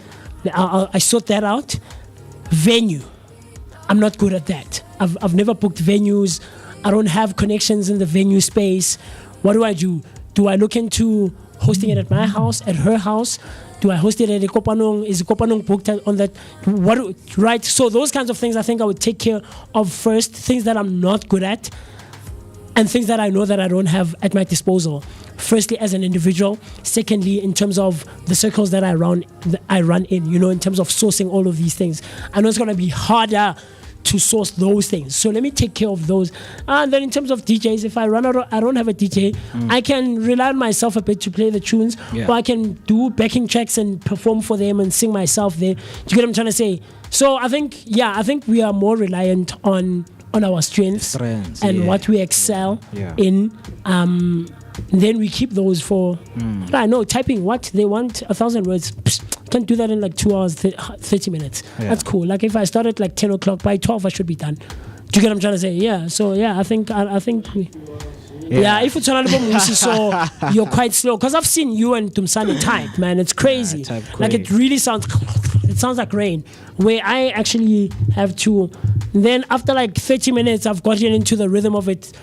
[SPEAKER 6] I sort that out. Venue. I'm not good at that. I've never booked venues. I don't have connections in the venue space. What do? Do I look into hosting it at my house, at her house? Do I host it at Kopanong? Is Kopanong booked on that? Right? So those kinds of things I think I would take care of first. Things that I'm not good at and things that I know that I don't have at my disposal. Firstly, as an individual. Secondly, in terms of the circles that I run in, in terms of sourcing all of these things. I know it's going to be harder to source those things. So let me take care of those. And then in terms of DJs, if I run out, I don't have a DJ, I can rely on myself a bit to play the tunes, or I can do backing tracks and perform for them and sing myself there. Do you get what I'm trying to say? So I think we are more reliant on our strengths and what we excel in. Then we keep those for, I know, typing what they want, 1,000 words. Can't do that in like 2 hours, 30 minutes. That's cool. Like if I start at like 10 o'clock, by 12 I should be done. Do you get what I'm trying to say? Yeah. So yeah, I think we. Yeah, if it's on MooCee, so you're quite slow. Because I've seen you and Tumsani type, man. It's crazy. Like it really sounds like rain. Where I actually have to. Then after like 30 minutes, I've gotten into the rhythm of it.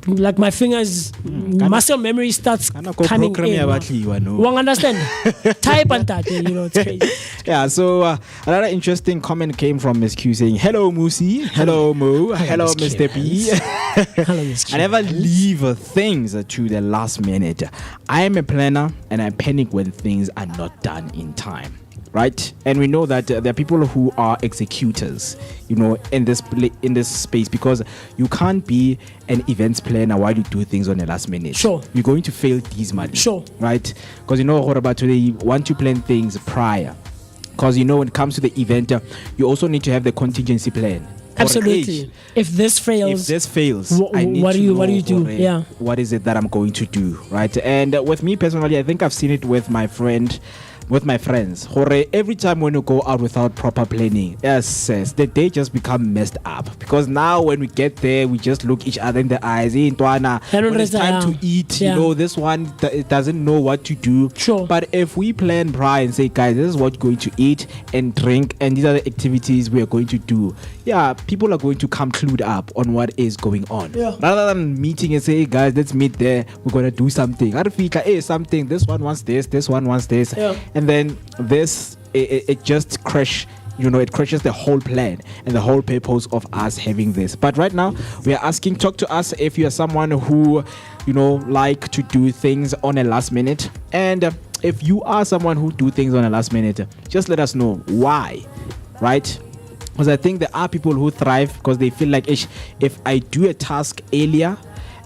[SPEAKER 6] Like my fingers, muscle memory starts coming in. Won't understand. Type and that, it's crazy.
[SPEAKER 4] Yeah, so another interesting comment came from Miss Q saying, "Hello MooCee, hello Mo, hello Mr. B.
[SPEAKER 6] Hello Miss Q.
[SPEAKER 4] I never leave things to the last minute. I am a planner and I panic when things are not done in time." Right, and we know that there are people who are executors, in this space, because you can't be an events planner while you do things on the last minute.
[SPEAKER 6] Sure,
[SPEAKER 4] you're going to fail these money.
[SPEAKER 6] Sure,
[SPEAKER 4] right, because what about today? You want to plan things prior, because when it comes to the event, you also need to have the contingency plan.
[SPEAKER 6] Absolutely. If this fails, what do you do? Yeah.
[SPEAKER 4] What is it that I'm going to do? Right, and with me personally, I think I've seen it with my friends. Every time when you go out without proper planning, the day just become messed up, because now when we get there, we just look each other in the eyes. When it's time to eat, this one it doesn't know what to do.
[SPEAKER 6] Sure.
[SPEAKER 4] But if we plan prior and say, guys, this is what you're going to eat and drink, and these are the activities we are going to do, people are going to come clued up on what is going on. Rather than meeting and say, hey guys, let's meet there, we're going to do something. Something, this one wants this one wants this. And then this, it just crashes the whole plan and the whole purpose of us having this. But right now, we are asking, talk to us if you are someone who, like to do things on a last minute. And if you are someone who do things on a last minute, just let us know why, right? Because I think there are people who thrive because they feel like, if I do a task earlier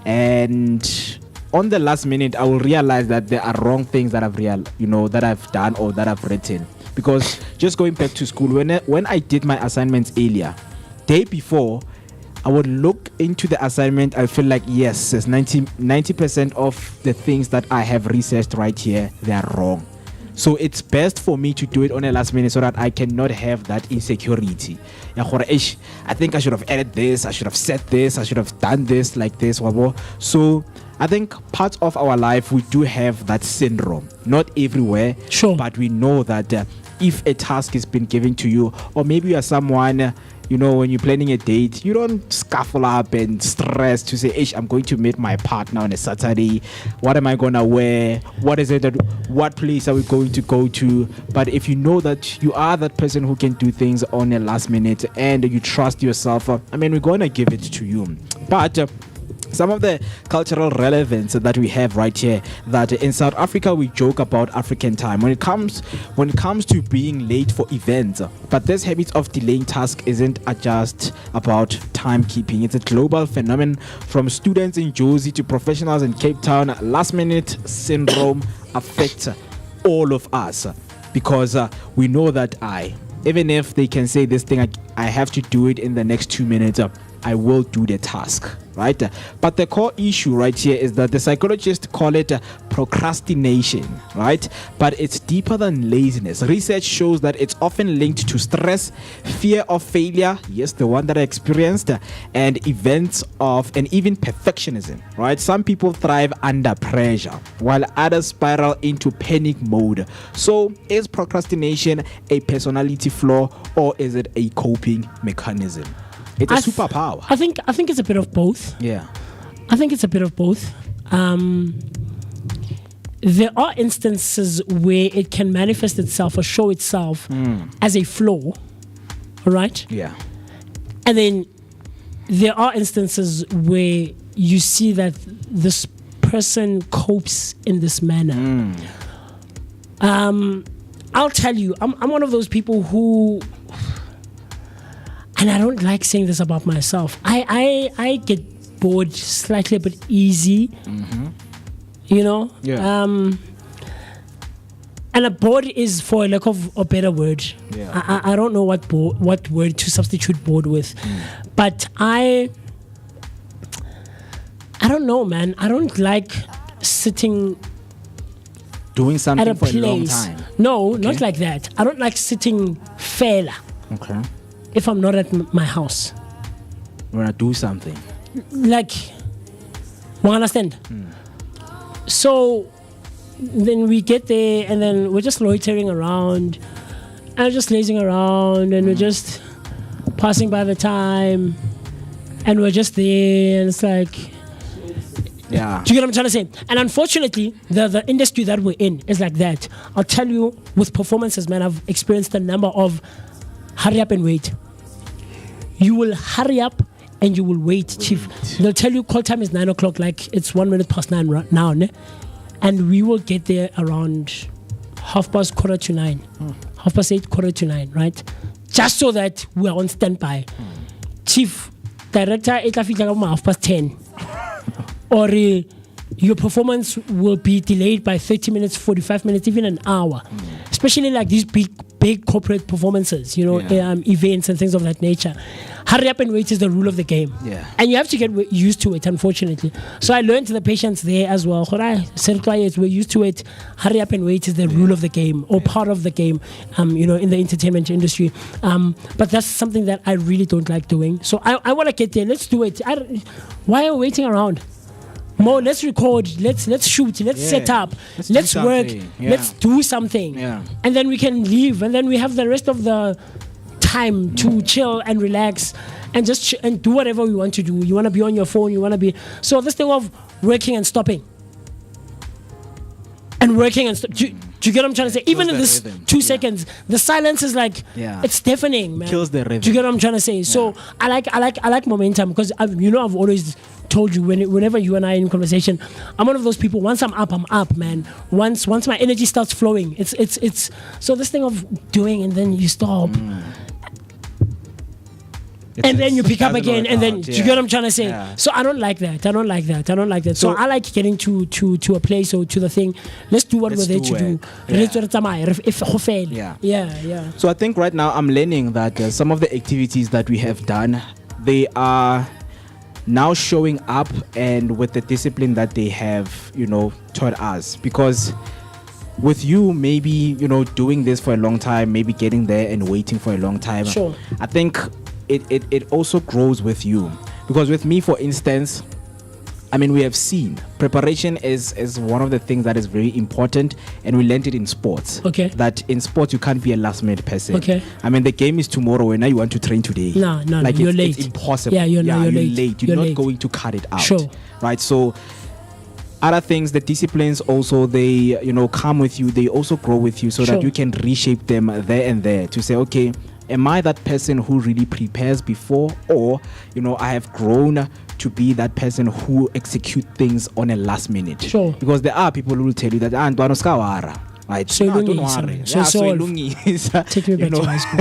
[SPEAKER 4] and on the last minute, I will realize that there are wrong things that that I've done or that I've written. Because just going back to school, when I did my assignments earlier, day before, I would look into the assignment. I feel like, yes, 90% of the things that I have researched right here, they are wrong. So it's best for me to do it on a last minute so that I cannot have that insecurity. I think I should have added this, I should have said this, I should have done this like this. So I think parts of our life, we do have that syndrome. Not everywhere,
[SPEAKER 6] sure,
[SPEAKER 4] but we know that if a task has been given to you, or maybe you are someone, when you're planning a date, you don't scuffle up and stress to say, I'm going to meet my partner on a Saturday. What am I going to wear? What place are we going to go to? But if you know that you are that person who can do things on a last minute and you trust yourself, we're going to give it to you. But some of the cultural relevance that we have right here, that in South Africa we joke about African time when it comes to being late for events. But this habit of delaying tasks isn't just about timekeeping. It's a global phenomenon, from students in Jozi to professionals in Cape Town. Last minute syndrome affects all of us, because we know that even if they can say this thing, I have to do it in the next 2 minutes, I will do the task, right? But the core issue right here is that the psychologists call it procrastination, right? But it's deeper than laziness. Research shows that it's often linked to stress, fear of failure, yes, the one that I experienced, and events of, and even perfectionism, right? Some people thrive under pressure, while others spiral into panic mode. So is procrastination a personality flaw, or is it a coping mechanism? It's a superpower.
[SPEAKER 6] I think it's a bit of both.
[SPEAKER 4] Yeah.
[SPEAKER 6] I think it's a bit of both. There are instances where it can manifest itself or show itself as a flaw, all right?
[SPEAKER 4] Yeah. And
[SPEAKER 6] then there are instances where you see that this person copes in this manner. I'll tell you, I'm one of those people who, and I don't like saying this about myself, I get bored slightly a bit easy. You know?
[SPEAKER 4] Yeah.
[SPEAKER 6] And a bored is, for a lack of a better word.
[SPEAKER 4] Yeah.
[SPEAKER 6] I don't know what word to substitute bored with. But I don't know, man. I don't like sitting
[SPEAKER 4] doing something
[SPEAKER 6] at a
[SPEAKER 4] for
[SPEAKER 6] place.
[SPEAKER 4] a long time.
[SPEAKER 6] No, not like that. I don't like sitting fair.
[SPEAKER 4] Okay.
[SPEAKER 6] If I'm not at my house.
[SPEAKER 4] When I do something.
[SPEAKER 6] Like, you understand? So then we get there and then we're just loitering around and just lazing around and we're just passing by the time and we're just there and it's like,
[SPEAKER 4] yeah.
[SPEAKER 6] Do you get what I'm trying to say? And unfortunately, the industry that we're in is like that. I'll tell you, with performances, man, I've experienced a number of hurry up and wait. You will hurry up and you will wait, chief. They'll tell you call time is 9 o'clock, like it's 1 minute past 9 right now, ne? And we will get there around 9:30, 8:45, 8:45, right? Just so that we're on standby. Chief, director, it will 10:30. Or your performance will be delayed by 30 minutes, 45 minutes, even an hour. Especially like these big corporate performances, you know, events and things of that nature. Hurry up and wait is the rule of the game.
[SPEAKER 4] Yeah.
[SPEAKER 6] And you have to get used to it, unfortunately. So I learned to the patients there as well. We're used to it. Hurry up and wait is the rule of the game, or part of the game, you know, in the entertainment industry. But that's something that I really don't like doing. So I want to get there. Let's do it. Why are we waiting around? More, let's record, let's shoot, let's set up, let's work, let's do something. And then we can leave, and then we have the rest of the time to chill and relax and just and do whatever we want to do. You want to be on your phone, you want to be... So this thing of working and stopping. And working and... Do you get what I'm trying to say? Even in this rhythm. 2 seconds, the silence is like... It's deafening, man.
[SPEAKER 4] Kills the rhythm.
[SPEAKER 6] Do you get what I'm trying to say? So I like momentum, because I've always told you, whenever you and I are in conversation, I'm one of those people, once I'm up, man. Once my energy starts flowing, it's so this thing of doing and then you stop. And then you pick up again, and then do you get what I'm trying to say? So I don't like that. So I like getting to a place or to the thing. Let's do what we're there to do. Yeah.
[SPEAKER 4] So I think right now I'm learning that some of the activities that we have done, they are now showing up, and with the discipline that they have, taught us. Because with you, maybe, doing this for a long time, maybe getting there and waiting for a long time.
[SPEAKER 6] Sure.
[SPEAKER 4] I think it also grows with you. Because with me, for instance, we have seen preparation is one of the things that is very important, and we learned it in sports.
[SPEAKER 6] Okay.
[SPEAKER 4] That in sports you can't be a last minute person.
[SPEAKER 6] Okay.
[SPEAKER 4] The game is tomorrow, and now you want to train today.
[SPEAKER 6] No,
[SPEAKER 4] like
[SPEAKER 6] you're late.
[SPEAKER 4] It's impossible.
[SPEAKER 6] Yeah, you're
[SPEAKER 4] late. You're not
[SPEAKER 6] late.
[SPEAKER 4] going to cut it out.
[SPEAKER 6] Sure.
[SPEAKER 4] Right. So other things, the disciplines also, they come with you. They also grow with you, so that you can reshape them there and there to say, okay, am I that person who really prepares before, or I have grown to be that person who execute things on a last minute?
[SPEAKER 6] Sure.
[SPEAKER 4] Because there are people who will tell you that right,
[SPEAKER 6] so
[SPEAKER 4] don't worry.
[SPEAKER 6] Take me back to high school.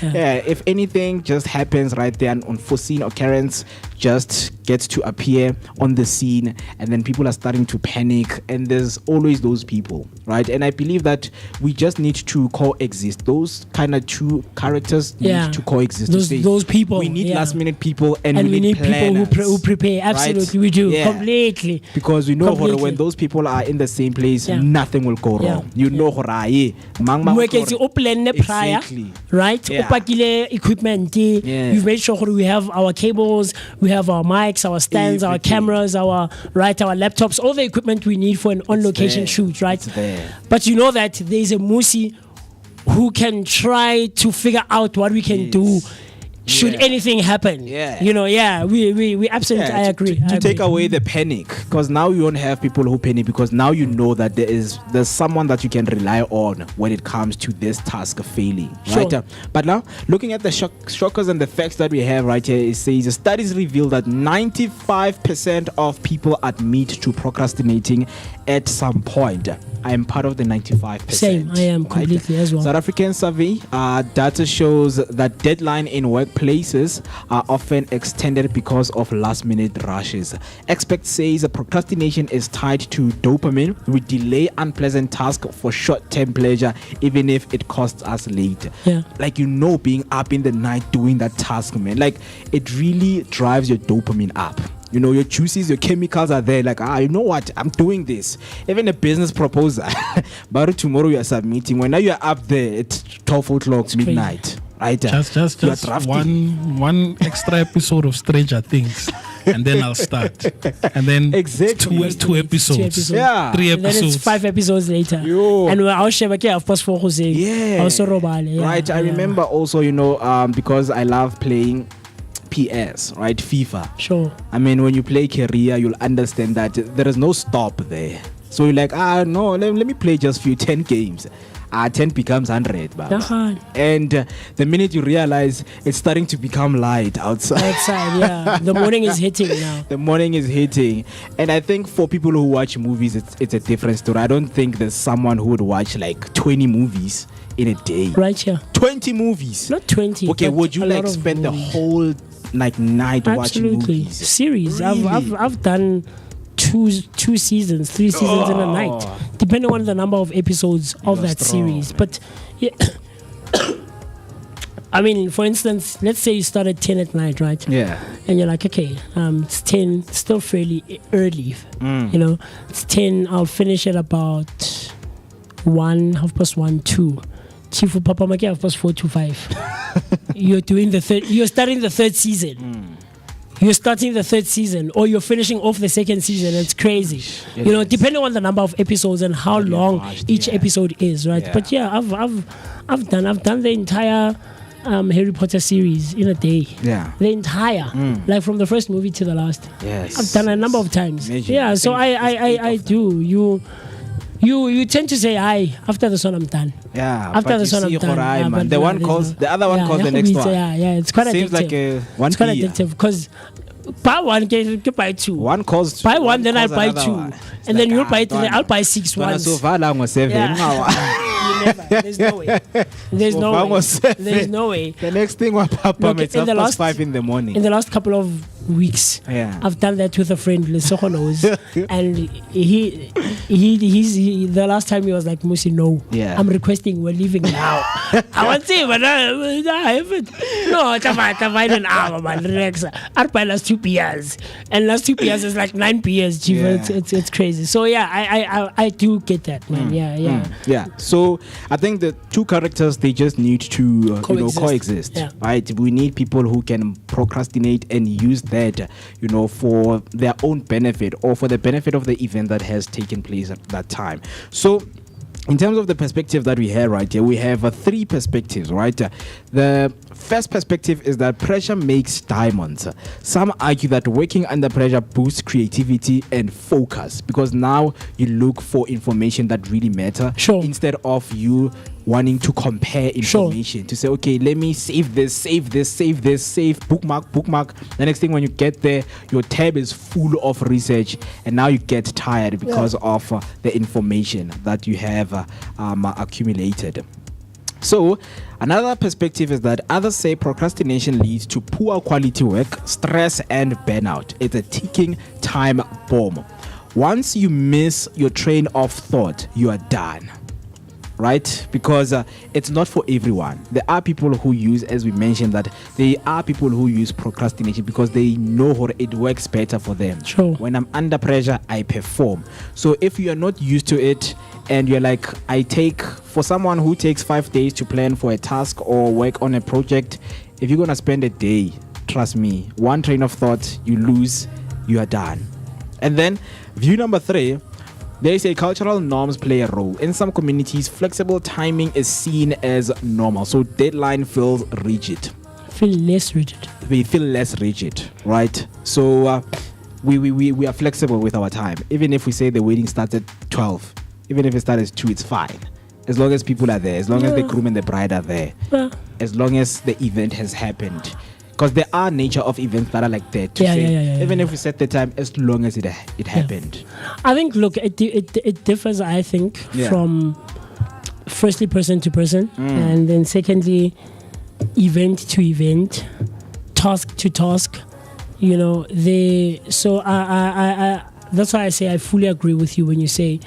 [SPEAKER 4] If anything just happens right there, an unforeseen occurrence, just gets to appear on the scene, and then people are starting to panic, and there's always those people, right? And I believe that we just need to coexist. Those kind of two characters need to coexist.
[SPEAKER 6] Those people.
[SPEAKER 4] We need last minute people, and
[SPEAKER 6] we need
[SPEAKER 4] planners,
[SPEAKER 6] people who prepare. Absolutely, we do. Completely.
[SPEAKER 4] Because we know when those people are in the same place, nothing will go wrong. You know,
[SPEAKER 6] Moeketsi o plan prior, right? Opakile equipment. We've made sure we have our cables, we have our mics, our stands, our cameras, our laptops, all the equipment we need for an on-location shoot, right? But you know that there's a MooCee who can try to figure out what we can do should anything happen. You know, we absolutely, I agree.
[SPEAKER 4] To take away the panic, because now you won't have people who panic, because now you know that there's someone that you can rely on when it comes to this task of failing, right? But now, looking at the shockers and the facts that we have right here, it says studies reveal that 95% of people admit to procrastinating at some point. I am part of the 95%.
[SPEAKER 6] Same, I am completely as well.
[SPEAKER 4] South African survey data shows that deadline in workplaces are often extended because of last-minute rushes. Experts say procrastination is tied to dopamine. We delay unpleasant tasks for short-term pleasure, even if it costs us late. Like, you know, being up in the night doing that task, man, like, it really drives your dopamine up. You know, your juices, your chemicals are there. Like, you know what? I'm doing this. Even a business proposal. But tomorrow you are submitting. When now you are up there at 12 o'clock midnight. Right?
[SPEAKER 8] Just one extra episode of Stranger Things. And then I'll start. And then two episodes.
[SPEAKER 6] Yeah.
[SPEAKER 8] 3 episodes.
[SPEAKER 6] And then it's 5 episodes later. And I'll share of course for Jose.
[SPEAKER 4] Right. I remember also, you know, because I love playing PS, right? FIFA.
[SPEAKER 6] Sure.
[SPEAKER 4] I mean, when you play career, you'll understand that there is no stop there. So you're like, no, let me play just 10 games. 10 becomes 100. And the minute you realize it's starting to become light outside.
[SPEAKER 6] The morning is hitting now.
[SPEAKER 4] The morning is hitting. And I think for people who watch movies, it's a different story. I don't think there's someone who would watch like 20 movies in a day.
[SPEAKER 6] Right here.
[SPEAKER 4] 20 movies.
[SPEAKER 6] Not 20.
[SPEAKER 4] Okay, would you like spend the whole night watching movies?
[SPEAKER 6] Series.
[SPEAKER 4] Really?
[SPEAKER 6] I've done two seasons, 3 seasons in a night, depending on the number of episodes of that series. But I mean, for instance, let's say you start at 10 at night, right?
[SPEAKER 4] Yeah.
[SPEAKER 6] And you're like, okay, it's 10, still fairly early. You know, it's 10, I'll finish at about 1:30, 2. Chifu Papa Maki 4 to 5. You're starting the third season. You're starting the third season, or you're finishing off the second season. It's crazy. You know, depending on the number of episodes and how long each episode is, right? But I've done the entire Harry Potter series in a day. The entire, like from the first movie to the last. I've done a number of times. So I do. You tend to say after this one I'm done. After this one I'm done.
[SPEAKER 4] The other one calls the next one.
[SPEAKER 6] It's quite
[SPEAKER 4] seems
[SPEAKER 6] addictive.
[SPEAKER 4] Like
[SPEAKER 6] it's quite addictive because buy one, get buy two.
[SPEAKER 4] One calls.
[SPEAKER 6] Buy one, then I'll buy two, and then you'll buy 3. I'll buy 6 once. There's no way. There's no way.
[SPEAKER 4] The next thing will pop up. It's 5 in the morning.
[SPEAKER 6] In the last couple of weeks, I've done that with a friend, Lesoko knows, and he the last time he was like, "MooCee, no, I'm requesting, we're leaving now." I want to say, but I haven't. No, it's an hour, man. Relax. I'll buy last 2 PS, and last 2 PS is like 9 PS. It's crazy. So I do get that, man.
[SPEAKER 4] Yeah. So I think the two characters, they just need to coexist. Right? We need people who can procrastinate and use that, for their own benefit or for the benefit of the event that has taken place at that time. So in terms of the perspective that we have right here, we have 3 perspectives, right? The first perspective is that pressure makes diamonds. Some argue that working under pressure boosts creativity and focus, because now you look for information that really matter instead of you wanting to compare information to say, okay, let me save this, bookmark. The next thing, when you get there, your tab is full of research, and now you get tired because of the information that you have accumulated. So Another perspective is that others say procrastination leads to poor quality work, stress, and burnout. It's a ticking time bomb. Once you miss your train of thought, you are done. Right? Because it's not for everyone. There are people who use, as we mentioned, that there are people who use procrastination because they know it works better for them.
[SPEAKER 6] Sure.
[SPEAKER 4] When I'm under pressure, I perform. So if you are not used to it and you're like, for someone who takes 5 days to plan for a task or work on a project, if you're going to spend a day, trust me, one train of thought, you lose, you are done. And then view number 3, they say cultural norms play a role. In some communities, flexible timing is seen as normal. So deadline feels rigid.
[SPEAKER 6] Feel less rigid.
[SPEAKER 4] We feel less rigid, right? So we are flexible with our time. Even if we say the wedding starts at 12, even if it starts at 2, it's fine. As long as people are there, as long as the groom and the bride are there, as long as the event has happened. Because there are nature of events that are like that. Even if we set the time, as long as it happened.
[SPEAKER 6] I think, look, it differs, I think, from firstly person to person. And then secondly, event to event, task to task. You know, so I that's why I say I fully agree with you when you say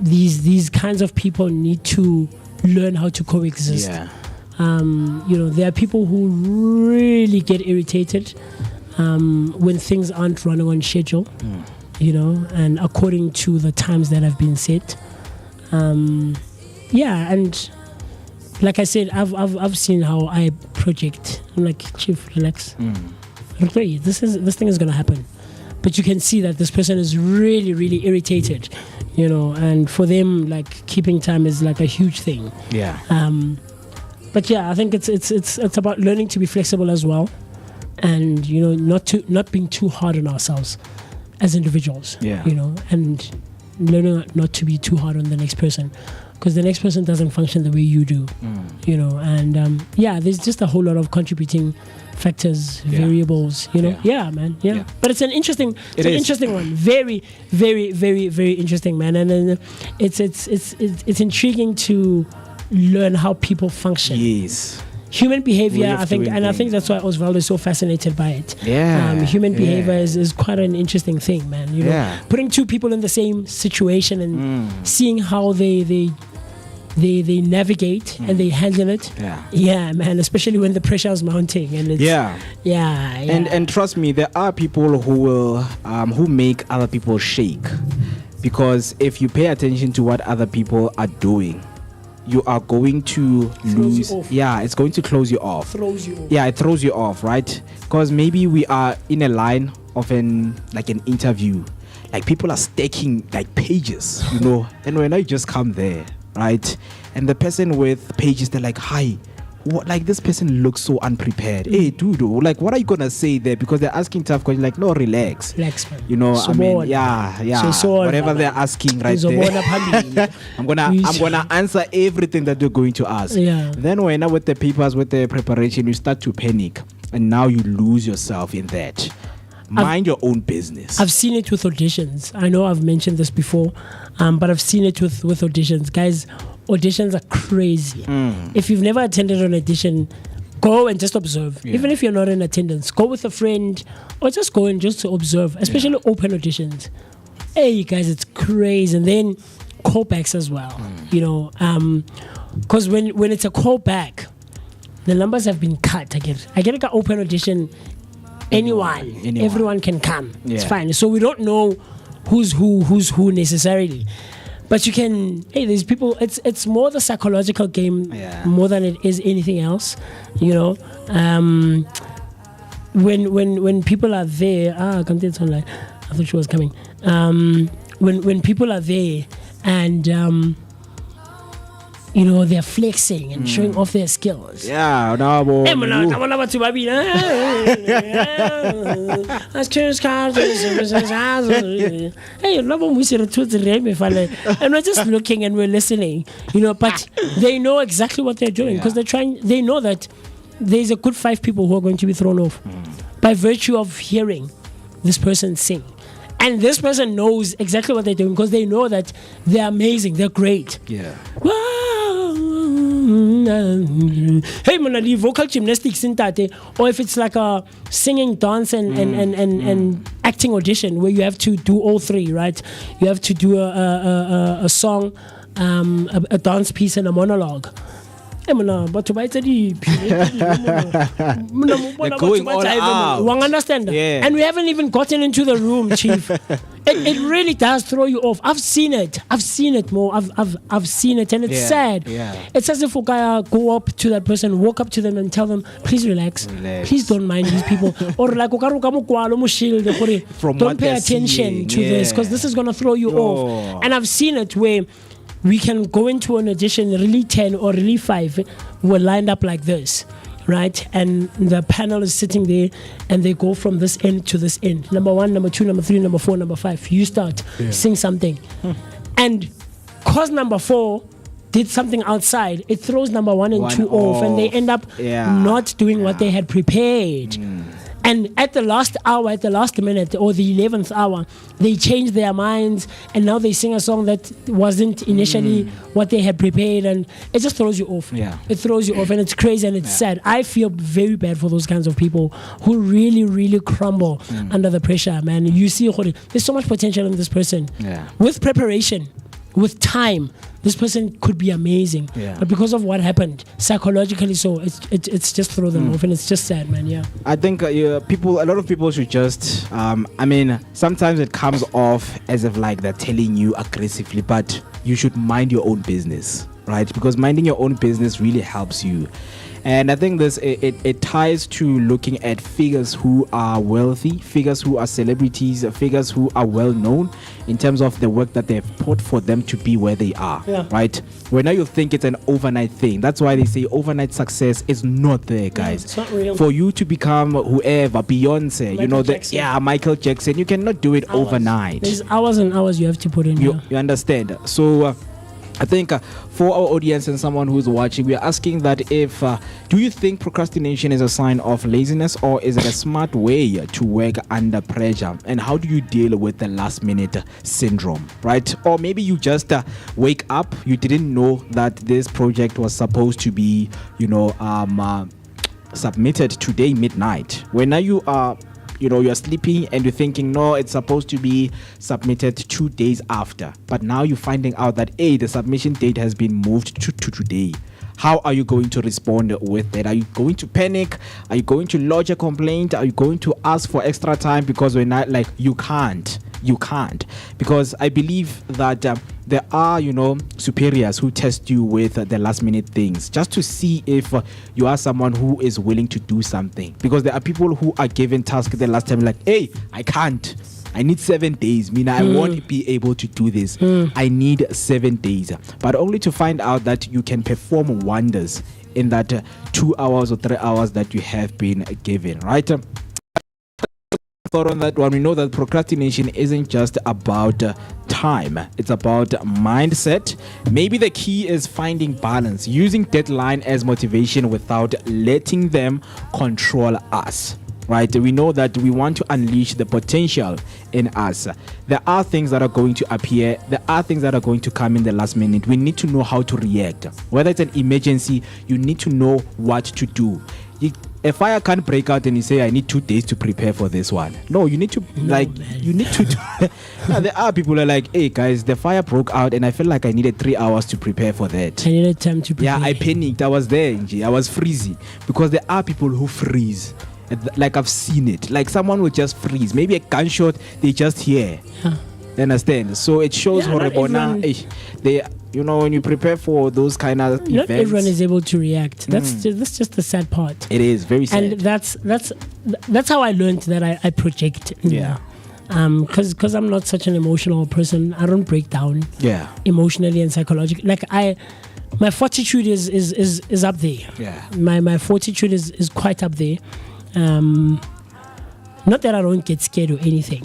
[SPEAKER 6] these kinds of people need to learn how to coexist. You know, there are people who really get irritated when things aren't running on schedule, you know, and according to the times that have been set. And like I said, I've seen how I project. I'm like, Chief, relax. Okay, this thing is gonna happen, but you can see that this person is really, really irritated, you know, and for them, like, keeping time is like a huge thing. But yeah, I think it's about learning to be flexible as well, and you know, not being too hard on ourselves as individuals. You know, and learning not to be too hard on the next person, because the next person doesn't function the way you do. You know, and there's just a whole lot of contributing factors, variables. You know, man. But it's an interesting one. Very, very, very, very interesting, man. And then it's intriguing to learn how people function. Human behavior, I think that's why Osvaldo is so fascinated by it. Human behavior is quite an interesting thing, man. You know, putting two people in the same situation and seeing how they navigate and they handle it. Man, especially when the pressure is mounting and it's and
[SPEAKER 4] trust me, there are people who will who make other people shake, because if you pay attention to what other people are doing, you are going to lose. It's going to close you off. It throws you off, right? Because maybe we are in a line of an interview, like people are stacking like pages, you know, and when I just come there, right, and the person with pages, they're like, hi, what, like, this person looks so unprepared. Hey, dude, like, what are you gonna say there? Because they're asking tough questions. Like, no, relax,
[SPEAKER 6] man.
[SPEAKER 4] You know, so I mean, whatever they're asking right there, I'm gonna answer everything that they're going to ask. Then when with the papers, with the preparation, you start to panic, and now you lose yourself in that. Mind your own business.
[SPEAKER 6] I've seen it with auditions. I know I've mentioned this before, but I've seen it with auditions, guys. Auditions are crazy. If you've never attended an audition, go and just observe. Even if you're not in attendance, go with a friend or just go and just to observe, especially open auditions. Hey, guys, it's crazy. And then callbacks as well, you know, because when it's a callback, the numbers have been cut. I get like an open audition. Anyone, everyone can come. It's fine. So we don't know who's who necessarily. But you can, there's people, it's more the psychological game more than it is anything else, you know. When people are there, I thought she was coming. When people are there and you know, they're flexing and showing off their skills. Hey, and we're just looking and we're listening, you know, but they know exactly what they're doing, because they know that there's a good 5 people who are going to be thrown off by virtue of hearing this person sing. And this person knows exactly what they're doing, because they know that they're amazing, they're great. hey man, the vocal gymnastics in that, or if it's like a singing, dance, and acting audition where you have to do all three, right? You have to do a song, a dance piece, and a monologue. But to they're
[SPEAKER 4] going all out.
[SPEAKER 6] Understand?
[SPEAKER 4] Yeah.
[SPEAKER 6] And we haven't even gotten into the room, Chief. It really does throw you off. I've seen it more. I've seen it, and it's sad.
[SPEAKER 4] Yeah.
[SPEAKER 6] It's as if we go up to that person, walk up to them, and tell them, please relax. Please don't mind these people. Or like don't pay attention to this, because this is gonna throw you off. And I've seen it where we can go into an audition, really 10 or really 5 were lined up like this, right? And the panel is sitting there, and they go from this end to this end. Number 1, number 2, number 3, number 4, number 5. You start, sing something. And cause number 4 did something outside, it throws number 1 and 2 off, and they end up not doing what they had prepared. And at the last hour, at the last minute, or the 11th hour, they change their minds, and now they sing a song that wasn't initially what they had prepared, and it just throws you off. It throws you off, and it's crazy, and it's sad. I feel very bad for those kinds of people who really, really crumble under the pressure, man. You see, there's so much potential in this person. With preparation, with time, this person could be amazing, but because of what happened psychologically, so it's just throw them off, and it's just sad, man.
[SPEAKER 4] I think a lot of people should just sometimes it comes off as if like they're telling you aggressively, but you should mind your own business, right? Because minding your own business really helps you. And I think this it ties to looking at figures who are wealthy, figures who are celebrities, figures who are well known in terms of the work that they've put for them to be where they are, right? Where now you think it's an overnight thing. That's why they say overnight success is not there, guys.
[SPEAKER 6] It's not real.
[SPEAKER 4] For you to become whoever, Beyonce, Michael Jackson, you cannot do it overnight.
[SPEAKER 6] There's hours and hours you have to put in.
[SPEAKER 4] You understand? So I think for our audience and someone who's watching, we are asking that if do you think procrastination is a sign of laziness, or is it a smart way to work under pressure? And how do you deal with the last minute syndrome, right? Or maybe you just wake up, you didn't know that this project was supposed to be, submitted today midnight. When now you are you're sleeping and you're thinking, no, it's supposed to be submitted 2 days after. But now you're finding out that, the submission date has been moved to today. How are you going to respond with that? Are you going to panic? Are you going to lodge a complaint? Are you going to ask for extra time? Because we're not like, you can't. Because I believe that there are, superiors who test you with the last minute things just to see if you are someone who is willing to do something. Because there are people who are given tasks the last time, like, I can't. I need 7 days. I won't be able to do this. I need 7 days. But only to find out that you can perform wonders in that 2 hours or 3 hours that you have been given, right? Thought on that one. We know that procrastination isn't just about time, it's about mindset. Maybe the key is finding balance, using deadline as motivation without letting them control us, right? We know that we want to unleash the potential in us. There are things that are going to appear, there are things that are going to come in the last minute. We need to know how to react. Whether it's an emergency, you need to know what to do. A fire can't break out and you say, I need 2 days to prepare for this one. No, you need to there are people who are like, hey guys, the fire broke out and I felt like I needed 3 hours to prepare for that.
[SPEAKER 6] I needed time to prepare.
[SPEAKER 4] Yeah, I panicked. I was there, I was freezing. Because there are people who freeze. Like I've seen it. Like someone will just freeze. Maybe a gunshot, they just hear. You understand? So it shows horrible. When you prepare for those kind of events,
[SPEAKER 6] not everyone is able to react. That's just the sad part.
[SPEAKER 4] It is very sad.
[SPEAKER 6] And that's how I learned that I project. Because I'm not such an emotional person. I don't break down. Emotionally and psychologically. Like my fortitude is up there. My fortitude is quite up there. Not that I don't get scared or anything,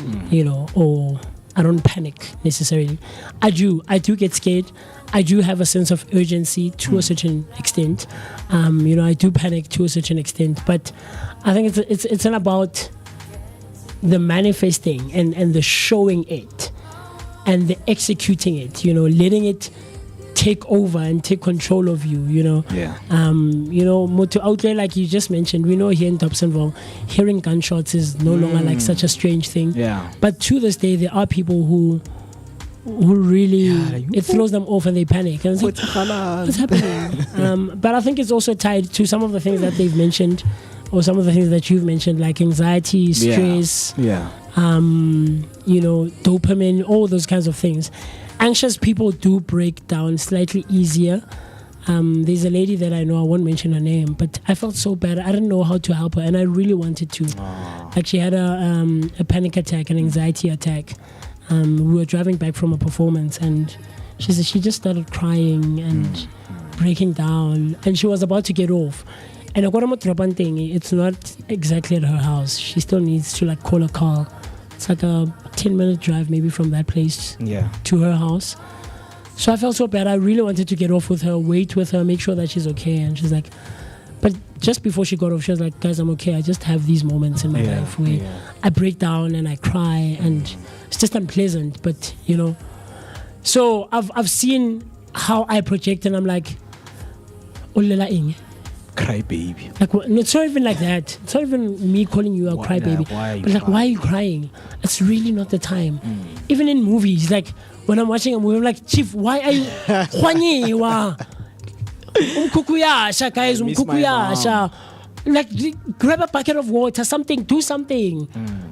[SPEAKER 6] or I don't panic necessarily. I do get scared. I do have a sense of urgency to a certain extent. I do panic to a certain extent, but I think it's not about the manifesting and the showing it and the executing it. Letting it take over and take control of you, you know.
[SPEAKER 4] Yeah.
[SPEAKER 6] Moto outlet, like you just mentioned, we know here in Dobsonville, hearing gunshots is no longer like such a strange thing.
[SPEAKER 4] Yeah.
[SPEAKER 6] But to this day, there are people who really it throws them off and they panic. And it's like, what's happening? But I think it's also tied to some of the things that they've mentioned, or some of the things that you've mentioned, like anxiety, stress, dopamine, all those kinds of things. Anxious people do break down slightly easier. There's a lady that I know, I won't mention her name, but I felt so bad. I didn't know how to help her, and I really wanted to. Like, she had a panic attack, an anxiety attack. We were driving back from a performance, and she just started crying and breaking down, and she was about to get off. And it's not exactly at her house. She still needs to like call a car. It's like a 10-minute drive maybe from that place to her house. So I felt so bad. I really wanted to get off with her, wait with her, make sure that she's okay. And she's like, but just before she got off, she was like, guys, I'm okay. I just have these moments in my life where I break down and I cry, and it's just unpleasant, but you know. So I've seen how I project, and I'm like, Olela ing.
[SPEAKER 4] Cry baby.
[SPEAKER 6] Like, it's not even like that. It's not even me calling you a cry baby. But like, why are you crying? It's really not the time. Even in movies, like when I'm watching a movie, I'm like, Chief, why are you Umkukuyasha, guys, umkukuyasha. Like, grab a bucket of water, something, do something.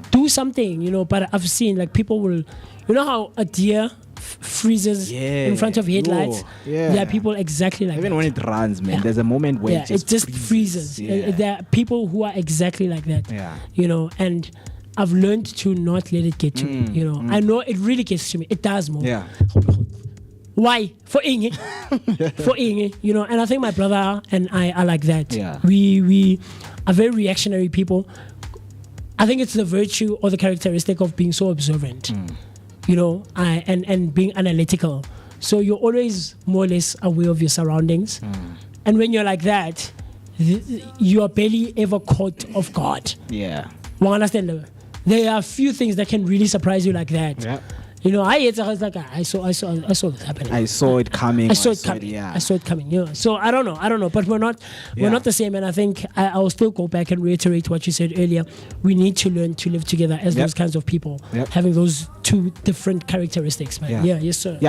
[SPEAKER 6] Do something, you know. But I've seen like people will, you know how a deer freezes in front of headlights. There are people exactly like
[SPEAKER 4] even
[SPEAKER 6] that.
[SPEAKER 4] when it runs, man, there's a moment where it
[SPEAKER 6] just freezes. There are people who are exactly like that. You know, and I've learned to not let it get to me. You know, I know it really gets to me. It does more. Why? For Inge. For Inge, you know, and I think my brother and I are like that. We are very reactionary people. I think it's the virtue or the characteristic of being so observant. You know, and being analytical. So you're always more or less aware of your surroundings. And when you're like that, you are barely ever caught off guard. Well, understand? There are a few things that can really surprise you like that. You know, I was like, I saw this happening.
[SPEAKER 4] I saw it coming.
[SPEAKER 6] I saw it coming. You know, so I don't know, but we're not the same. And I think I'll still go back and reiterate what you said earlier. We need to learn to live together as those kinds of people, having those two different characteristics. Man. Yes, sir.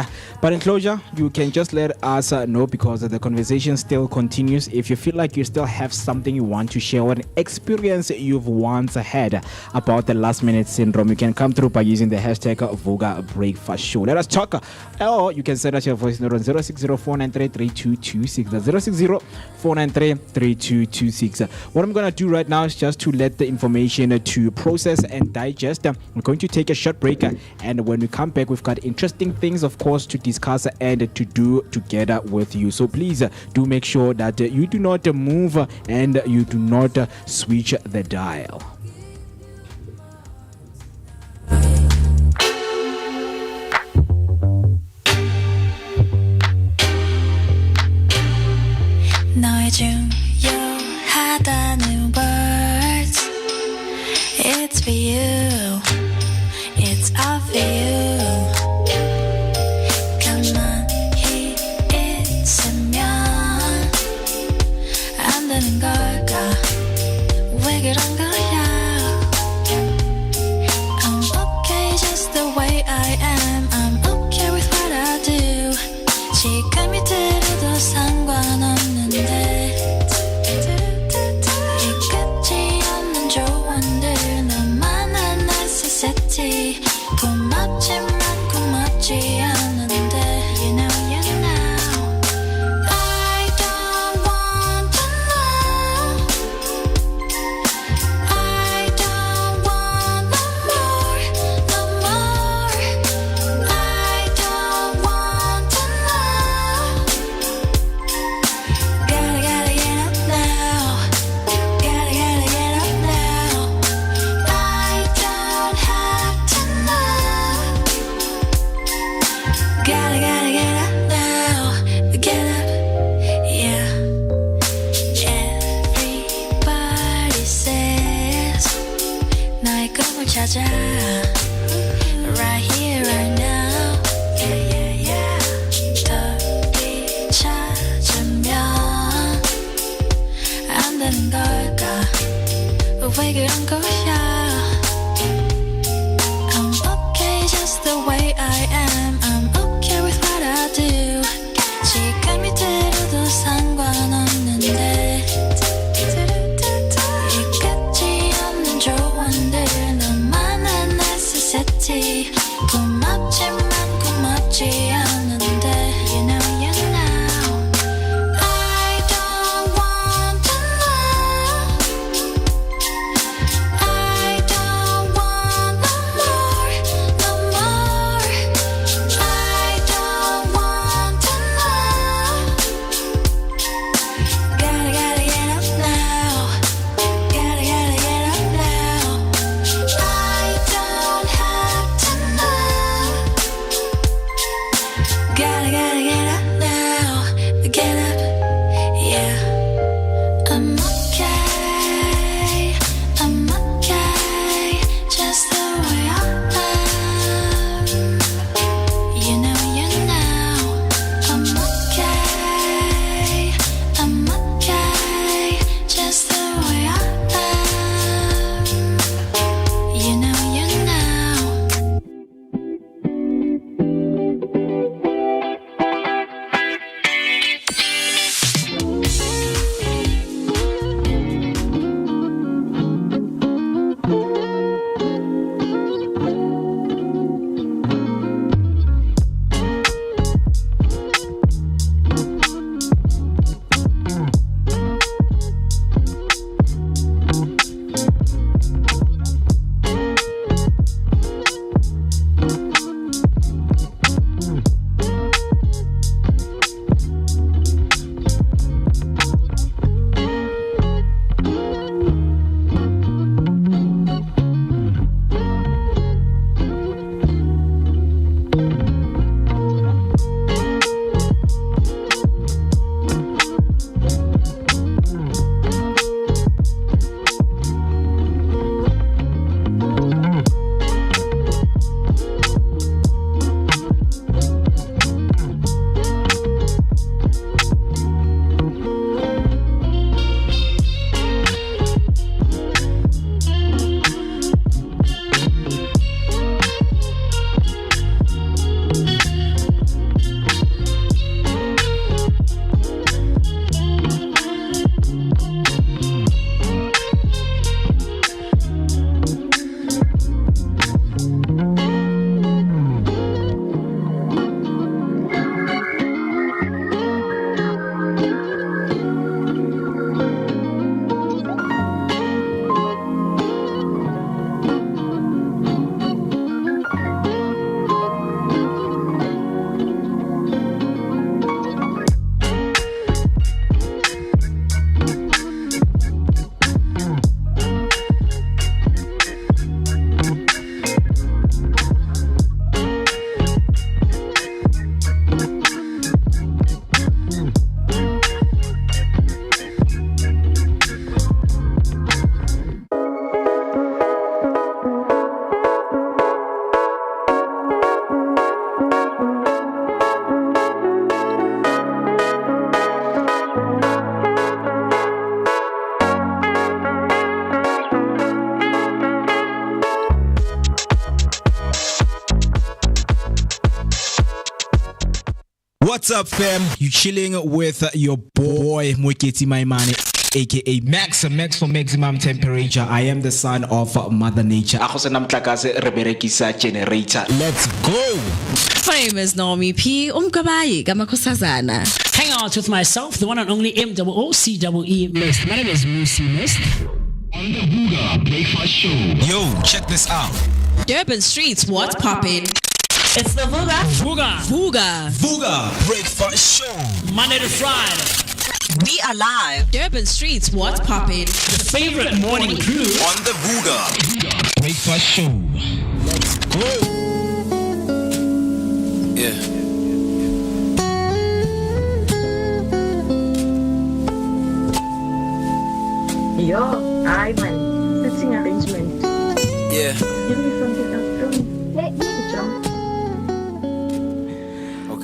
[SPEAKER 4] But in closure, you can just let us know, because the conversation still continues. If you feel like you still have something you want to share, or an experience you've once had about the last minute syndrome, you can come through by using the hashtag Vooka Breakfast Show. Let us talk, or you can send us your voice note on 060-493-3226. That's 060-493-3226. What I'm going to do right now is just to let the information to process and digest. We're going to take a short break, and when we come back, we've got interesting things, of course, to discuss and to do together with you. So please do make sure that you do not move and you do not switch the dial.
[SPEAKER 1] 너의 중요하다는 words. It's for you. It's all for you. 가만히 있으면 안 되는 걸까? 왜 그런 거야? I'm okay just the way I am. I'm okay with what I do. 지금이 들어도 상관없는데 이끝이 없는 조언들 너만 한 necessity. 고맙지만 고맙지 않은데 you know I don't want to know. I don't want no more. I don't want to know. Gotta get up now. Gotta get up now. I don't have to know. Gotta get up now. Get up, yeah. Everybody says 나의 꿈을 찾아. Right here, right now. Yeah. 더 but 왜 그런 거야? I'm okay just the way I am. I'm okay with what I do. 지금이 들어도 상관없는데 이같지 않는 조언들 너만한 necessity. 고맙지만 고맙지 않은데 You know I don't want to know. I don't want no more, no more. I don't want to know. Gotta get up now. Gotta get up now. I don't have to know. Gotta get up now. Get up, yeah. I'm okay. I'm okay. Just the way I am. You know. I'm okay. I'm okay. Just the way I am. You know.
[SPEAKER 9] What's up, fam? You chilling with your boy Moeketsi, aka Max for maximum temperature. I am the son of Mother Nature.
[SPEAKER 3] Let's go.
[SPEAKER 5] My name is Nommyp, Mkabayi, KaMakhosazana.
[SPEAKER 6] Hang out with myself, the one and only MOOCEE Mist. My name is MooCee Mist.
[SPEAKER 7] On the Vooka Breakfast Show.
[SPEAKER 9] Yo, check this out.
[SPEAKER 5] Durban Streets, what's poppin'?
[SPEAKER 6] It's the Vooka
[SPEAKER 9] Breakfast Show.
[SPEAKER 6] Monday to Friday.
[SPEAKER 5] We are live. Durban Streets, what's poppin'?
[SPEAKER 6] The favorite morning crew
[SPEAKER 9] On the Vooka
[SPEAKER 7] Breakfast Show.
[SPEAKER 9] Let's go.
[SPEAKER 2] Yeah.
[SPEAKER 12] Yo, I man, sitting arrangement.
[SPEAKER 2] Yeah.
[SPEAKER 12] Give me something else. Let me jump.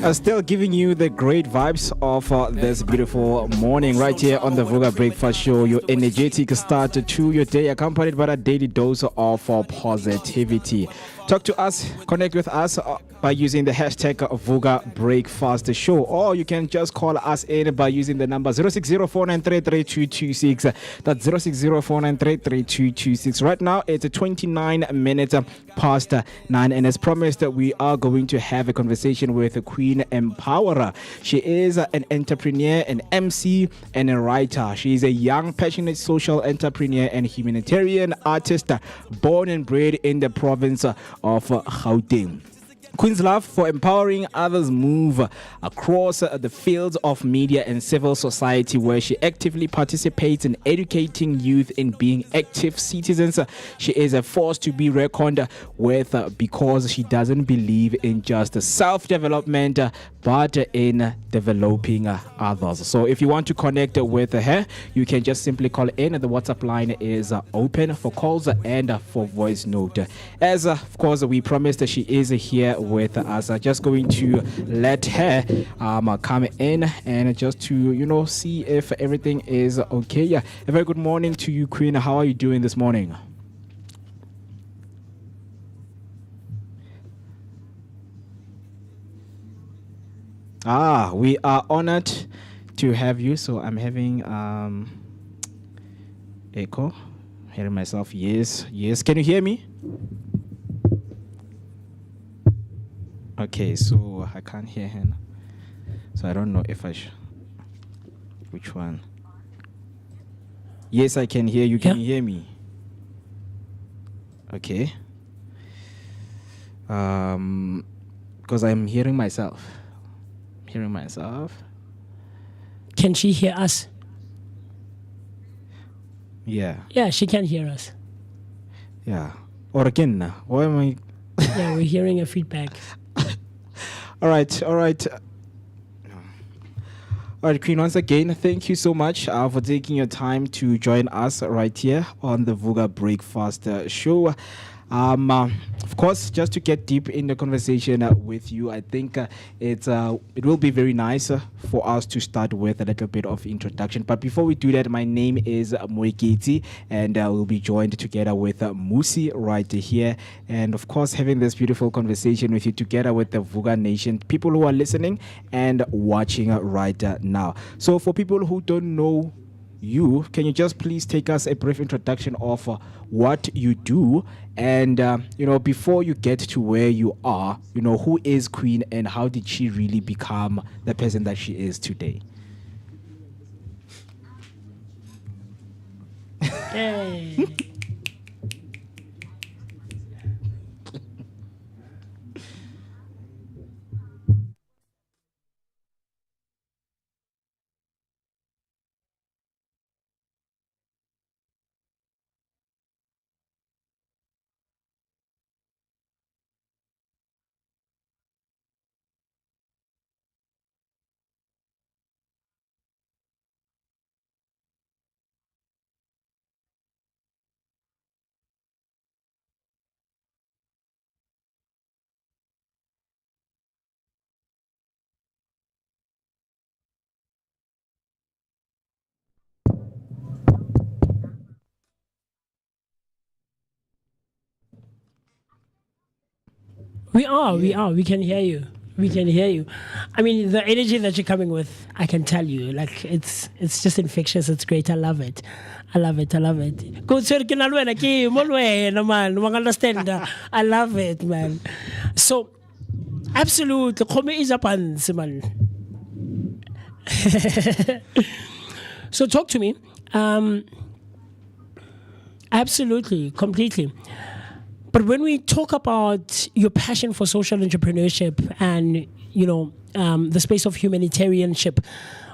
[SPEAKER 4] Still giving you the great vibes of this beautiful morning right here on the Vooka Breakfast Show. Your energetic start to your day, accompanied by a daily dose of positivity. Talk to us, connect with us by using the hashtag Vooka Breakfast Show, or you can just call us in by using the number 06049333226. That's 06049333226. Right now, it's 29 minutes past 9, and as promised, we are going to have a conversation with Queen Empowerer. She is an entrepreneur, an MC, and a writer. She is a young, passionate social entrepreneur and humanitarian artist, born and bred in the province of Gauteng. Queen's love for empowering others move across the fields of media and civil society, where she actively participates in educating youth in being active citizens. She is a force to be reckoned with because she doesn't believe in just self-development, but in developing others. So if you want to connect with her, you can just simply call in. The WhatsApp line is open for calls and for voice note. As of course we promised, that she is here with us. Just going to let her come in and just to see if everything is okay. Yeah, a very good morning to you, Queen. How are you doing this morning? We are honored to have you. So I'm having echo. Hearing myself. Yes. Can you hear me? Okay, so I can't hear him. So I don't know if I should. Which one? Yes, I can hear you. Can you hear me? Okay. Because I'm hearing myself.
[SPEAKER 6] Can she hear us?
[SPEAKER 4] Yeah.
[SPEAKER 6] Yeah, she can hear us.
[SPEAKER 4] Yeah. Or again, why am I?
[SPEAKER 6] Yeah, we're hearing a feedback.
[SPEAKER 4] All right, Queen, once again, thank you so much for taking your time to join us right here on the Vooka Breakfast Show. Of course, just to get deep in the conversation with you, I think it will be very nice for us to start with a little bit of introduction. But before we do that, my name is Moeketsi, and we'll be joined together with MooCee right here. And of course, having this beautiful conversation with you together with the Vooka Nation, people who are listening and watching right now. So for people who don't know you, can you just please take us a brief introduction of what you do, and before you get to where you are, who is Queen and how did she really become the person that she is today?
[SPEAKER 6] Hey. We can hear you. I mean, the energy that you're coming with, I can tell you, like it's just infectious. It's great. I love it. Go sir, can man. Understand? I love it, man. So, absolutely, come is up man. So talk to me. Absolutely, completely. But when we talk about your passion for social entrepreneurship and, the space of humanitarianship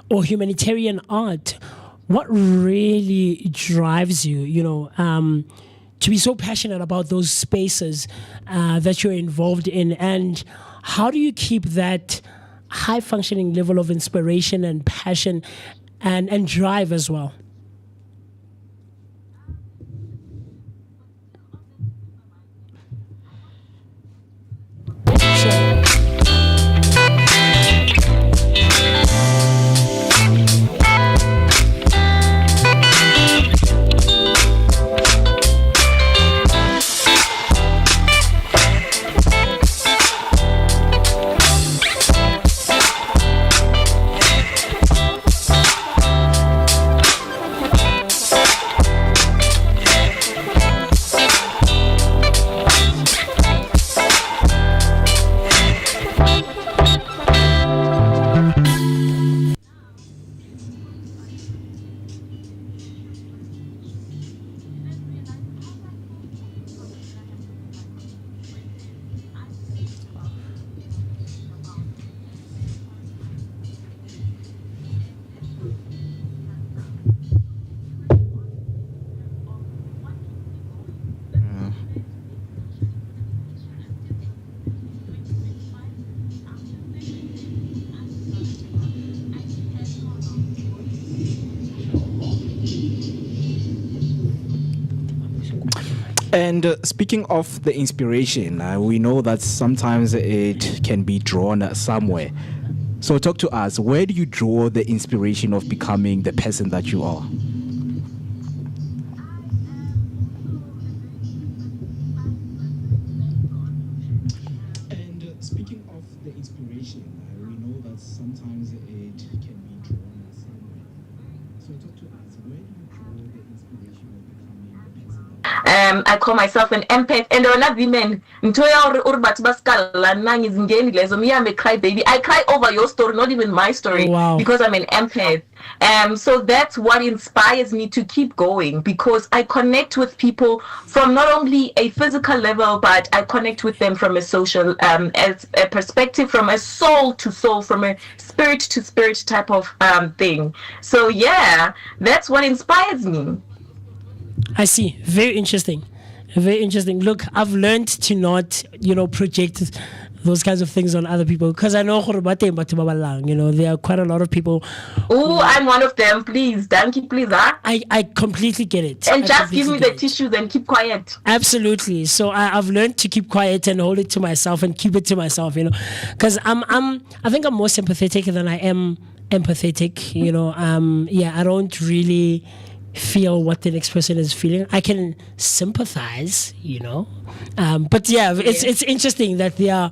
[SPEAKER 6] or humanitarian art, what really drives you, to be so passionate about those spaces that you're involved in? And how do you keep that high functioning level of inspiration and passion and drive as well?
[SPEAKER 4] And speaking of the inspiration, we know that sometimes it can be drawn somewhere. So talk to us. Where do you draw the inspiration of becoming the person that you are? And speaking of the inspiration, we know that sometimes it can be drawn somewhere. So talk to us. Where do you draw the inspiration of becoming the person that you are?
[SPEAKER 12] I call myself an empath, and when women me cry baby. I cry over your story, not even my story, because I'm an empath. So that's what inspires me to keep going, because I connect with people from not only a physical level, but I connect with them from a social, as a perspective, from a soul to soul, from a spirit to spirit type of thing. So yeah, that's what inspires me.
[SPEAKER 6] I see. Very interesting. Very interesting. Look, I've learned to not, project those kinds of things on other people, because I know, there are quite a lot of people.
[SPEAKER 12] Oh, I'm one of them. Please, Danke, please.
[SPEAKER 6] I completely get it.
[SPEAKER 12] And just give me the tissues and keep quiet.
[SPEAKER 6] Absolutely. So I've learned to keep quiet and hold it to myself and keep it to myself, because I think I'm more sympathetic than I am empathetic. I don't really feel what the next person is feeling. I can sympathize, but it's interesting that there are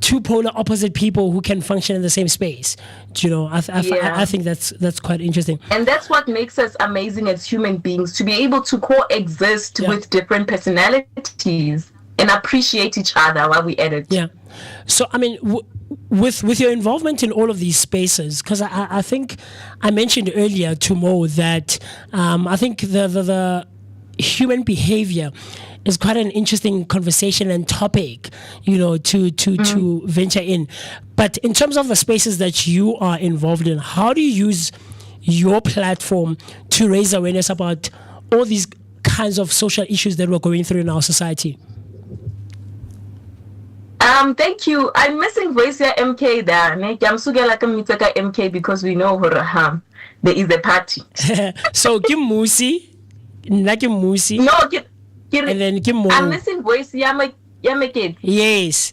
[SPEAKER 6] two polar opposite people who can function in the same space. I think that's quite interesting,
[SPEAKER 12] and that's what makes us amazing as human beings, to be able to coexist with different personalities and appreciate each other while we edit.
[SPEAKER 6] So I mean, with your involvement in all of these spaces, because I think I mentioned earlier to Mo that I think the human behavior is quite an interesting conversation and topic, to venture in. But in terms of the spaces that you are involved in, how do you use your platform to raise awareness about all these kinds of social issues that we're going through in our society?
[SPEAKER 12] Thank you. I'm missing voice here, MK there. I'm so like MK because we know there is a party.
[SPEAKER 6] So give MooCee.
[SPEAKER 12] No,
[SPEAKER 6] and then give Mo.
[SPEAKER 12] I'm missing voice here, MK.
[SPEAKER 6] Yes.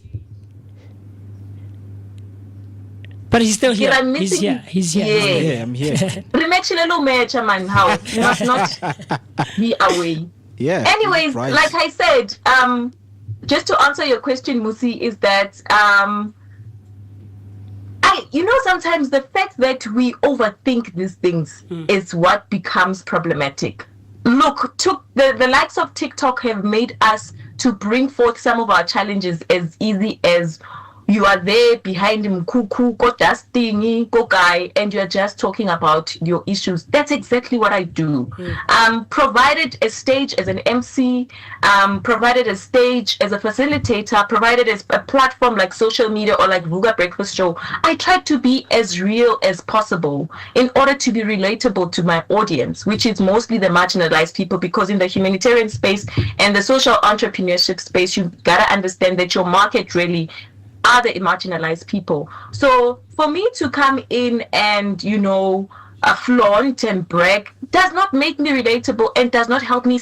[SPEAKER 6] But he's still here. He's here.
[SPEAKER 12] Yeah,
[SPEAKER 4] I'm here.
[SPEAKER 12] Man, how? You must not be away.
[SPEAKER 4] Yeah.
[SPEAKER 12] Anyways, like I said, just to answer your question, MooCee, is that sometimes the fact that we overthink these things is what becomes problematic. Look, the likes of TikTok have made us to bring forth some of our challenges as easy as you are there behind him, cuckoo, go dusting, go guy, and you're just talking about your issues. That's exactly what I do. Provided a stage as an MC, provided a stage as a facilitator, provided as a platform like social media or like Vooka Breakfast Show, I try to be as real as possible in order to be relatable to my audience, which is mostly the marginalized people, because in the humanitarian space and the social entrepreneurship space, you gotta understand that your market really are the marginalized people. So for me to come in and flaunt and brag does not make me relatable and does not help me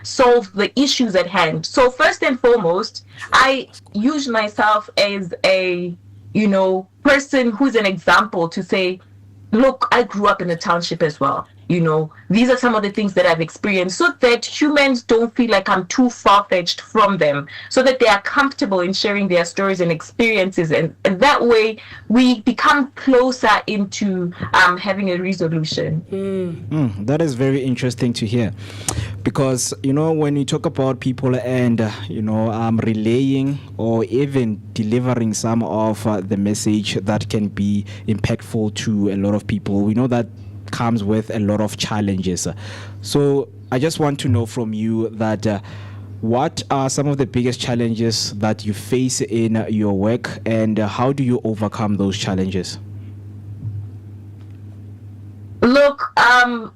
[SPEAKER 12] solve the issues at hand. So first and foremost, I use myself as a person who's an example to say, look, I grew up in a township as well. These are some of the things that I've experienced, so that humans don't feel like I'm too far-fetched from them, so that they are comfortable in sharing their stories and experiences, and that way we become closer into having a resolution.
[SPEAKER 4] That is very interesting to hear, because when you talk about people and relaying or even delivering some of the message that can be impactful to a lot of people, we know that comes with a lot of challenges. So I just want to know from you that what are some of the biggest challenges that you face in your work, and how do you overcome those challenges?
[SPEAKER 12] Look, the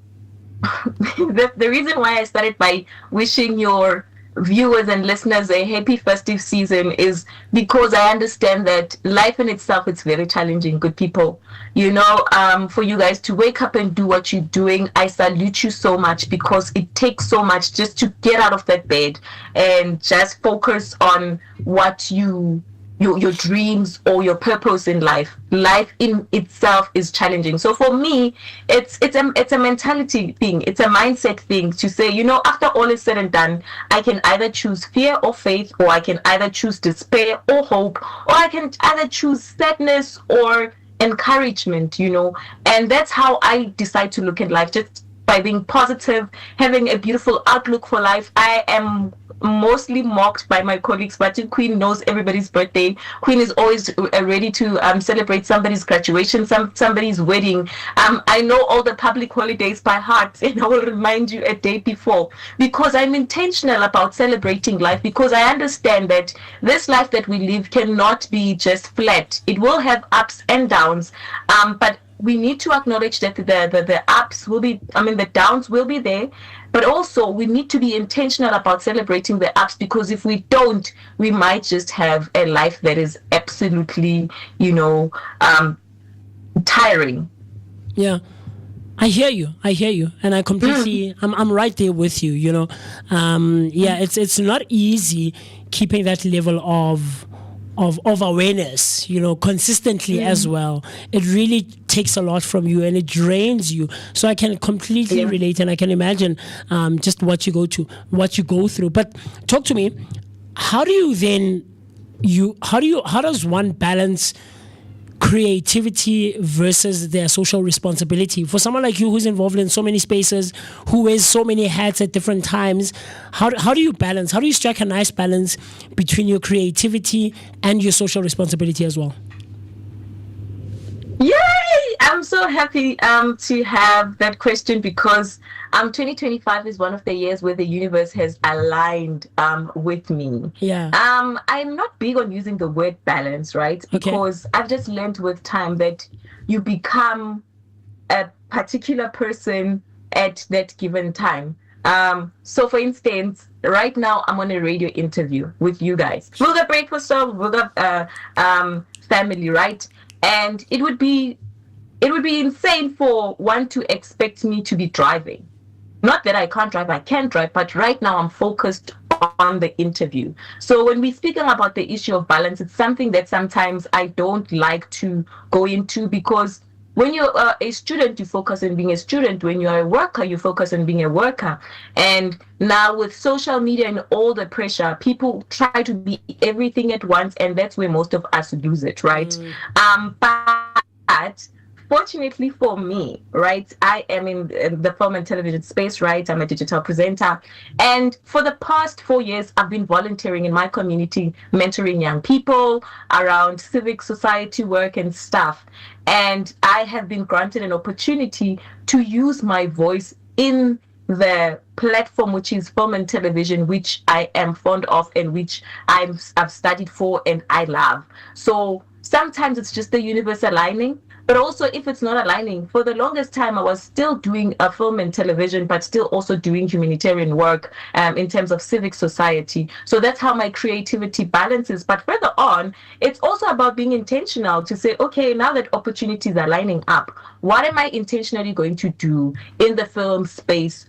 [SPEAKER 12] reason why I started by wishing your viewers and listeners a happy festive season is because I understand that life in itself is very challenging, good people. You know, for you guys to wake up and do what you're doing, I salute you so much, because it takes so much just to get out of that bed and just focus on what your dreams or your purpose in life. Life in itself is challenging. So for me, it's a mentality thing. It's a mindset thing to say, you know, after all is said and done, I can either choose fear or faith, or I can either choose despair or hope, or I can either choose sadness or encouragement, you know. And that's how I decide to look at life, just by being positive, having a beautiful outlook for life. I am mostly mocked by my colleagues, but Queen knows everybody's birthday. Queen is always ready to celebrate somebody's graduation, somebody's wedding. I know all the public holidays by heart, and I will remind you a day before, because I'm intentional about celebrating life, because I understand that this life that we live cannot be just flat. It will have ups and downs, but we need to acknowledge that the ups will be, the downs will be there, but also we need to be intentional about celebrating the ups, because if we don't, we might just have a life that is absolutely, you know, tiring.
[SPEAKER 6] Yeah. I hear you, and I completely, I'm right there with you, you know. It's not easy keeping that level of awareness, you know, consistently as well. It really takes a lot from you and it drains you. So I can completely relate, and I can imagine just what you go through. But talk to me, how does one balance creativity versus their social responsibility? For someone like you who's involved in so many spaces, who wears so many hats at different times, how do you balance? How do you strike a nice balance between your creativity and your social responsibility as well?
[SPEAKER 12] Yay! I'm so happy to have that question, because 2025 is one of the years where the universe has aligned with me.
[SPEAKER 6] Yeah.
[SPEAKER 12] I'm not big on using the word balance, right? Because I've just learned with time that you become a particular person at that given time. So for instance, right now I'm on a radio interview with you guys. Vooka Breakfast Show, Vooka family, right? And it would be insane for one to expect me to be driving. Not that I can't drive, I can drive, but right now I'm focused on the interview. So when we're speaking about the issue of balance, it's something that sometimes I don't like to go into, because when you're a student, you focus on being a student. When you're a worker, you focus on being a worker. And now with social media and all the pressure, people try to be everything at once, and that's where most of us lose it, right? But fortunately for me, right, I am in the film and television space, right? I'm a digital presenter. And for the past 4 years, I've been volunteering in my community, mentoring young people around civic society work and stuff. And I have been granted an opportunity to use my voice in the platform, which is film and television, which I am fond of and which I've studied for and I love. So sometimes it's just the universe aligning. But also, if it's not aligning, for the longest time, I was still doing a film and television, but still also doing humanitarian work in terms of civic society. So that's how my creativity balances. But further on, it's also about being intentional to say, okay, now that opportunities are lining up, what am I intentionally going to do in the film space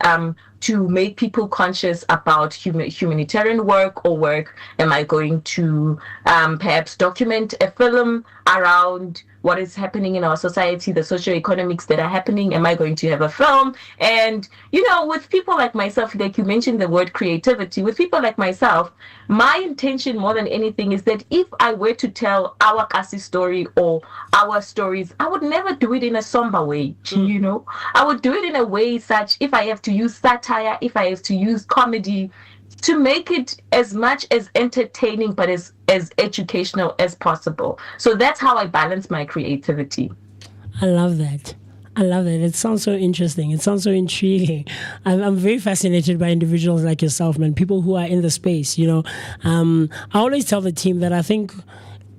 [SPEAKER 12] to make people conscious about humanitarian work or work? Am I going to perhaps document a film around what is happening in our society, the socioeconomics that are happening? Am I going to have a film? And, you know, with people like myself, like you mentioned the word creativity, with people like myself, my intention more than anything is that if I were to tell our Kasi story or our stories, I would never do it in a somber way, you know? I would do it in a way such, if I have to use satire, if I have to use comedy, to make it as much as entertaining but as educational as possible. So that's how I balance my creativity.
[SPEAKER 6] I love that. It sounds so interesting. It sounds so intriguing. I'm very fascinated by individuals like yourself, man, people who are in the space, you know. I always tell the team that I think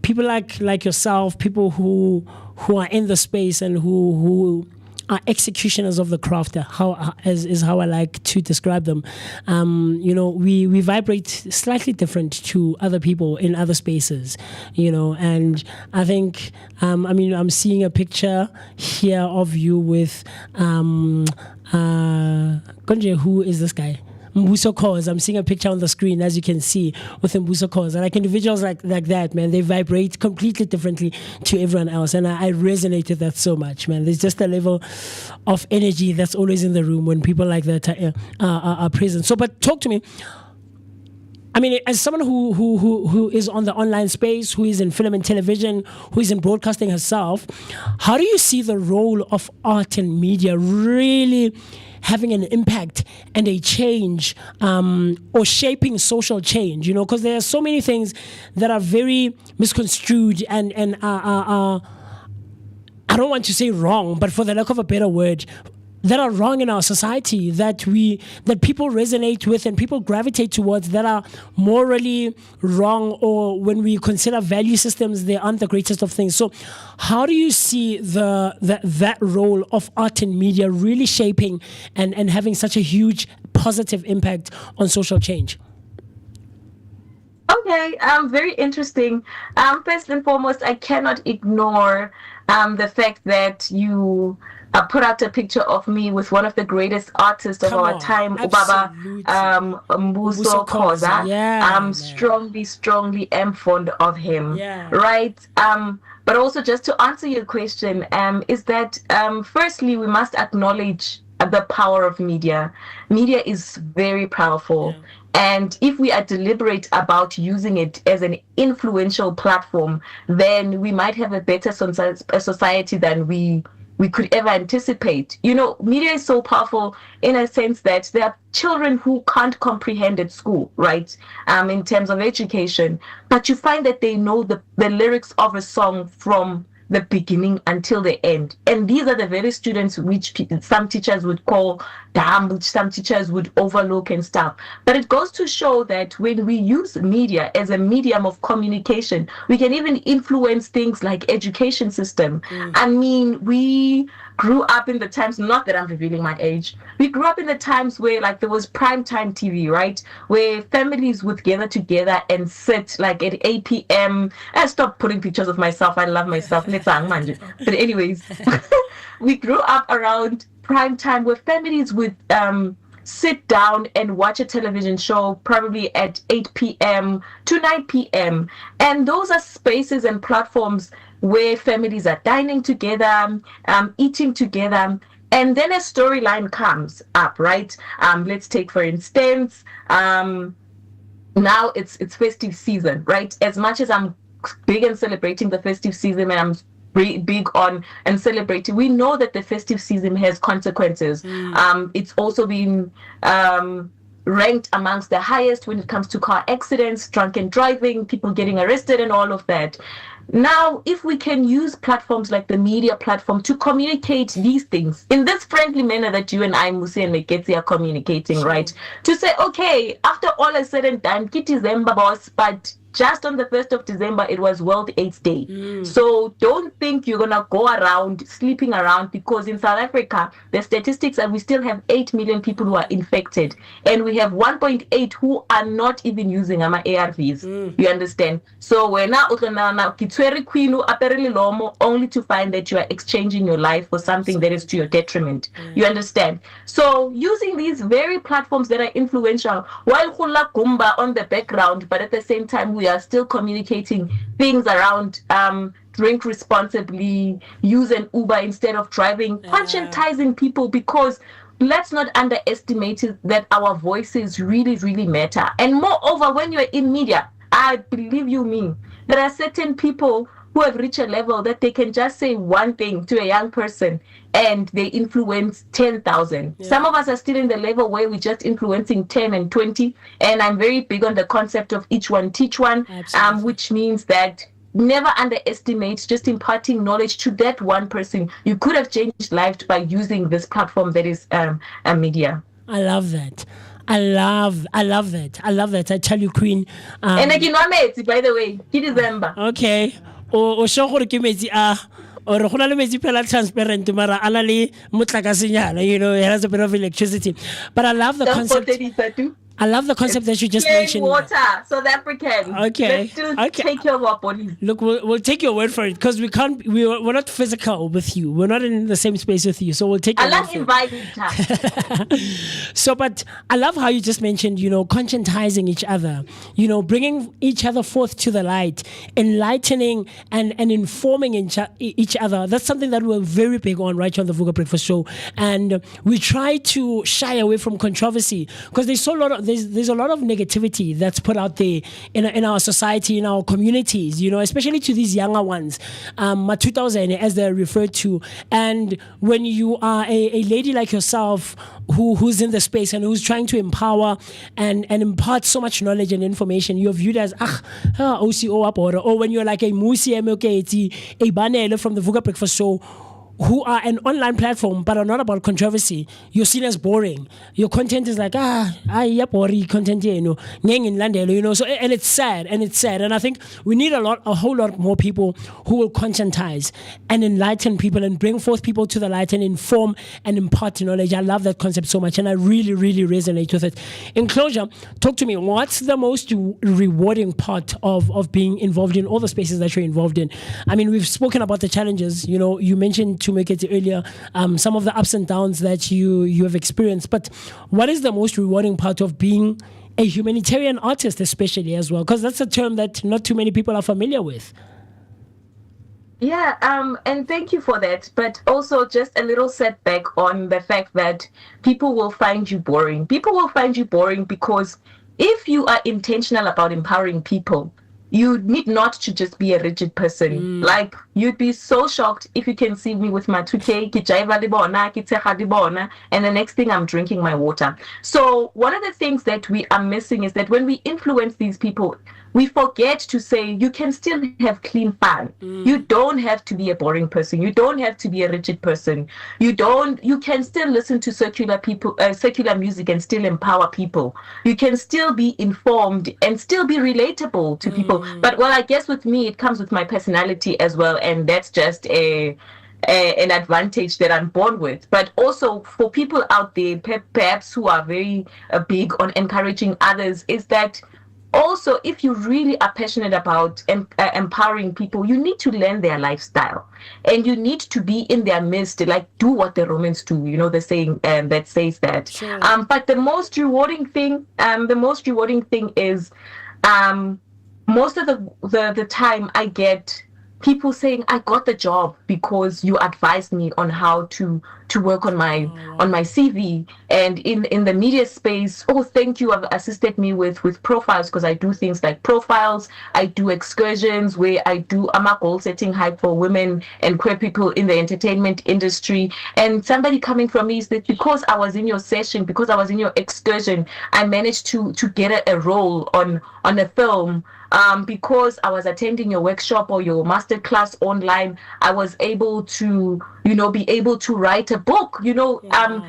[SPEAKER 6] people like yourself, people who are in the space and who executioners of the craft. Is how I like to describe them. We vibrate slightly different to other people in other spaces, and I think I'm seeing a picture here of you with Konje, who is this guy? MooCee. I'm seeing a picture on the screen, as you can see, with MooCee. And like individuals like that, man, they vibrate completely differently to everyone else. And I resonate with that so much, man. There's just a level of energy that's always in the room when people like that are present. So, but talk to me. As someone who is on the online space, who is in film and television, who is in broadcasting herself, how do you see the role of art and media really having an impact and a change or shaping social change? Because there are so many things that are very misconstrued and I don't want to say wrong, but for the lack of a better word, that are wrong in our society, that people resonate with and people gravitate towards, that are morally wrong, or when we consider value systems, they aren't the greatest of things. So how do you see that role of art and media really shaping and having such a huge positive impact on social change?
[SPEAKER 12] Okay, very interesting. First and foremost, I cannot ignore the fact that you put out a picture of me with one of the greatest artists of our time, Ubaba Mbuso Khoza. Strongly am fond of him. Right? But also, just to answer your question, is that firstly, we must acknowledge the power of media. Media is very powerful. And if we are deliberate about using it as an influential platform, then we might have a better society than we could ever anticipate. Media is so powerful in a sense that there are children who can't comprehend at school, right? In terms of education, but you find that they know the lyrics of a song from the beginning until the end. And these are the very students which some teachers would call dumb, which some teachers would overlook and stuff. But it goes to show that when we use media as a medium of communication, we can even influence things like education system. We grew up in the times, not that I'm revealing my age, we grew up in the times where there was primetime TV, right? Where families would gather together and sit at 8 p.m. I stopped putting pictures of myself. I love myself. But anyways, we grew up around prime time where families would sit down and watch a television show probably at 8 p.m. to 9 p.m. And those are spaces and platforms where families are dining together, eating together, and then a storyline comes up, right? Let's take, for instance, now it's festive season, right? As much as I'm big on celebrating the festive season, and I'm big on and celebrating, we know that the festive season has consequences. It's also been ranked amongst the highest when it comes to car accidents, drunken driving, people getting arrested, and all of that. Now, if we can use platforms like the media platform to communicate these things in this friendly manner that you and I, MooCee and Moeketsi, are communicating, right? To say, okay, after all is said and done, Kitty Zemba boss, but just on the 1st of December, it was World AIDS Day. So don't think you're going to go around sleeping around, because in South Africa, the statistics are we still have 8 million people who are infected. And we have 1.8 who are not even using ARVs. You understand? So we're now only to find that you are exchanging your life for something that is to your detriment. You understand? So using these very platforms that are influential, while hula gumba on the background, but at the same time, we are still communicating things around drink responsibly, use an Uber instead of driving, conscientizing people, because let's not underestimate it, that our voices really, really matter. And moreover, when you're in media, I believe you me, there are certain people who have reached a level that they can just say one thing to a young person and they influence 10,000. Some of us are still in the level where we're just influencing 10 and 20. And I'm very big on the concept of each one, teach one, which means that never underestimate just imparting knowledge to that one person. You could have changed lives by using this platform that is a media.
[SPEAKER 6] I love that. I love that. I tell you, Queen.
[SPEAKER 12] And again, by the way, it is December.
[SPEAKER 6] Okay. O or go na le metsi phela transparent mara ana le motlakasinyana, you know, it has a bit of electricity. But I love the concept. I love the concept that you just mentioned.
[SPEAKER 12] Water, South African.
[SPEAKER 6] Okay.
[SPEAKER 12] Let's still take care of our bodies.
[SPEAKER 6] Look, we'll take your word for it because we're not physical with you. We're not in the same space with you. So we'll take your word for it. So, but I love how you just mentioned, you know, conscientizing each other, you know, bringing each other forth to the light, enlightening and informing each other. That's something that we're very big on right here on the Vooka Breakfast Show. And we try to shy away from controversy because there's a lot of negativity that's put out there in our society, in our communities, you know, especially to these younger ones, 2000 as they're referred to. And when you are a lady like yourself who's in the space and who's trying to empower and impart so much knowledge and information, you're viewed as OCO or when you're like a MooCee Moeketsi, a Banele from the Vooka Breakfast Show, who are an online platform but are not about controversy, you're seen as boring. Your content is like, boring content, you know, you know. So and it's sad. And I think we need a whole lot more people who will conscientize and enlighten people and bring forth people to the light and inform and impart knowledge. I love that concept so much and I really, really resonate with it. In closure, talk to me. What's the most rewarding part of being involved in all the spaces that you're involved in? I mean, we've spoken about the challenges. You know, you mentioned to make it earlier, some of the ups and downs that you have experienced. But what is the most rewarding part of being a humanitarian artist, especially as well? Because that's a term that not too many people are familiar with.
[SPEAKER 12] Yeah, and thank you for that. But also just a little setback on the fact that people will find you boring. People will find you boring because if you are intentional about empowering people, you need not to just be a rigid person. Like, you'd be so shocked if you can see me with my 2K, and the next thing I'm drinking my water. So one of the things that we are missing is that when we influence these people, we forget to say you can still have clean fun. You don't have to be a boring person. You don't have to be a rigid person. You can still listen to secular music and still empower people. You can still be informed and still be relatable to people. But well, I guess with me, it comes with my personality as well. And that's just an advantage that I'm born with. But also for people out there, perhaps who are very big on encouraging others, is that also, if you really are passionate about empowering people, you need to learn their lifestyle and you need to be in their midst, like do what the Romans do, you know, the saying that says that. Sure. But the most rewarding thing is most of the time I get people saying, I got the job because you advised me on how to work on my CV. And in the media space, thank you, have assisted me with profiles, because I do things like profiles, I do excursions where I'm a goal setting hype for women and queer people in the entertainment industry. And somebody coming from me is that because I was in your session, because I was in your excursion, I managed to get a role on a film. Because I was attending your workshop or your masterclass online, I was able to, be able to write a book. I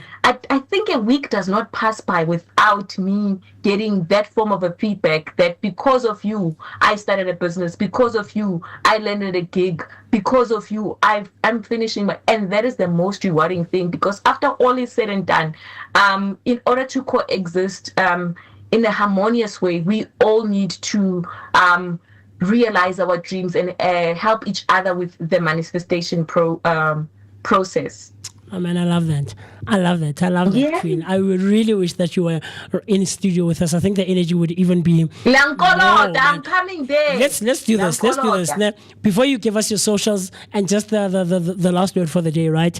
[SPEAKER 12] think a week does not pass by without me getting that form of a feedback that because of you, I started a business. Because of you, I landed a gig. Because of you, I'm finishing and that is the most rewarding thing, because after all is said and done, in order to coexist, in a harmonious way, we all need to realize our dreams and help each other with the manifestation process.
[SPEAKER 6] Oh man, I love that. I love that, Queen. I would really wish that you were in studio with us. I think the energy would even be.
[SPEAKER 12] I'm coming there.
[SPEAKER 6] Let's do this. Let's do this. Now, before you give us your socials and just the last word for the day, right?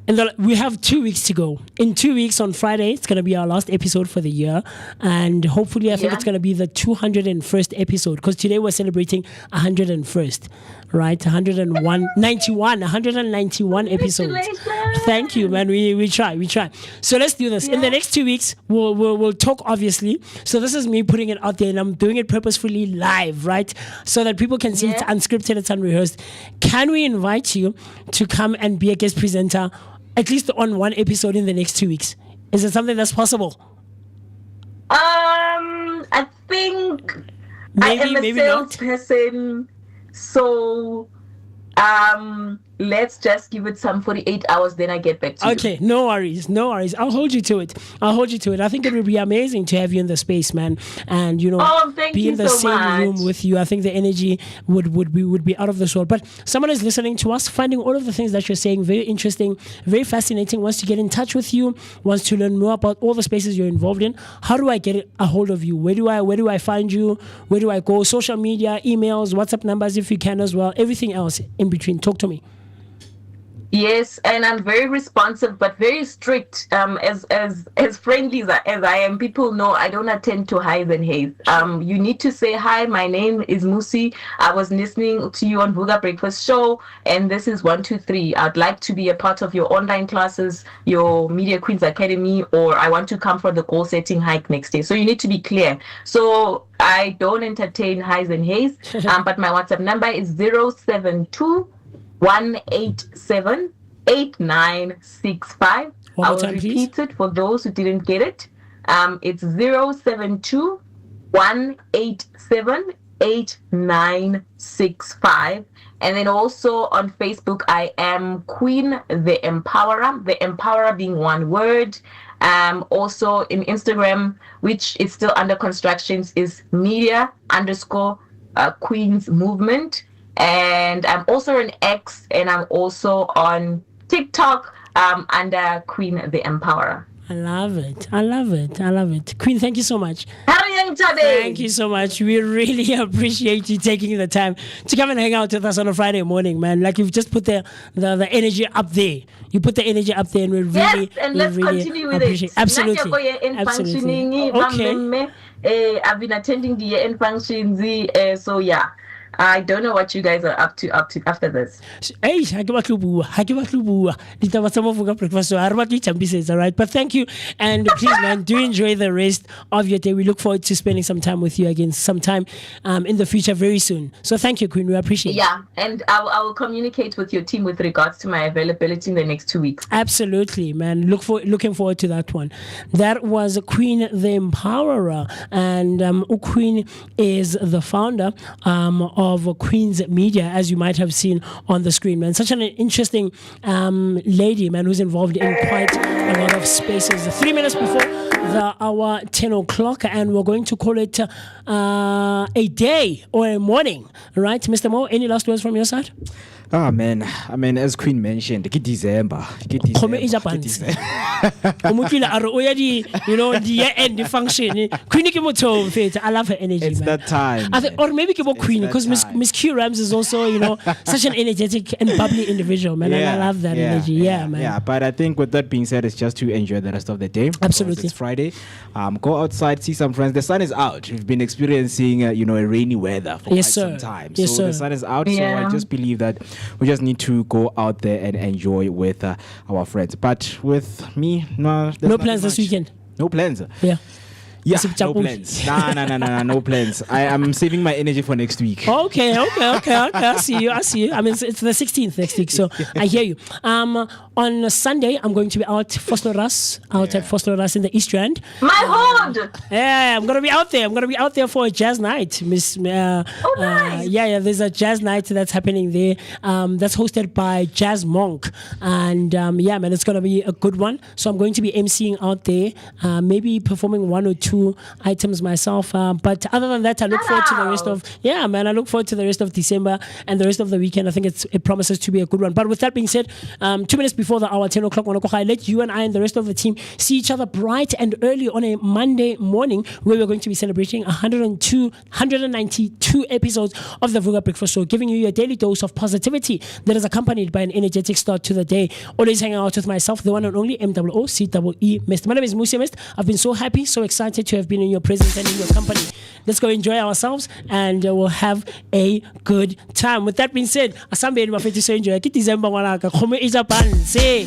[SPEAKER 6] And we have 2 weeks to go. In 2 weeks on Friday, it's going to be our last episode for the year. And hopefully, I think it's going to be the 201st episode, because today we're celebrating 101st, right? 191 episodes. Thank you, man. We try. So let's do this. In the next 2 weeks, we'll talk, obviously. So this is me putting it out there, and I'm doing it purposefully live, right? So that people can see it's unscripted, it's unrehearsed. Can we invite you to come and be a guest presenter, at least on one episode in the next 2 weeks? Is it something that's possible?
[SPEAKER 12] I think maybe I am a salesperson, so let's just give it some 48 hours, then I get back to you.
[SPEAKER 6] Okay, no worries. I'll hold you to it. I think it would be amazing to have you in the space, man, and be in the same room with you. I think the energy would be out of this world. But someone is listening to us, finding all of the things that you're saying very interesting, very fascinating, wants to get in touch with you, wants to learn more about all the spaces you're involved in. How do I get a hold of you? Where do I find you? Where do I go? Social media, emails, WhatsApp numbers if you can as well. Everything else in between. Talk to me.
[SPEAKER 12] Yes, and I'm very responsive, but very strict. As friendly as I am, people know I don't attend to highs and haze. You need to say, hi, my name is MooCee. I was listening to you on Vooka Breakfast Show, and this is 123. I'd like to be a part of your online classes, your Media Queens Academy, or I want to come for the goal setting hike next day. So you need to be clear. So I don't entertain highs and haze, but my WhatsApp number is 072-187-8965. I will repeat it for those who didn't get it. It's 072-187-8965. And then also on Facebook, I am Queen the Empowerer, the Empowerer being one word. Also in Instagram, which is still under constructions, is media_Queens Movement. And I'm also on X, and I'm also on TikTok under Queen the Empowerer.
[SPEAKER 6] I love it. Queen, thank you so much.
[SPEAKER 12] Thank
[SPEAKER 6] you so much. We really appreciate you taking the time to come and hang out with us on a Friday morning, man. Like, you've just put the energy up there. You put the energy up there, and we really,
[SPEAKER 12] and let's continue with it.
[SPEAKER 6] Absolutely.
[SPEAKER 12] Okay. I've been attending the year-end functions, so yeah. I don't know what you guys are up to after this.
[SPEAKER 6] Hey, I give a breakfast, so I all right. But thank you, and please, man, do enjoy the rest of your day. We look forward to spending some time with you again sometime in the future, very soon. So thank you, Queen. We appreciate it.
[SPEAKER 12] Yeah, and I will communicate with your team with regards to my availability in the next 2 weeks.
[SPEAKER 6] Absolutely, man. Looking forward to that one. That was Queen the Empowerer, and Queen is the founder of Queen's Media, as you might have seen on the screen, man. Such an interesting lady, man, who's involved in quite a lot of spaces. 3 minutes before the hour 10 o'clock, and we're going to call it a day or a morning, right, Mr. Mo? Any last words from your side?
[SPEAKER 4] Ah, man. I mean, as Queen mentioned, December.
[SPEAKER 6] The year-end function. Queen, I love her energy.
[SPEAKER 4] It's
[SPEAKER 6] man.
[SPEAKER 4] That time.
[SPEAKER 6] Or maybe Queen, because Miss Q Rams is also, such an energetic and bubbly individual, man. And I love that energy. Yeah, man.
[SPEAKER 4] Yeah, but I think with that being said, it's just to enjoy the rest of the day.
[SPEAKER 6] Absolutely.
[SPEAKER 4] It's Friday. Go outside, see some friends. The sun is out. We've been experiencing, a rainy weather for quite some time.
[SPEAKER 6] Yes,
[SPEAKER 4] so the sun is out. So I just believe that we just need to go out there and enjoy with our friends. But with me, no
[SPEAKER 6] plans this weekend.
[SPEAKER 4] No plans.
[SPEAKER 6] Yeah.
[SPEAKER 4] Yeah, no plans. No plans. I am saving my energy for next week.
[SPEAKER 6] Okay. I see you. I mean, it's the 16th next week, so I hear you. On Sunday, I'm going to be out at Vosloorus in the East Rand.
[SPEAKER 12] My hood!
[SPEAKER 6] Yeah, I'm going to be out there. I'm going to be out there for a jazz night.
[SPEAKER 12] Nice.
[SPEAKER 6] There's a jazz night that's happening there. That's hosted by Jazz Monk. And man, it's going to be a good one. So I'm going to be emceeing out there, maybe performing 1 or 2 items myself. But other than that, I look forward to the rest of, I look forward to the rest of December and the rest of the weekend. I think it promises to be a good one. But with that being said, 2 minutes before the hour 10 o'clock, I let you and I and the rest of the team see each other bright and early on a Monday morning, where we're going to be celebrating 192 episodes of the Vooka Breakfast Show, giving you your daily dose of positivity that is accompanied by an energetic start to the day. Always hanging out with myself, the one and only MOOCEE Mist. My name is MooCee Mist. I've been so happy, so excited to have been in your presence and in your company. Let's go enjoy ourselves, and we'll have a good time. With that being said, Asambe and Mafeti so enjoy. December 1 Say.